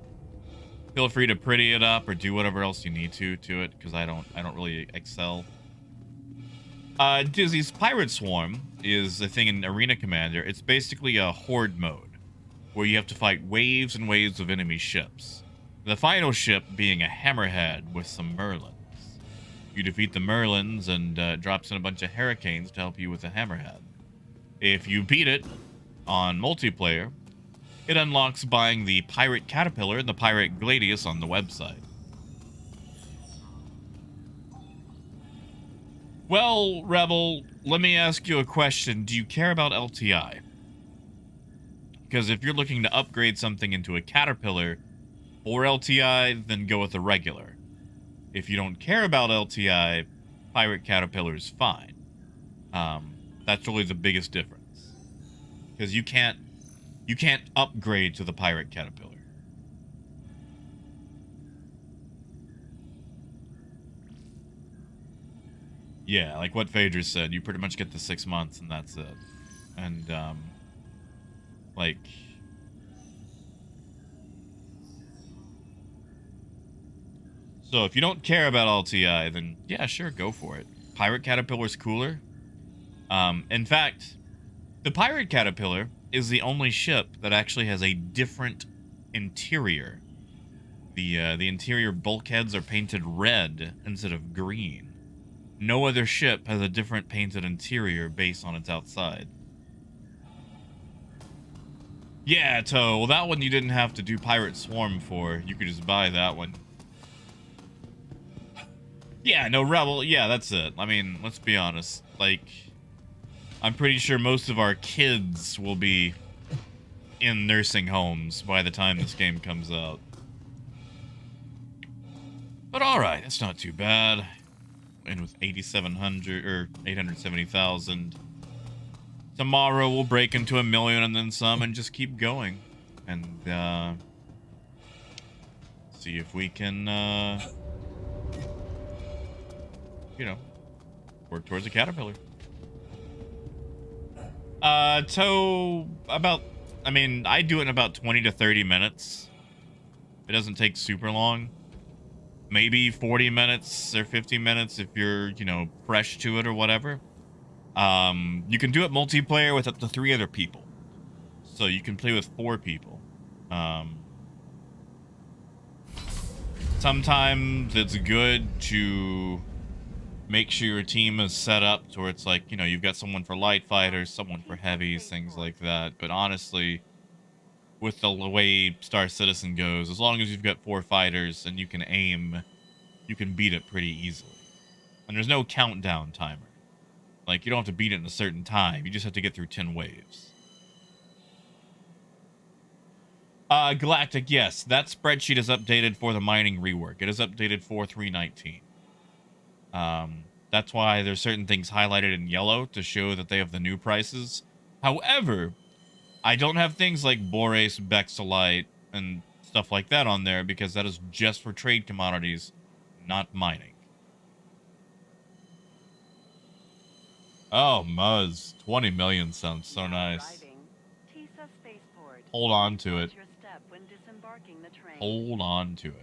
to pretty it up or do whatever else you need to it, because I don't really excel. Dizzy's Pirate Swarm is a thing in Arena Commander. It's basically a horde mode, where you have to fight waves and waves of enemy ships. The final ship being a hammerhead with some merlins. You defeat the merlins and drops in a bunch of hurricanes to help you with the hammerhead. If you beat it on multiplayer, it unlocks buying the Pirate Caterpillar and the Pirate Gladius on the website. Well, Rebel, let me ask you a question. Do you care about LTI? Because if you're looking to upgrade something into a Caterpillar or LTI, then go with a regular. If you don't care about LTI, Pirate Caterpillar is fine. That's really the biggest difference. Because you can't upgrade to the Pirate Caterpillar. Yeah, like what Phaedra said, you pretty much get the 6 months and that's it. And, like... So if you don't care about LTI, then yeah, sure, go for it. Pirate Caterpillar's cooler. In fact, the Pirate Caterpillar is the only ship that actually has a different interior. The interior bulkheads are painted red instead of green. No other ship has a different painted interior based on its outside. Yeah, Toe. Well, that one you didn't have to do Pirate Swarm for. You could just buy that one. Yeah, no, Rebel. Yeah, that's it. I mean, let's be honest. Like, I'm pretty sure most of our kids will be in nursing homes by the time this game comes out. But alright, that's not too bad. And with 8,700 or 870,000. Tomorrow we'll break into 1 million and then some and just keep going. And see if we can you know, work towards a Caterpillar. So about, I mean, I do it in about 20 to 30 minutes. It doesn't take super long. Maybe 40 minutes or 50 minutes if you're, you know, fresh to it or whatever. You can do it multiplayer with up to 3 other people. So you can play with 4 people. Sometimes it's good to make sure your team is set up to where it's like, you know, you've got someone for light fighters, someone for heavies, things like that. But honestly, with the way Star Citizen goes, as long as you've got 4 fighters and you can aim, you can beat it pretty easily. And there's no countdown timer. Like, you don't have to beat it in a certain time. You just have to get through 10 waves. Galactic, yes. That spreadsheet is updated for the mining rework. It is updated for 3.19. That's why there's certain things highlighted in yellow to show that they have the new prices. However, I don't have things like Borace, Bexolite, and stuff like that on there because that is just for trade commodities, not mining. Oh, Muzz. 20 million sounds so nice. Hold on to it. Hold on to it.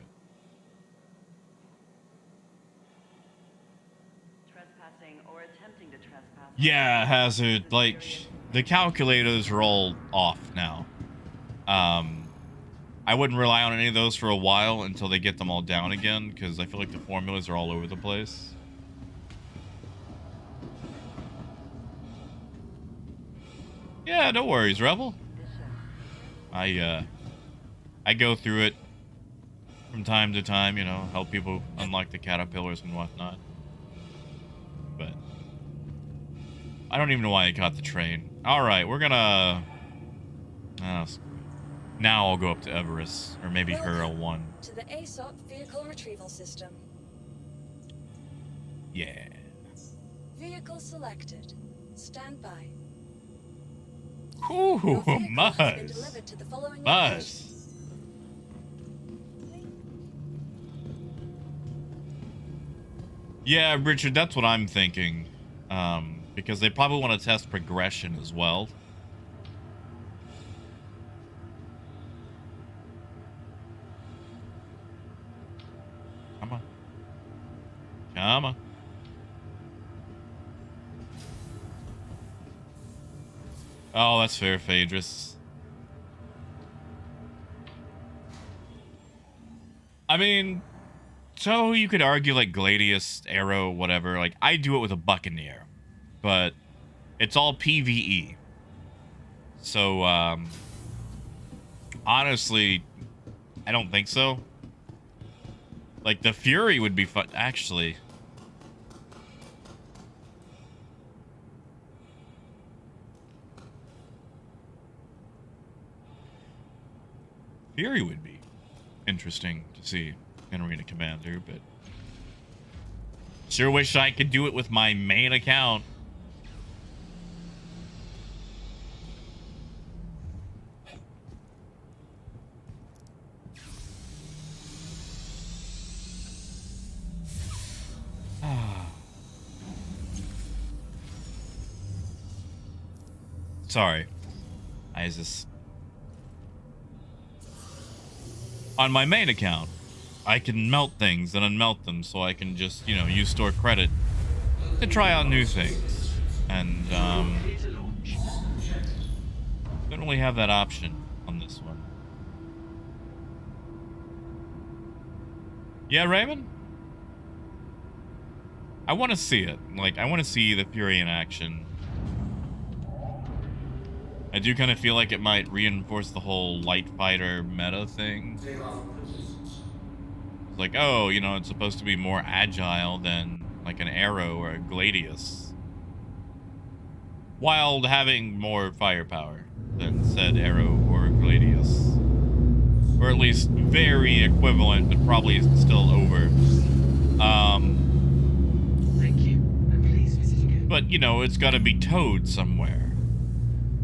Yeah, Hazard, like, the calculators are all off now. I wouldn't rely on any of those for a while until they get them all down again, because I feel like the formulas are all over the place. Yeah, no worries, Rebel. I go through it from time to time, you know, help people unlock the caterpillars and whatnot. But I don't even know why I caught the train. Alright, we're gonna... Now I'll go up to Everest, or maybe Hurl 1. To the ASOP vehicle retrieval system. Yeah. Vehicle selected. Stand by. Ooh, Your vehicle has been Muzz. delivered to the following Muzz. locations. Yeah, Richard, that's what I'm thinking. Because they probably want to test progression as well. Come on. Come on. Oh, that's fair, Phaedrus. I mean, so you could argue like Gladius, Arrow, whatever. Like, I do it with a Buccaneer. But it's all PvE. So, honestly, I don't think so. Like, the Fury would be fun. Actually. Fury would be interesting to see in Arena Commander, but sure wish I could do it with my main account. Sorry. I just... On my main account, I can melt things and unmelt them, so I can just, you know, use store credit to try out new things. And, don't really have that option on this one. Yeah, Raymond? I want to see it. Like, I want to see the Fury in action. I do kind of feel like it might reinforce the whole light fighter meta thing. It's like, oh, you know, it's supposed to be more agile than like an Arrow or a Gladius, while having more firepower than said Arrow or Gladius, or at least very equivalent, but probably still over. Thank you, and please visit again. But you know, it's got to be towed somewhere.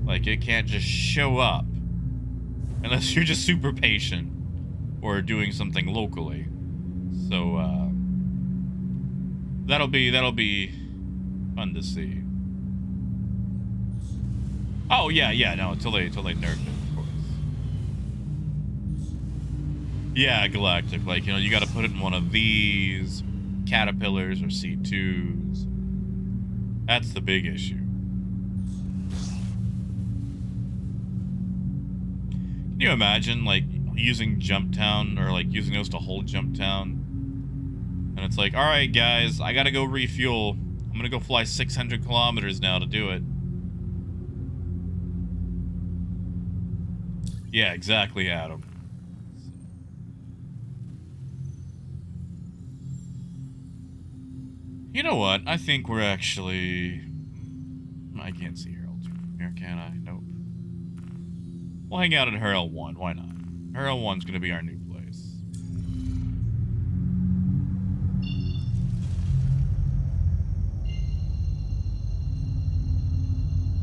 Like, it can't just show up. Unless you're just super patient. Or doing something locally. So, that'll be fun to see. Oh, yeah, no, until they nerf it, of course. Yeah, Galactic, like, you know, you gotta put it in one of these Caterpillars or C2s. That's the big issue. Can you imagine, like, using Jump Town, or, like, using those to hold Jump Town? And it's like, alright, guys, I gotta go refuel. I'm gonna go fly 600 kilometers now to do it. Yeah, exactly, Adam. You know what? I think we're actually... I can't see Herald here, can I? Nope. We'll hang out at Hurl 1. Why not? Hurl 1's gonna be our new place.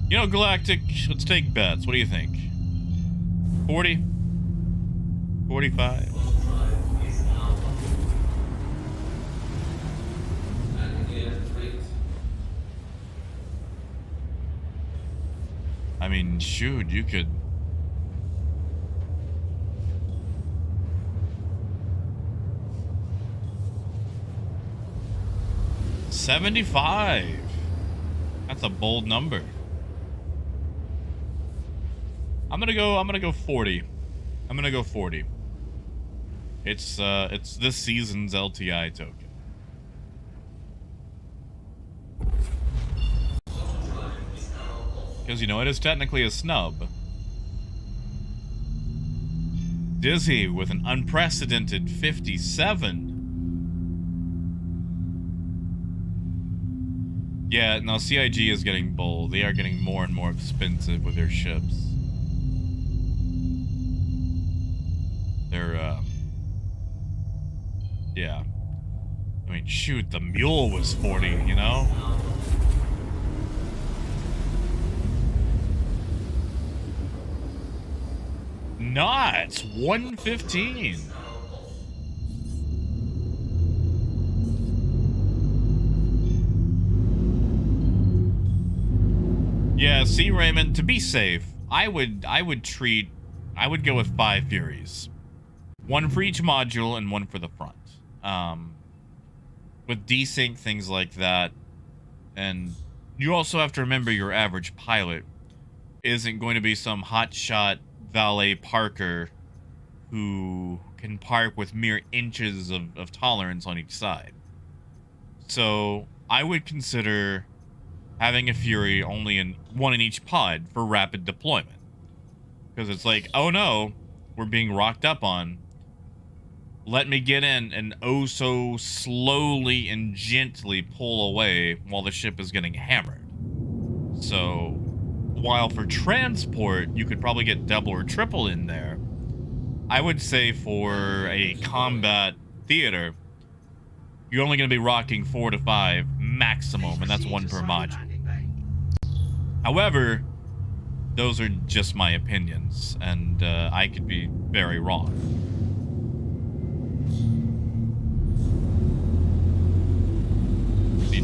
You know, Galactic, let's take bets. What do you think? 40? 45? I mean, shoot, you could... $75. That's a bold number. I'm gonna go 40. I'm gonna go 40. It's this season's LTI token. Because, you know, it is technically a snub. Dizzy with an unprecedented 57. Yeah, no, CIG is getting bold. They are getting more and more expensive with their ships. They're, yeah. I mean, shoot, the mule was 40, you know? Nah, it's 115. Yeah, see, Raymond, to be safe, I would go with 5 Furies. 1 for each module and 1 for the front. With desync, things like that. And you also have to remember your average pilot isn't going to be some hotshot valet parker who can park with mere inches of tolerance on each side. So I would consider having a Fury only in 1 in each pod for rapid deployment. Because it's like, oh no, we're being rocked up on. Let me get in and oh so slowly and gently pull away while the ship is getting hammered. So, while for transport, you could probably get double or triple in there, I would say for a combat theater, you're only going to be rocking 4 to 5 maximum, and that's 1 per module. However, those are just my opinions, and I could be very wrong.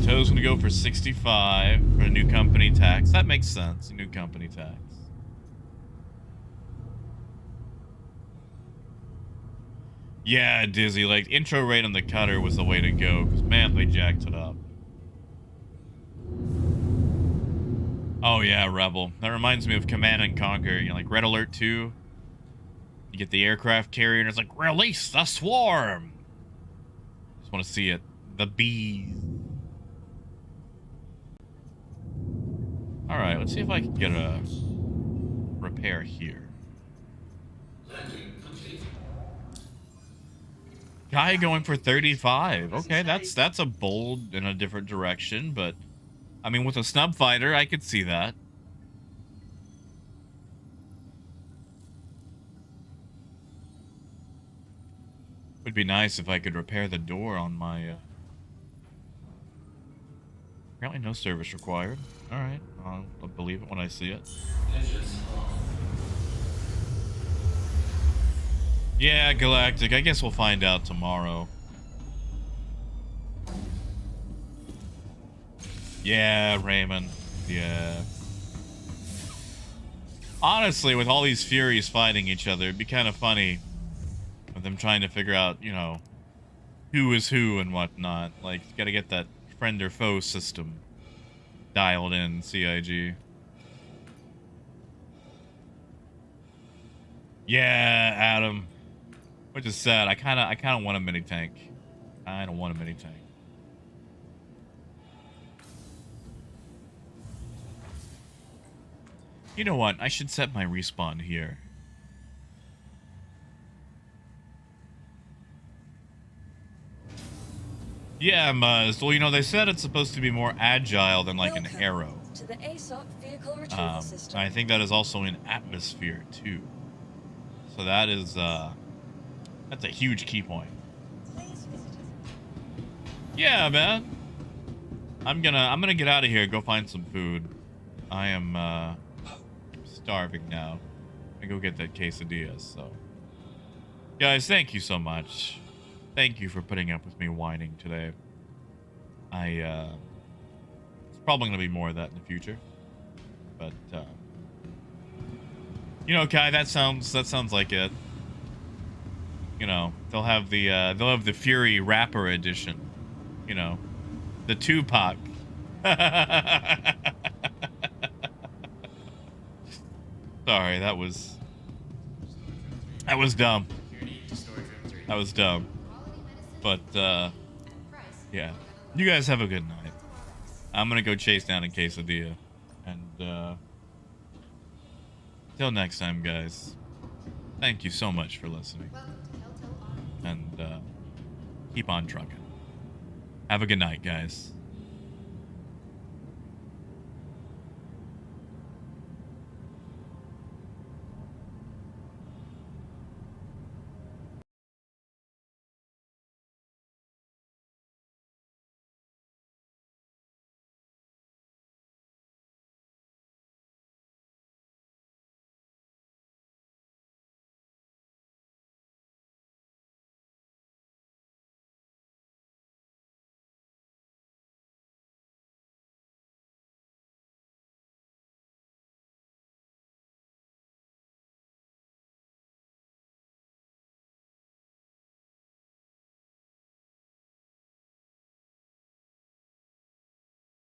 Toe's gonna go for 65 for a new company tax. That makes sense, a new company tax. Yeah, Dizzy, like, intro rate on the cutter was the way to go, because, man, they jacked it up. Oh, yeah, Rebel. That reminds me of Command and Conquer, you know, like Red Alert 2. You get the aircraft carrier, and it's like, release the swarm! Just want to see it. The bees. Alright, let's see if I can get a repair here. Guy going for 35. Okay, that's a bold in a different direction, but I mean, with a snub fighter, I could see that. Would be nice if I could repair the door on my apparently no service required. Alright, I'll believe it when I see it. Yeah, Galactic, I guess we'll find out tomorrow. Yeah, Raymond. Yeah. Honestly, with all these Furies fighting each other, it'd be kind of funny with them trying to figure out, you know, who is who and whatnot. Like, you gotta get that friend or foe system dialed in, CIG. Yeah, Adam. Which is sad. I kinda want a mini tank. I don't want a mini tank. You know what? I should set my respawn here. Yeah, Muzz. Well, you know, they said it's supposed to be more agile than like an arrow. To the ASOP vehicle retrieval system. I think that is also in atmosphere too. So that is that's a huge key point. Yeah, man. I'm gonna get out of here, go find some food. I am starving now. I go get that quesadilla, so. Guys, thank you so much. Thank you for putting up with me whining today. It's probably gonna be more of that in the future. But you know, Kai, that sounds like it. You know, they'll have the Fury Rapper edition. You know, the Tupac. Sorry, that was dumb. That was dumb. But yeah, you guys have a good night. I'm gonna go chase down a quesadilla, and till next time, guys. Thank you so much for listening, and keep on trucking. Have a good night, guys.